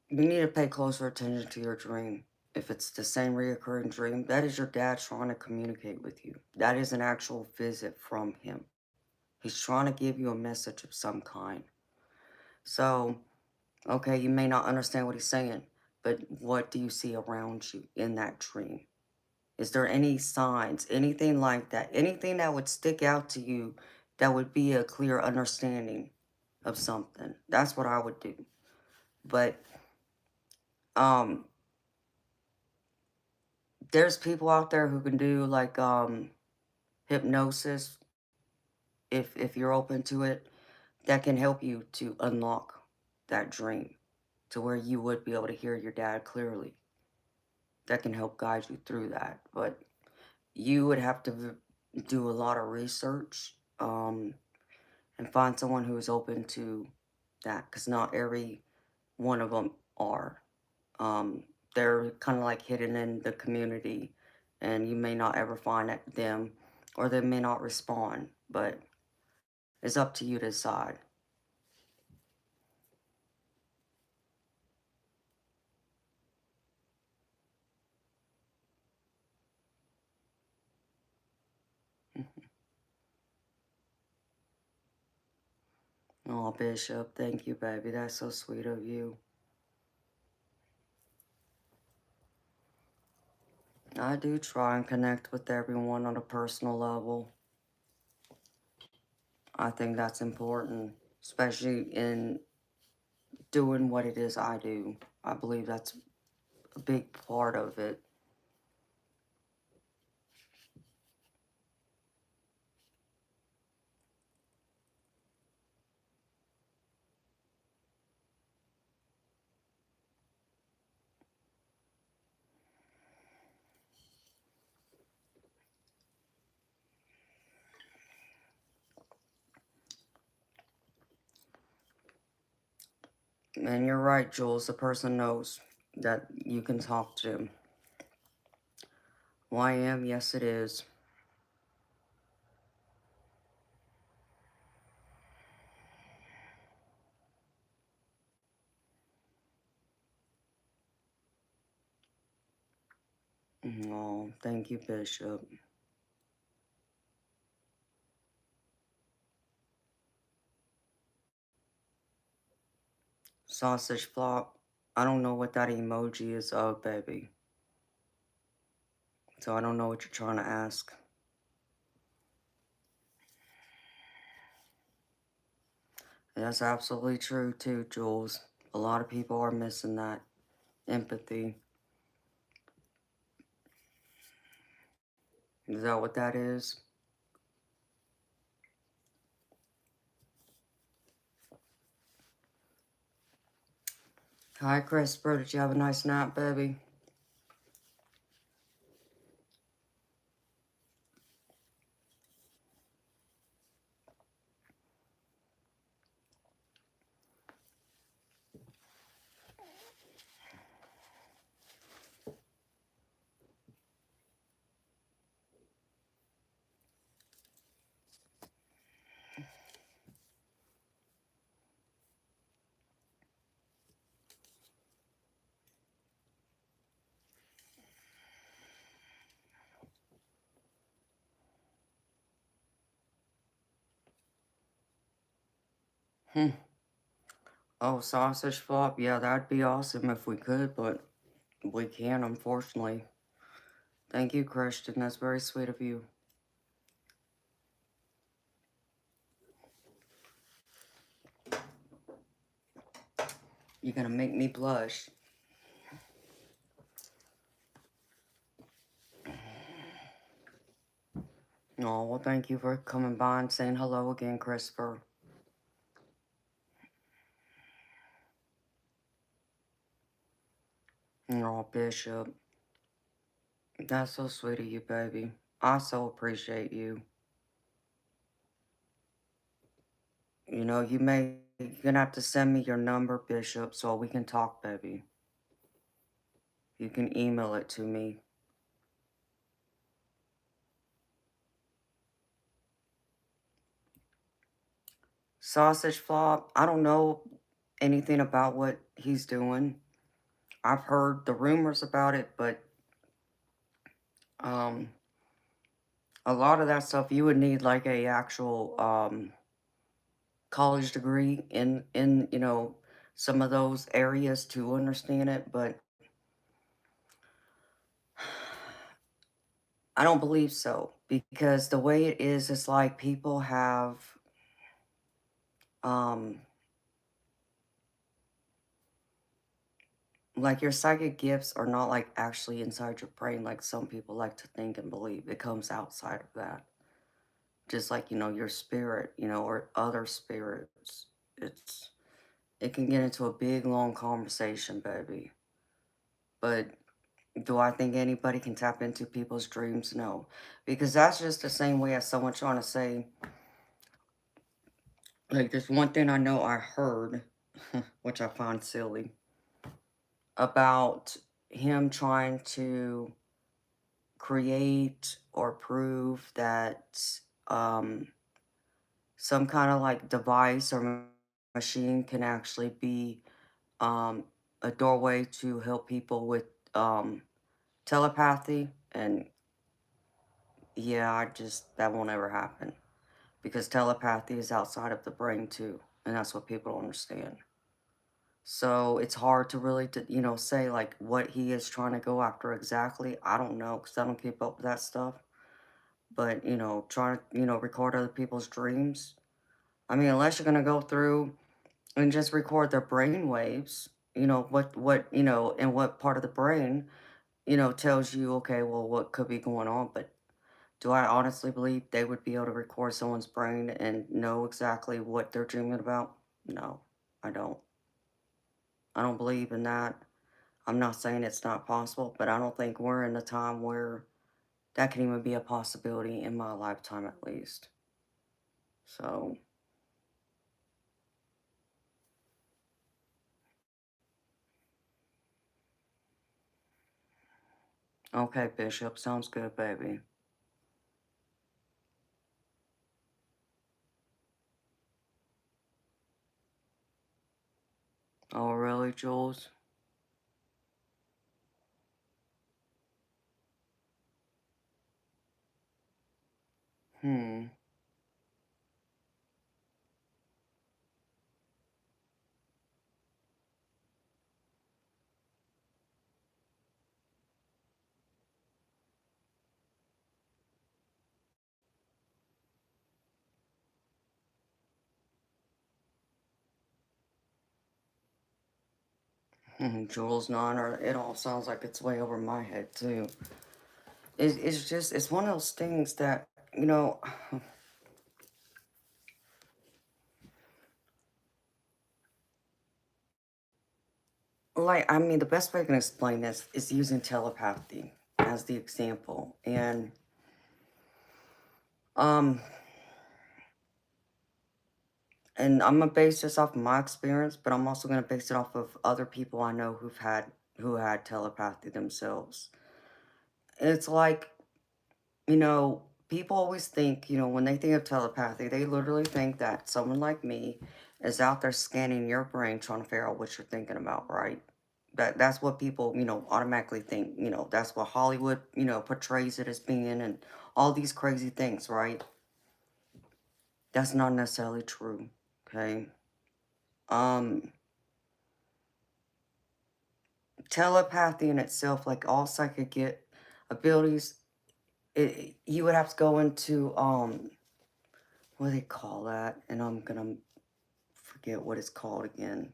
You need to pay closer attention to your dream. If it's the same reoccurring dream, that is your dad trying to communicate with you. That is an actual visit from him. He's trying to give you a message of some kind. So, okay, you may not understand what he's saying, but what do you see around you in that dream? Is there any signs, anything like that, anything that would stick out to you that would be a clear understanding of something? That's what I would do. But um there's people out there who can do like hypnosis, if you're open to it, that can help you to unlock that dream to where you would be able to hear your dad clearly. That can help guide you through that. But you would have to do a lot of research and find someone who is open to that, because not every one of them are. They're kind of like hidden in the community, and you may not ever find them, or they may not respond, but it's up to you to decide. Oh, Bishop, thank you, baby. That's so sweet of you. I do try and connect with everyone on a personal level. I think that's important, especially in doing what it is I do. I believe that's a big part of it. And you're right, Jules. The person knows that you can talk to. YM, yes, it is. Oh, thank you, Bishop. Sausage flop. I don't know what that emoji is of, baby. So I don't know what you're trying to ask. That's absolutely true, too, Jules. A lot of people are missing that empathy. Is that what that is? Hi, Christopher. Did you have a nice nap, baby? Hmm. Oh, sausage flop? Yeah, that'd be awesome if we could, but we can't, unfortunately. Thank you, Christian. That's very sweet of you. You're gonna make me blush. Oh, well, thank you for coming by and saying hello again, Christopher. Oh, Bishop. That's so sweet of you, baby. I so appreciate you. You know, you're gonna have to send me your number, Bishop, so we can talk, baby. You can email it to me. Sausage flop, I don't know anything about what he's doing. I've heard the rumors about it, but um a lot of that stuff you would need like a actual college degree in some of those areas to understand it, but I don't believe so because the way it is, it's like people have um like your psychic gifts are not like actually inside your brain like some people like to think and believe. It comes outside of that. Just like, your spirit, or other spirits. It can get into a big long conversation, baby. But do I think anybody can tap into people's dreams? No. Because that's just the same way as someone trying to say, like, there's one thing I know I heard, which I find silly, about him trying to create or prove that um, some kind of like device or machine can actually be um, a doorway to help people with um, telepathy. And yeah, that won't ever happen because telepathy is outside of the brain too. And that's what people don't understand. So it's hard to really, say like what he is trying to go after exactly. I don't know because I don't keep up with that stuff. But, trying to, record other people's dreams. I mean, unless you're going to go through and just record their brain waves, and what part of the brain, tells you, okay, well, what could be going on. But do I honestly believe they would be able to record someone's brain and know exactly what they're dreaming about? No, I don't. I don't believe in that. I'm not saying it's not possible, but I don't think we're in a time where that can even be a possibility in my lifetime at least. So, okay, Bishop, sounds good, baby. Oh, really, Jules? Hmm. Jules, no, it all sounds like it's way over my head, too. It's one of those things that, you know, like, I mean, the best way I can explain this is using telepathy as the example. Um, and I'm gonna base this off of my experience, but I'm also gonna base it off of other people I know who had telepathy themselves. It's like, people always think, when they think of telepathy, they literally think that someone like me is out there scanning your brain trying to figure out what you're thinking about, right? That's what people, automatically think, that's what Hollywood, portrays it as being and all these crazy things, right? That's not necessarily true, okay? Um, Telepathy in itself, like all psychic abilities, you would have to go into, what do they call that? And I'm gonna forget what it's called again.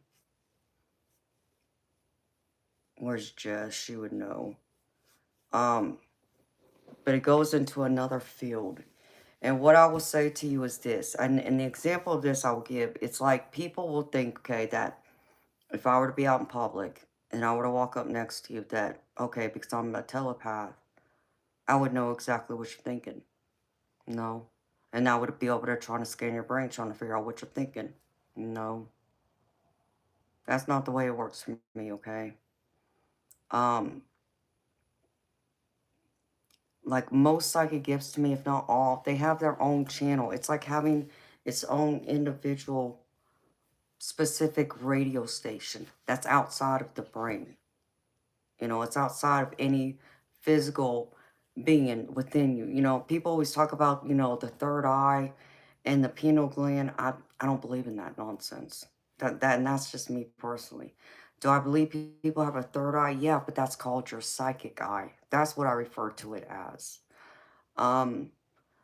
Where's Jess? She would know. Um, but it goes into another field. And what I will say to you is this, and the example of this I will give, it's like people will think, okay, that if I were to be out in public and I were to walk up next to you, that, okay, because I'm a telepath, I would know exactly what you're thinking. No. And I would be over there trying to scan your brain, trying to figure out what you're thinking. No. That's not the way it works for me, okay? Um, like most psychic gifts to me, if not all, they have their own channel. It's like having its own individual specific radio station that's outside of the brain. It's outside of any physical being within you. People always talk about, the third eye and the pineal gland. I don't believe in that nonsense. And that's just me personally. Do I believe people have a third eye? Yeah, but that's called your psychic eye. That's what I refer to it as. Um,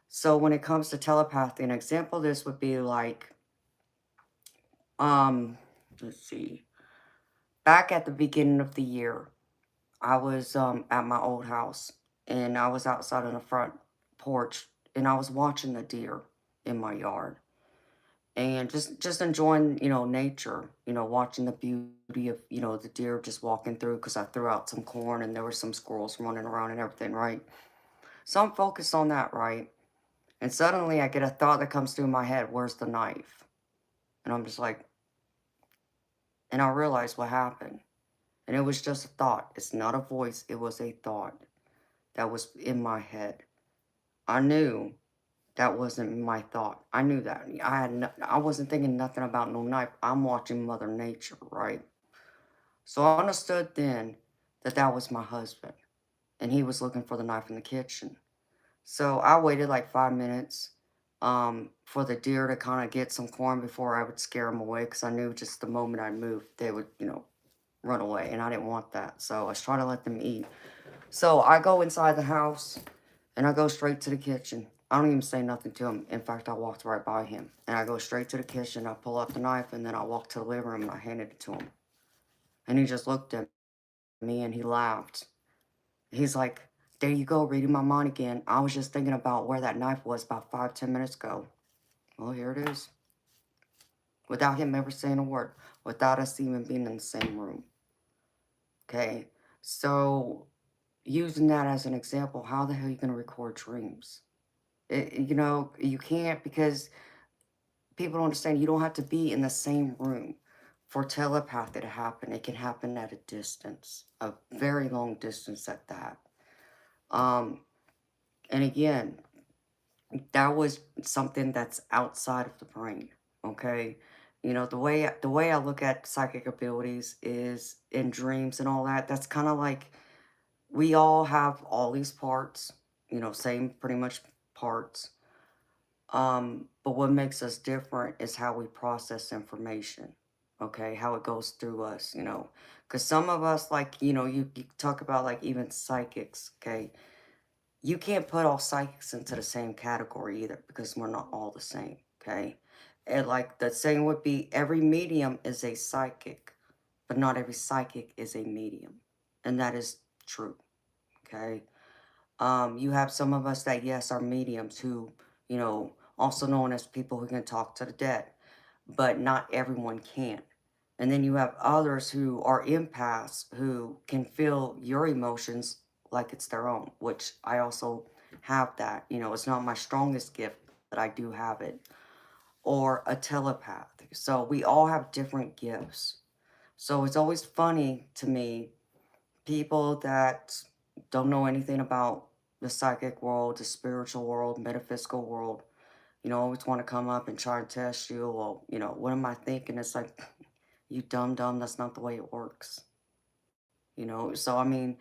so when it comes to telepathy, an example of this would be like, um, let's see, back at the beginning of the year, I was at my old house and I was outside on the front porch and I was watching the deer in my yard and just enjoying, nature, watching the beauty of, the deer just walking through because I threw out some corn and there were some squirrels running around and everything, right? So I'm focused on that, right? And suddenly I get a thought that comes through my head, where's the knife? And I'm just like, and I realized what happened. And it was just a thought. It's not a voice, it was a thought that was in my head. I knew that wasn't my thought. I knew that. I wasn't thinking nothing about no knife. I'm watching Mother Nature, right? So I understood then that that was my husband. And he was looking for the knife in the kitchen. So I waited like 5 minutes for the deer to kind of get some corn before I would scare them away because I knew just the moment I moved, they would, run away. And I didn't want that. So I was trying to let them eat. So I go inside the house and I go straight to the kitchen. I don't even say nothing to him. In fact, I walked right by him. And I go straight to the kitchen, I pull out the knife, and then I walk to the living room and I handed it to him. And he just looked at me and he laughed. He's like, there you go, reading my mind again. I was just thinking about where that knife was about 5, 10 minutes ago. Well, here it is. Without him ever saying a word. Without us even being in the same room. Okay? So, using that as an example, how the hell are you going to record dreams? You know, you can't, because people don't understand you don't have to be in the same room for telepathy to happen. It can happen at a distance, a very long distance at that. Um, and again, that was something that's outside of the brain. Okay, you know, the way I look at psychic abilities is in dreams and all that. That's kind of like we all have all these parts. You know, same pretty much parts. But what makes us different is how we process information, okay? How it goes through us, you know? Because some of us, like, you know, you talk about like even psychics, okay? You can't put all psychics into the same category either because we're not all the same, okay? And like the saying would be every medium is a psychic, but not every psychic is a medium. And that is true, okay? You have some of us that, yes, are mediums who, you know, also known as people who can talk to the dead, but not everyone can. And then you have others who are empaths who can feel your emotions like it's their own, which I also have that. You know, it's not my strongest gift, but I do have it. Or a telepath. So we all have different gifts. So it's always funny to me people that don't know anything about the psychic world, the spiritual world, metaphysical world, you know, always want to come up and try and test you. Well, you know, what am I thinking? It's like, you dumb dumb, that's not the way it works. You know, so I mean,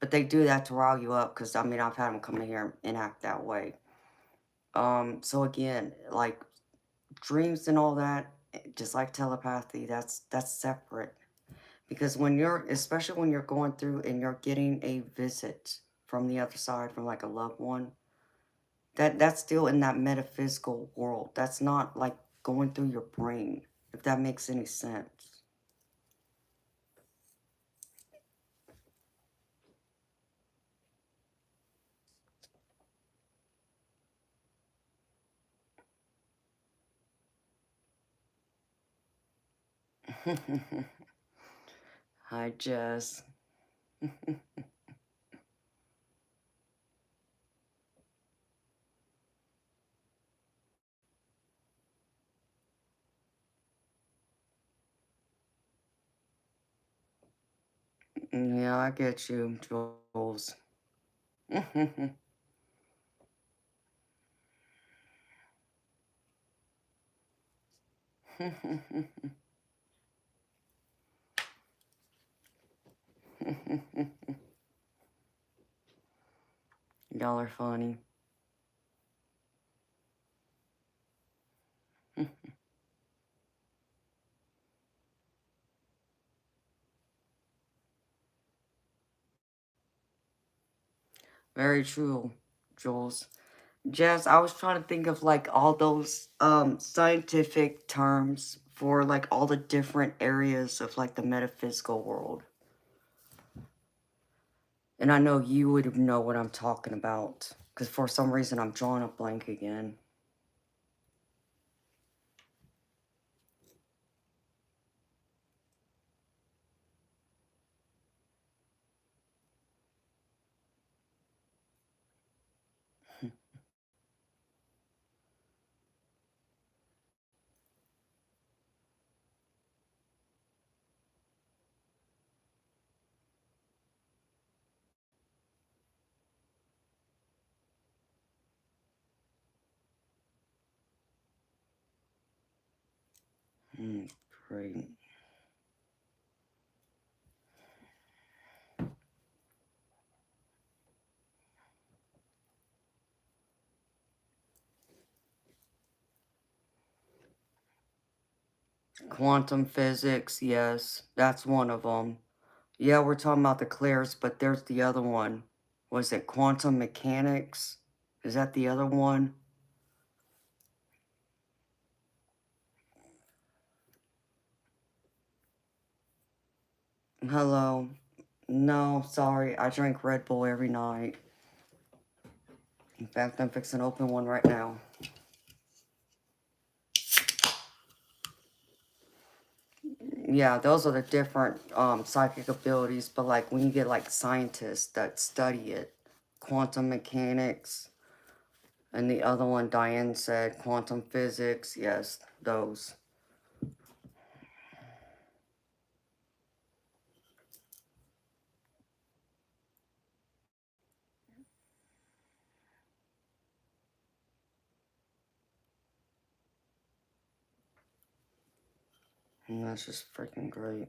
but they do that to rile you up because I mean, I've had them come in here and act that way. So again, like dreams and all that, just like telepathy, that's separate. Because when you're, especially when you're going through and you're getting a visit from the other side, from like a loved one, that's still in that metaphysical world. That's not like going through your brain, if that makes any sense. Hi, Jess. Yeah, I get you, Jules. Y'all are funny. Very true, Jules. Jess, I was trying to think of like all those scientific terms for like all the different areas of like the metaphysical world. And I know you would know what I'm talking about because for some reason I'm drawing a blank again. Hmm, great. Quantum physics, yes, that's one of them. Yeah, we're talking about the clairs, but there's the other one. Was it quantum mechanics? Is that the other one? Hello. No, sorry. I drink Red Bull every night. In fact, I'm fixing to open one right now. Yeah, those are the different psychic abilities, but like when you get like scientists that study it, quantum mechanics, and the other one Diane said, quantum physics, yes, those. And that's just freaking great.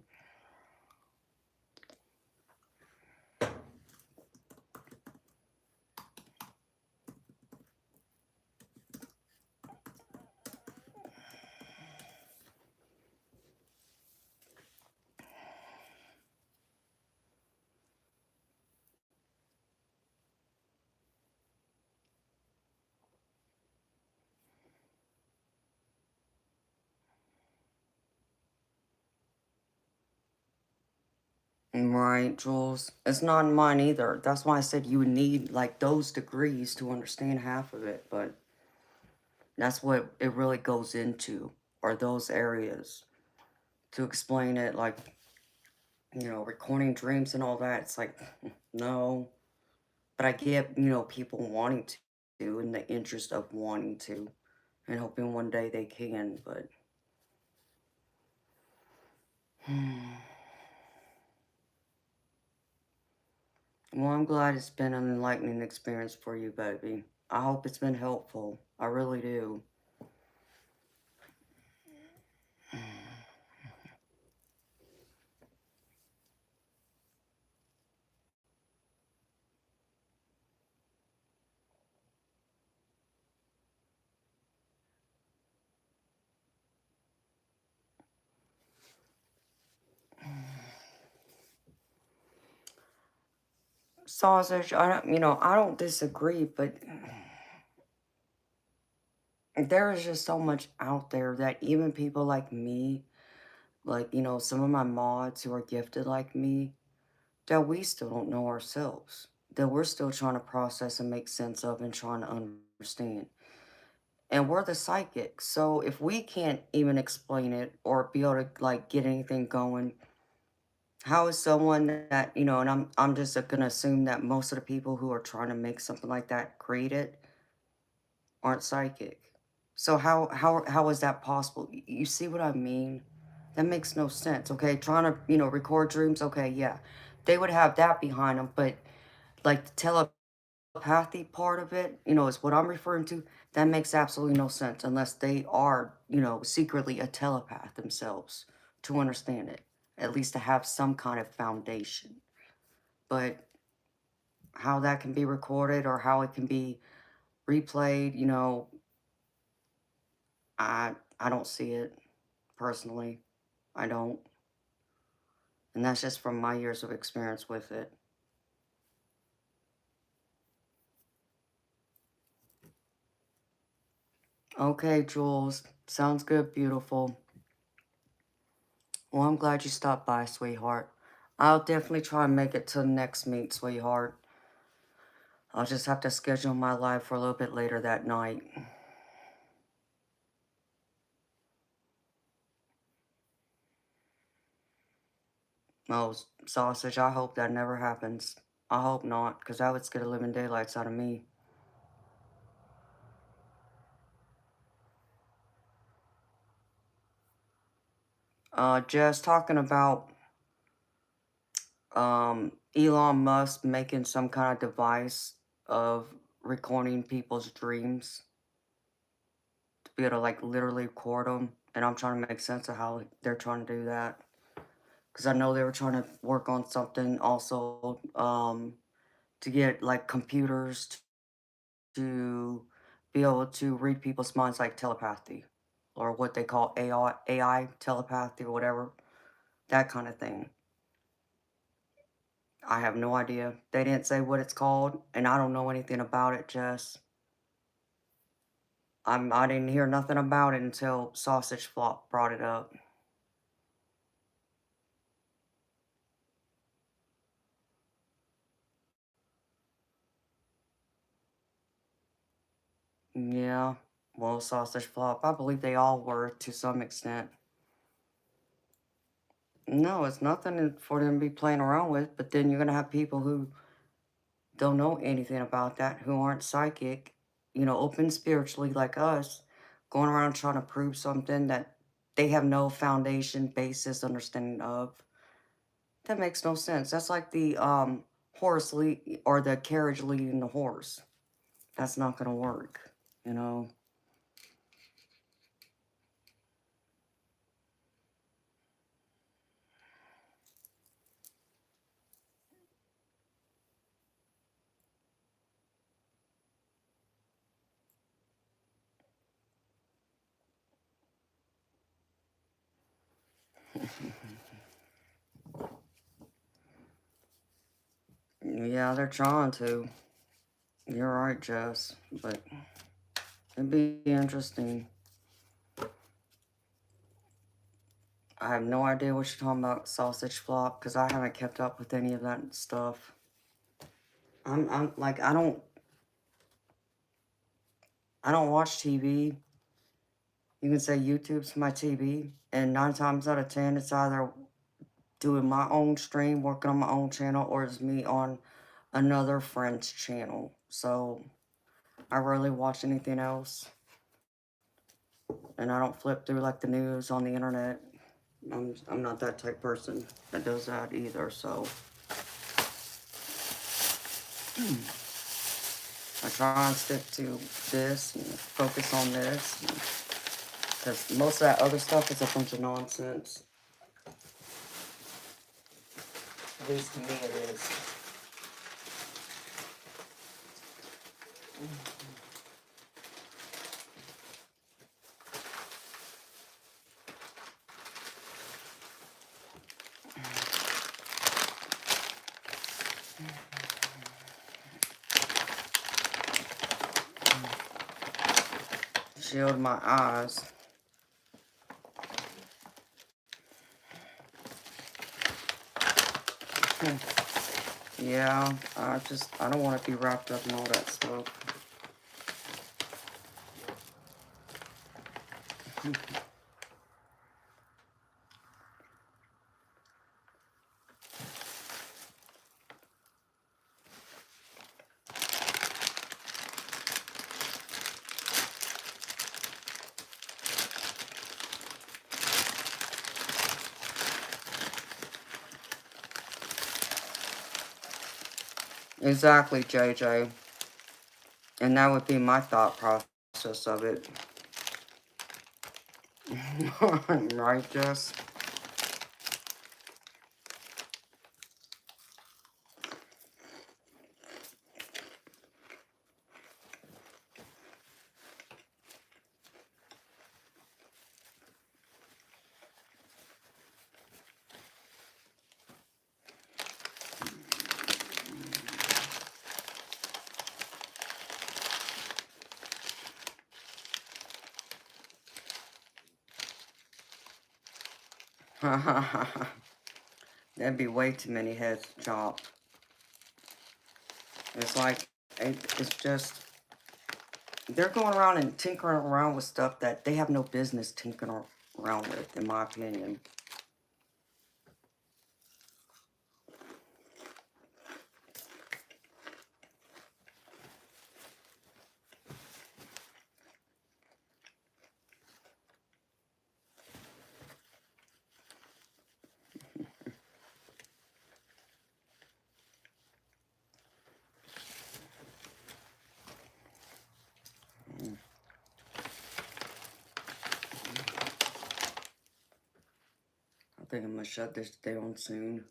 Right, Jules. It's not mine either. That's why I said you would need like those degrees to understand half of it, but that's what it really goes into, are those areas. To explain it, like, recording dreams and all that, it's like, no. But I get, people wanting to, in the interest of wanting to, and hoping one day they can, but. Well, I'm glad it's been an enlightening experience for you, baby. I hope it's been helpful. I really do. Sausage, I don't disagree, but there is just so much out there that even people like me, like, some of my mods who are gifted like me, that we still don't know ourselves, that we're still trying to process and make sense of and trying to understand. And we're the psychics, so if we can't even explain it or be able to like get anything going, how is someone that, and I'm just gonna assume that most of the people who are trying to make something like that create it aren't psychic. So how is that possible? You see what I mean? That makes no sense. Okay, trying to, record dreams, okay, yeah. They would have that behind them, but like the telepathy part of it, is what I'm referring to. That makes absolutely no sense unless they are, secretly a telepath themselves to understand it. At least to have some kind of foundation. But how that can be recorded or how it can be replayed, I don't see it personally. I don't. And that's just from my years of experience with it. Okay, Jules. Sounds good, beautiful. Well, I'm glad you stopped by, sweetheart. I'll definitely try and make it to the next meet, sweetheart. I'll just have to schedule my live for a little bit later that night. Oh, sausage, I hope that never happens. I hope not, because that would scare the living daylights out of me. Just talking about Elon Musk making some kind of device of recording people's dreams to be able to like literally record them. And I'm trying to make sense of how they're trying to do that. Because I know they were trying to work on something also to get like computers to be able to read people's minds like telepathy or what they call AI telepathy or whatever, that kind of thing. I have no idea. They didn't say what it's called, and I don't know anything about it, Jess. I didn't hear nothing about it until Sausage Flop brought it up. Yeah, well, Sausage Flop, I believe they all were to some extent. No, it's nothing for them to be playing around with, but then you're going to have people who don't know anything about that, who aren't psychic, open spiritually like us, going around trying to prove something that they have no foundation, basis, understanding of. That makes no sense. That's like the horse lead or the carriage leading the horse. That's not going to work, you know. Yeah, they're trying to. You're right, Jess, but it'd be interesting. I have no idea what you're talking about, Sausage Flop, because I haven't kept up with any of that stuff. I'm like, I don't watch TV. You can say YouTube's my TV, and 9 times out of 10, it's either doing my own stream, working on my own channel, or it's me on another friend's channel. So I rarely watch anything else, and I don't flip through like the news on the internet. I'm not that type person that does that either. So I try and stick to this and focus on this, because most of that other stuff is a bunch of nonsense. At least to me it is. Shield my eyes. Yeah, I don't want to be wrapped up in all that stuff. Exactly, JJ. And that would be my thought process of it. Right, Jess? That'd be way too many heads chopped. It's like, it's just, they're going around and tinkering around with stuff that they have no business tinkering around with, in my opinion. I think I'm gonna shut this down soon.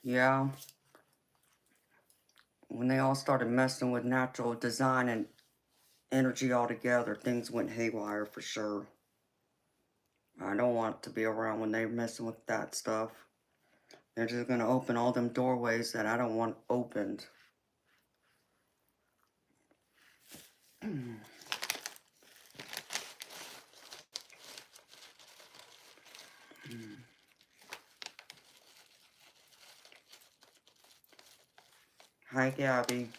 Yeah, when they all started messing with natural design and energy altogether, things went haywire for sure. I don't want to be around when they're messing with that stuff. They're just going to open all them doorways that I don't want opened. Hi, Gabby.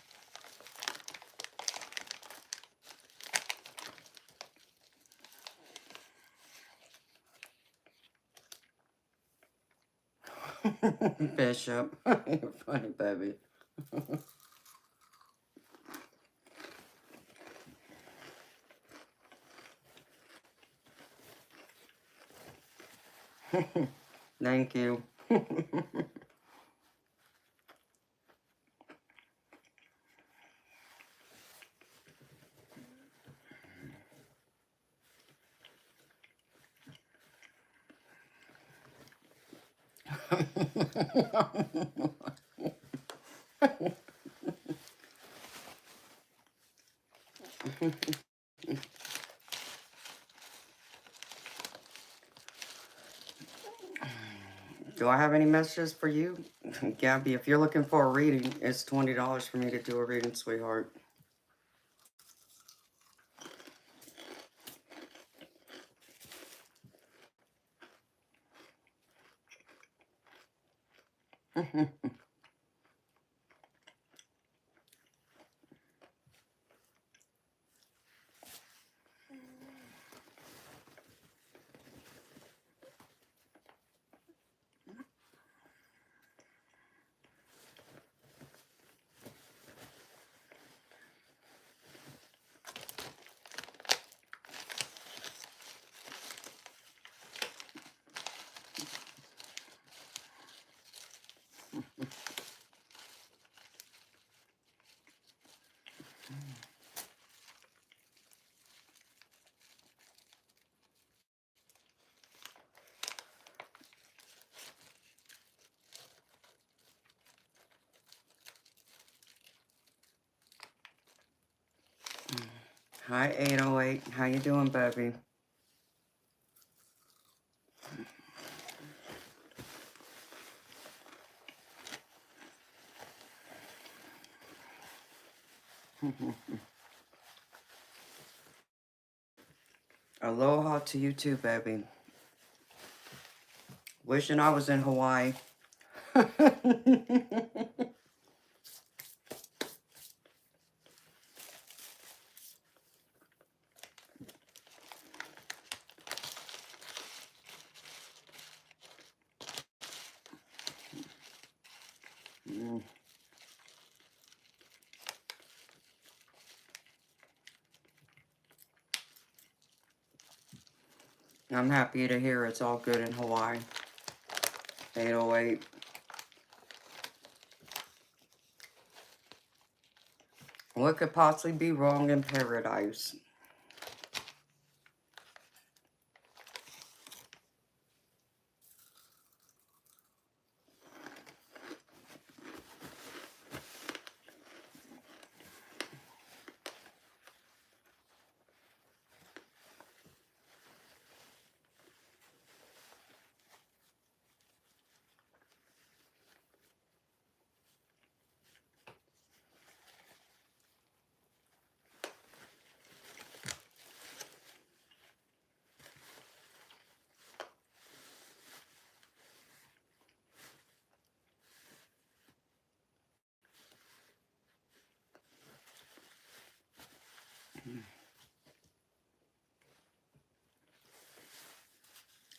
Bishop. You're funny, baby. Thank you. Do I have any messages for you? Gabby, if you're looking for a reading, it's $20 for me to do a reading, sweetheart. Hi, 808. How you doing, baby? Aloha to you too, baby. Wishing I was in Hawaii. I'm happy to hear it's all good in Hawaii. 808. What could possibly be wrong in paradise?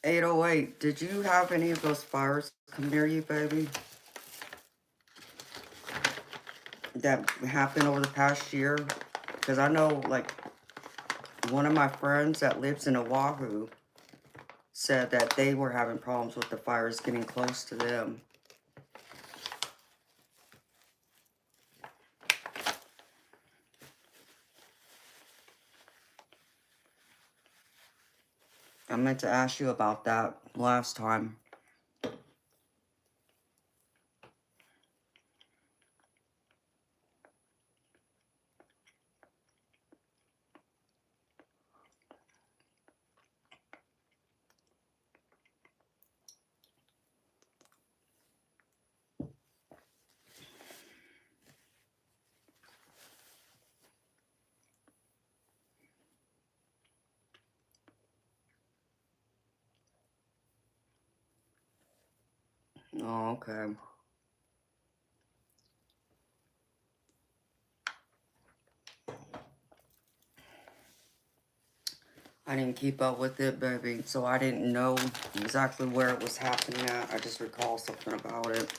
808, did you have any of those fires come near you, baby? That happened over the past year? Because I know, like, one of my friends that lives in Oahu said that they were having problems with the fires getting close to them. I meant to ask you about that last time. Oh, okay. I didn't keep up with it, baby, so I didn't know exactly where it was happening at. I just recall something about it.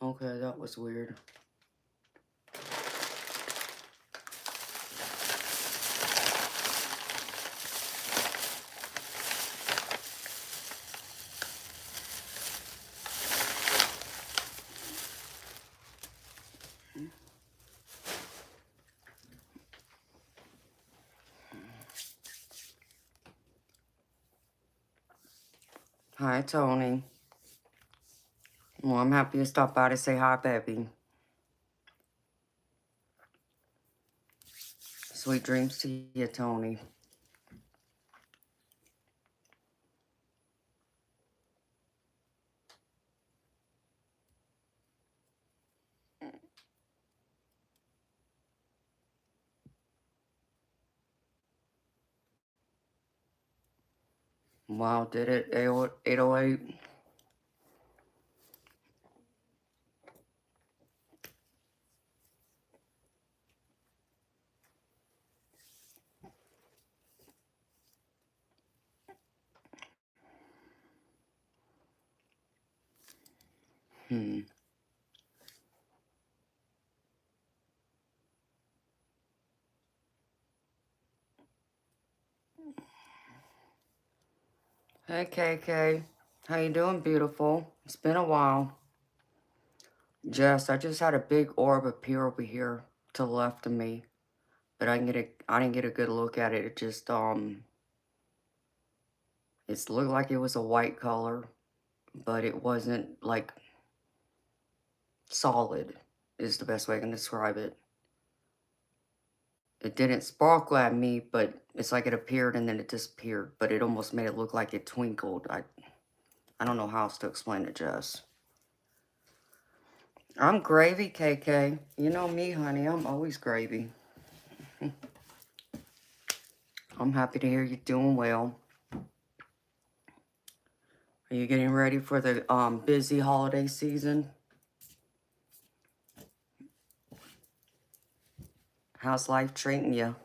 Okay, that was weird. Hi, Tony. Well, I'm happy to stop by to say hi, baby. Sweet dreams to you, Tony. Wow, did it? 808? Hmm. Hey, KK. How you doing, beautiful? It's been a while. Jess, I just had a big orb appear over here to the left of me. But I didn't get a good look at it. It just, it looked like it was a white color, but it wasn't, like, solid, is the best way I can describe it. It didn't sparkle at me, but it's like it appeared and then it disappeared. But it almost made it look like it twinkled. I don't know how else to explain it, Jess. I'm gravy, KK. You know me, honey. I'm always gravy. I'm happy to hear you're doing well. Are you getting ready for the busy holiday season? How's life treating you?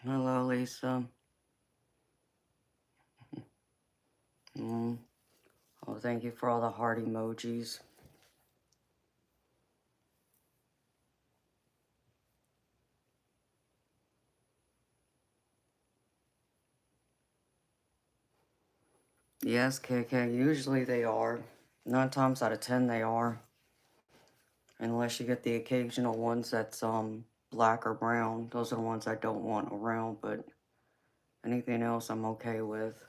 Hello, Lisa. Mm. Oh, thank you for all the heart emojis. Yes, KK, usually they are. 9 times out of 10 they are. Unless you get the occasional ones that's black or brown. Those are the ones I don't want around, but anything else I'm okay with.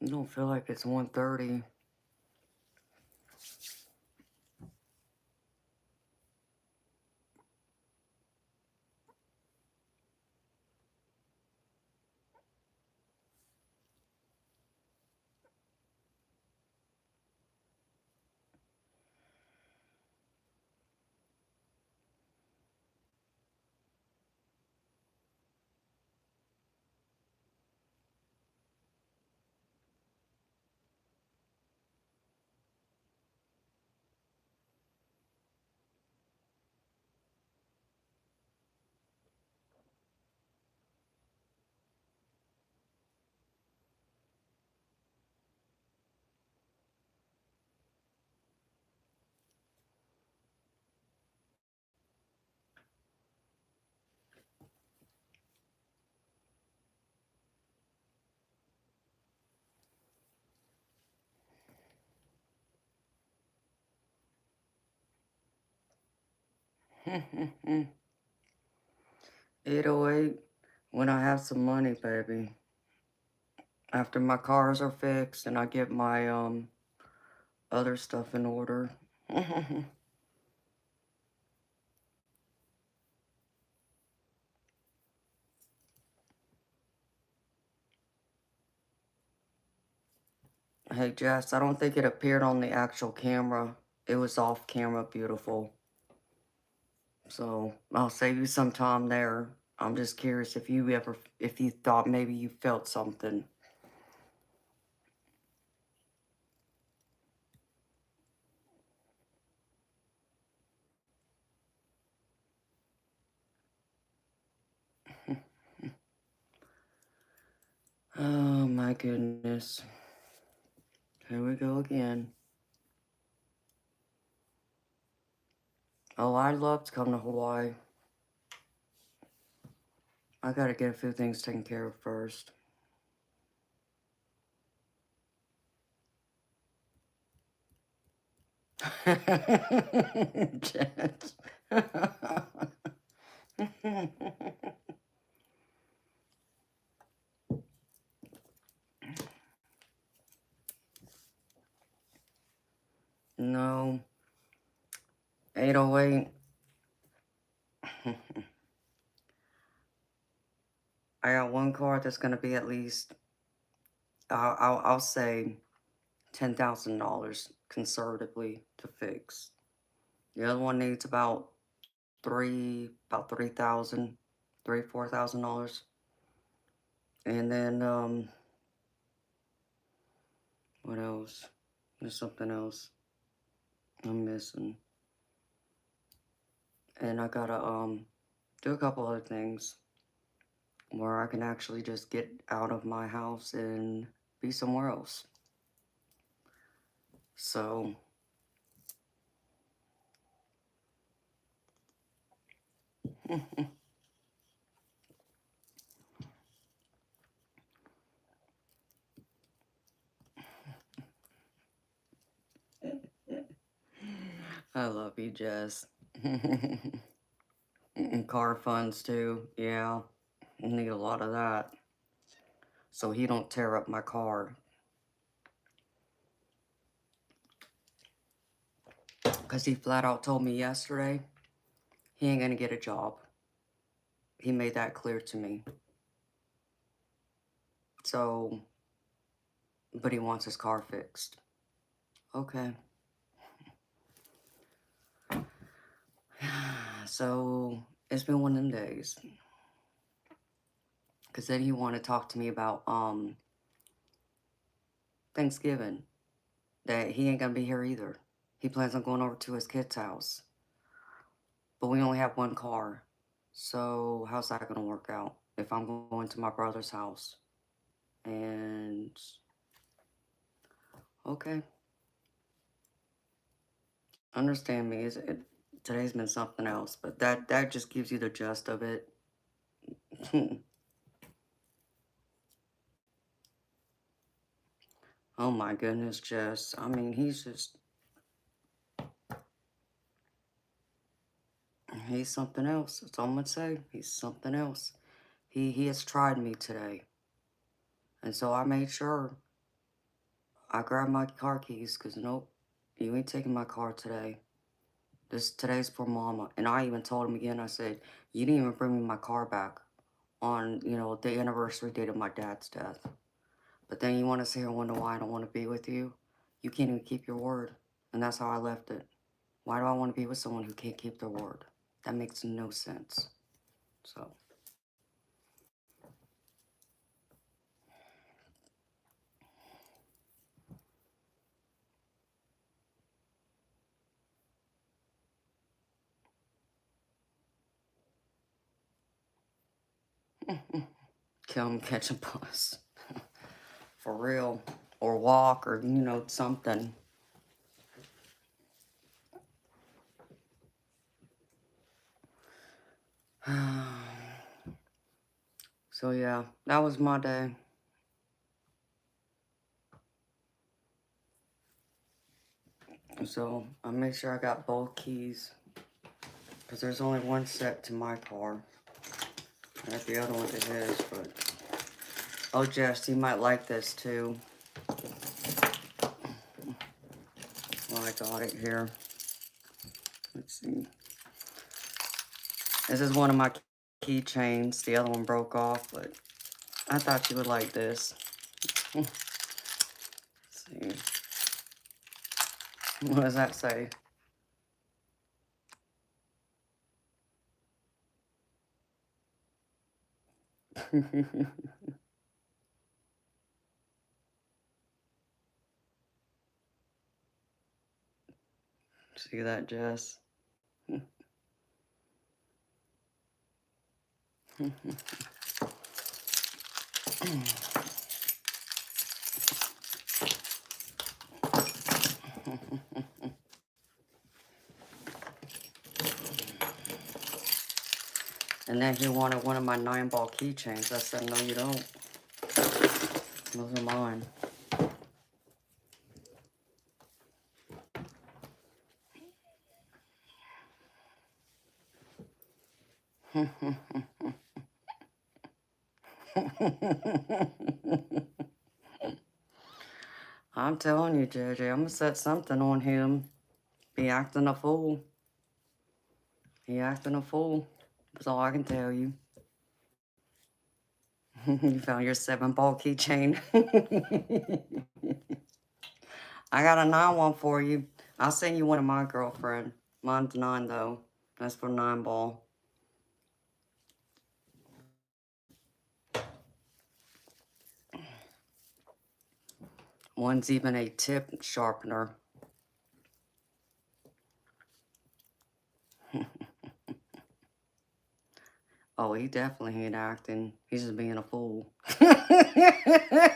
You don't feel like it's 1:30. Mm. 808 when I have some money, baby. After my cars are fixed and I get my other stuff in order. Hey Jess, I don't think it appeared on the actual camera. It was off camera, beautiful. So I'll save you some time there. I'm just curious if you thought maybe you felt something. Oh my goodness. Here we go again. Oh, I'd love to come to Hawaii. I gotta get a few things taken care of first. Jess. No. 808. I got one card that's gonna be at least I'll say $10,000 conservatively to fix. The other one needs about 3,000, $4,000. And then what else? There's something else I'm missing. And I gotta do a couple other things where I can actually just get out of my house and be somewhere else. So I love you, Jess. And car funds too. Yeah, need a lot of that. So he don't tear up my car. Because he flat out told me yesterday he ain't gonna get a job. He made that clear to me. So, but he wants his car fixed. Okay. So, it's been one of them days. Because then he wanted to talk to me about Thanksgiving. That he ain't gonna be here either. He plans on going over to his kid's house. But we only have one car. So, how's that gonna work out if I'm going to my brother's house? And okay. Understand me. Today's been something else, but that just gives you the gist of it. Oh my goodness, Jess. I mean, he's something else. That's all I'm gonna say. He's something else. He has tried me today. And so I made sure I grabbed my car keys because nope, you ain't taking my car today. Today's for mama. And I even told him again, I said, you didn't even bring me my car back on, the anniversary date of my dad's death. But then you want to sit here and wonder why I don't want to be with you? You can't even keep your word. And that's how I left it. Why do I want to be with someone who can't keep their word? That makes no sense. So. Kill him, catch a bus. For real. Or walk or, something. So yeah, that was my day. So I made sure I got both keys. Because there's only one set to my car. I got the other one to his, but... Oh, Jess, you might like this too. Well, I got it here. Let's see. This is one of my keychains. The other one broke off, but I thought you would like this. Let's see. What does that say? See that, Jess? And then he wanted one of my 9-ball keychains. I said, no, you don't. Those are mine. I'm telling you, JJ, I'm going to set something on him. Be acting a fool. He acting a fool. That's all I can tell you. You found your 7-ball keychain. I got a 9 one for you. I'll send you one of my girlfriend. Mine's 9 though. That's for 9-ball. One's even a tip sharpener. Oh, he definitely ain't acting. He's just being a fool.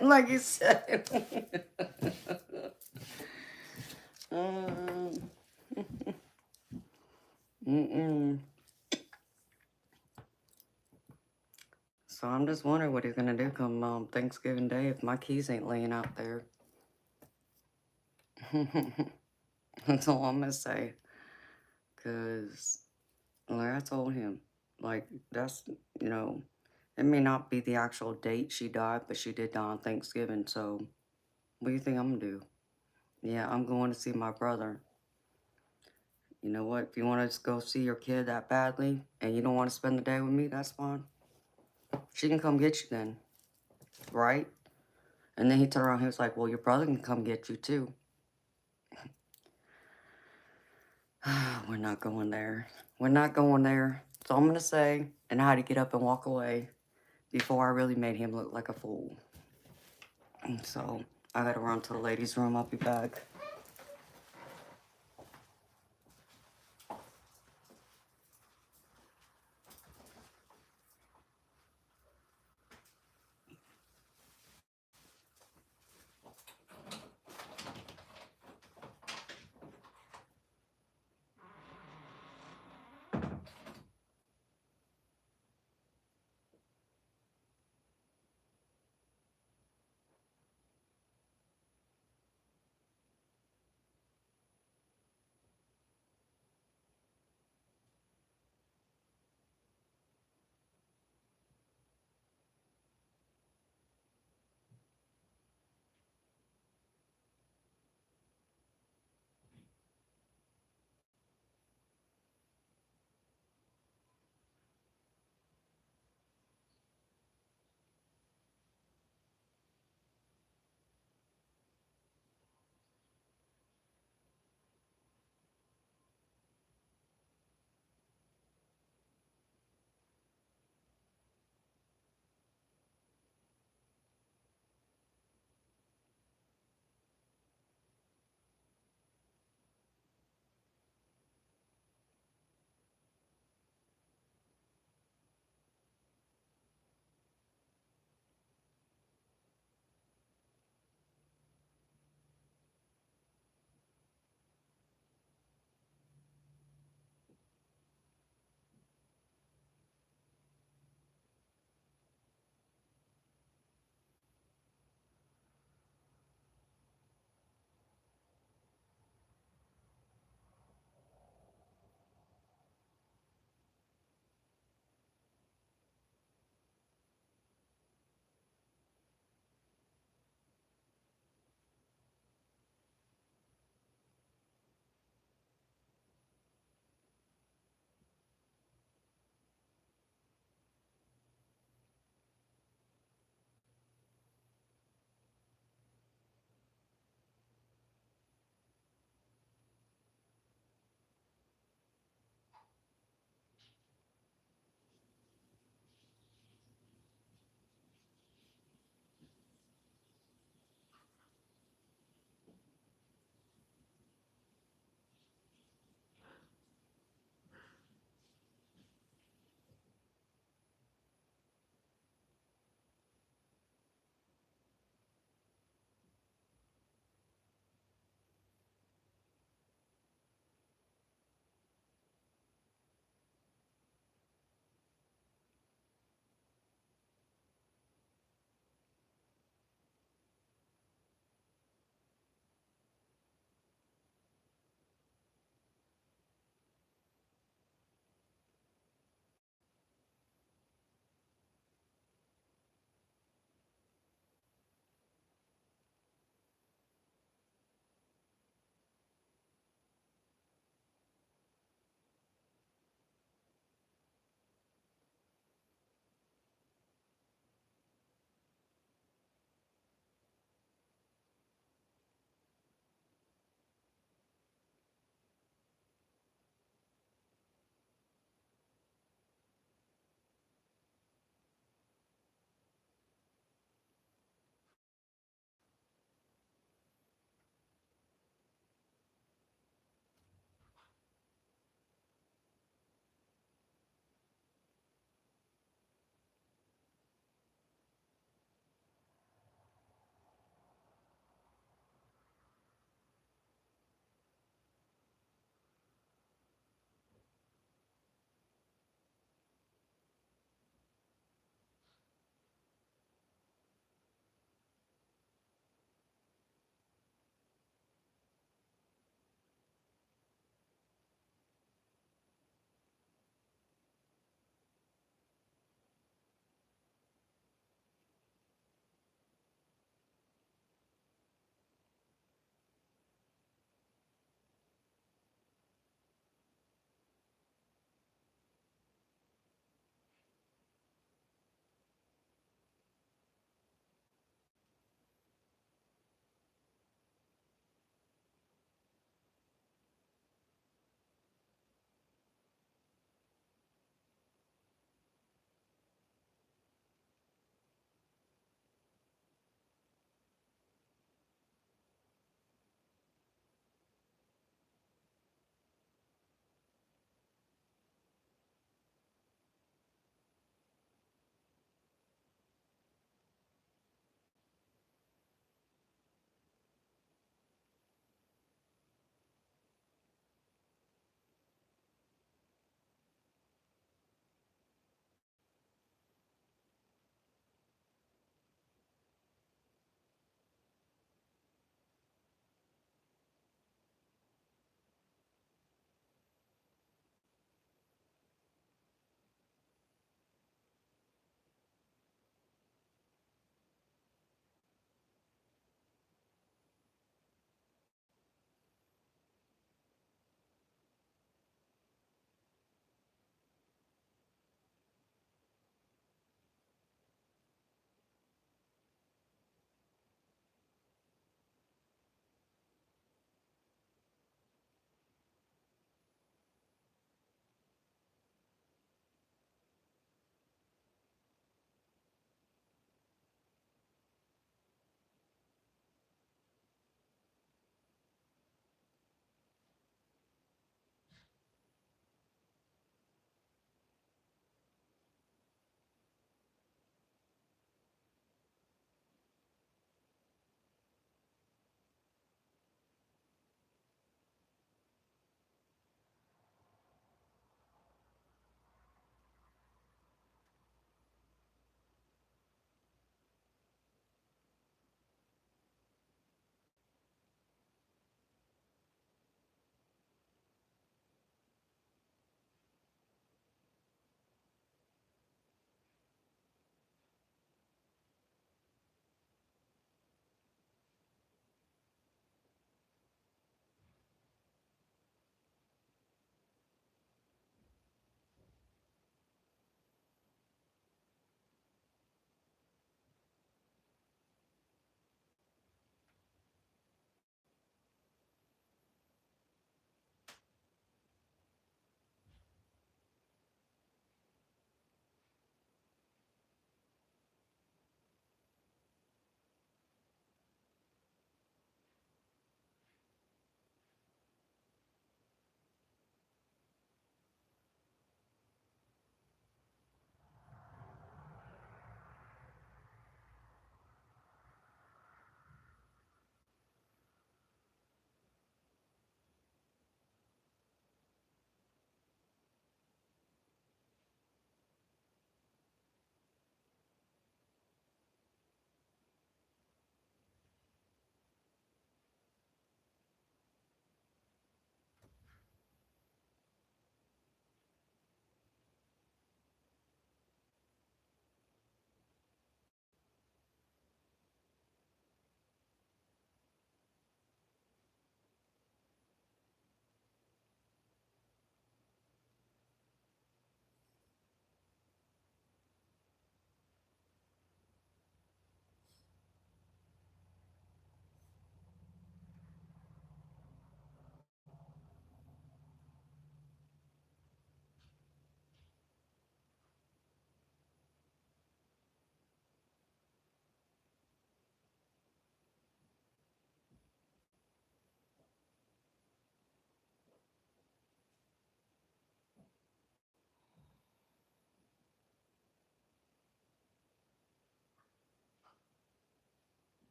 Like you said. Mm-mm. So I'm just wondering what he's gonna do come Thanksgiving Day if my keys ain't laying out there. That's all I'm gonna say. Cause like I told him, like that's it may not be the actual date she died, but she did die on Thanksgiving. So what do you think I'm gonna do? Yeah, I'm going to see my brother. You know what? If you want to go see your kid that badly and you don't want to spend the day with me, that's fine. She can come get you then, right? And then he turned around, he was like, well, your brother can come get you too. We're not going there. We're not going there. That's all I'm going to say. And I had to get up and walk away before I really made him look like a fool. And so I got to run to the ladies' room. I'll be back.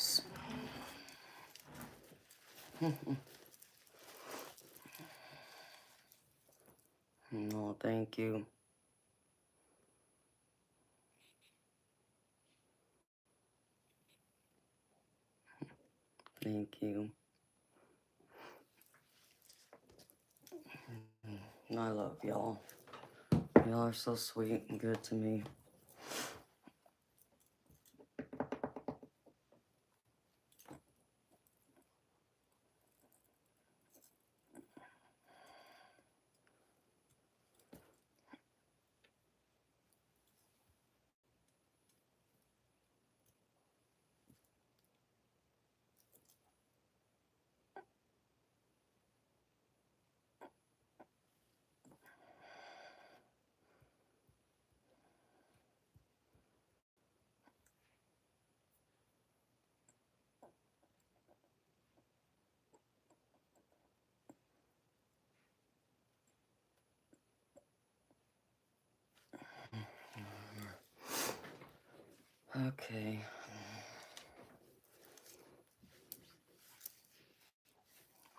is. No, thank you. Thank you. I love y'all. Y'all are so sweet and good to me. Okay.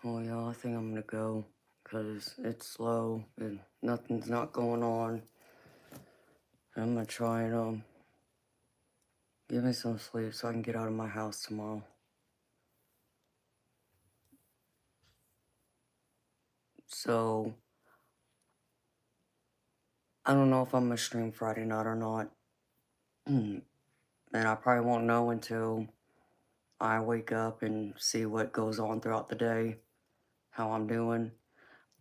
Well, y'all, I think I'm gonna go because it's slow and nothing's not going on. I'm gonna try and give me some sleep so I can get out of my house tomorrow. So I don't know if I'm gonna stream Friday night or not. And I probably won't know until I wake up and see what goes on throughout the day, how I'm doing.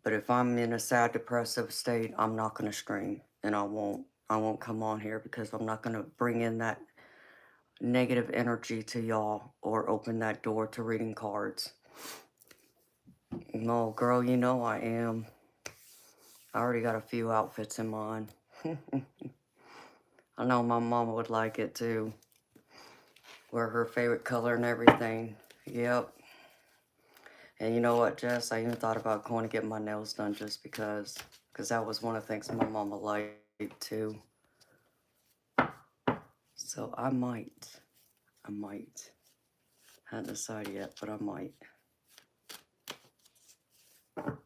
But if I'm in a sad, depressive state, I'm not gonna stream, and I won't come on here because I'm not gonna bring in that negative energy to y'all or open that door to reading cards. No, girl, you know I am. I already got a few outfits in mind. I know my mama would like it too. Wear her favorite color and everything. Yep. And you know what, Jess? I even thought about going to get my nails done just because that was one of the things my mama liked too. So I might. Haven't decided yet, but I might. But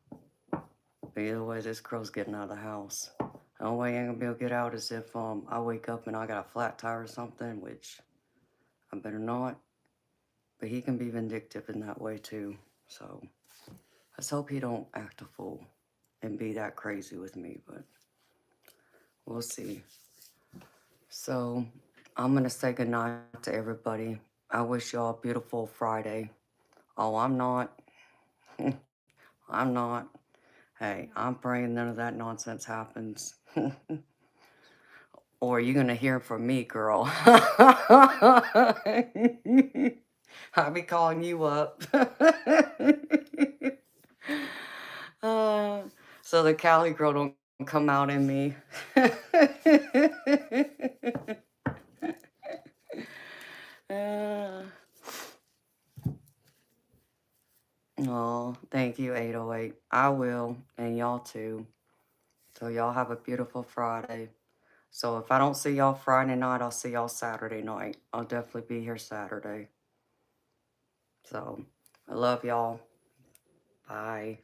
either way, this girl's getting out of the house. The only way I ain't gonna be able to get out is if I wake up and I got a flat tire or something, which I better not. But he can be vindictive in that way too. So let's hope he don't act a fool and be that crazy with me, but we'll see. So I'm gonna say goodnight to everybody. I wish y'all a beautiful Friday. Oh, I'm not. I'm not. Hey, I'm praying none of that nonsense happens. Or you're gonna hear from me, girl. I'll be calling you up. So the Cali girl don't come out in me. Oh, thank you, 808. I will, and y'all too. So y'all have a beautiful Friday. So if I don't see y'all Friday night, I'll see y'all Saturday night. I'll definitely be here Saturday. So I love y'all. Bye.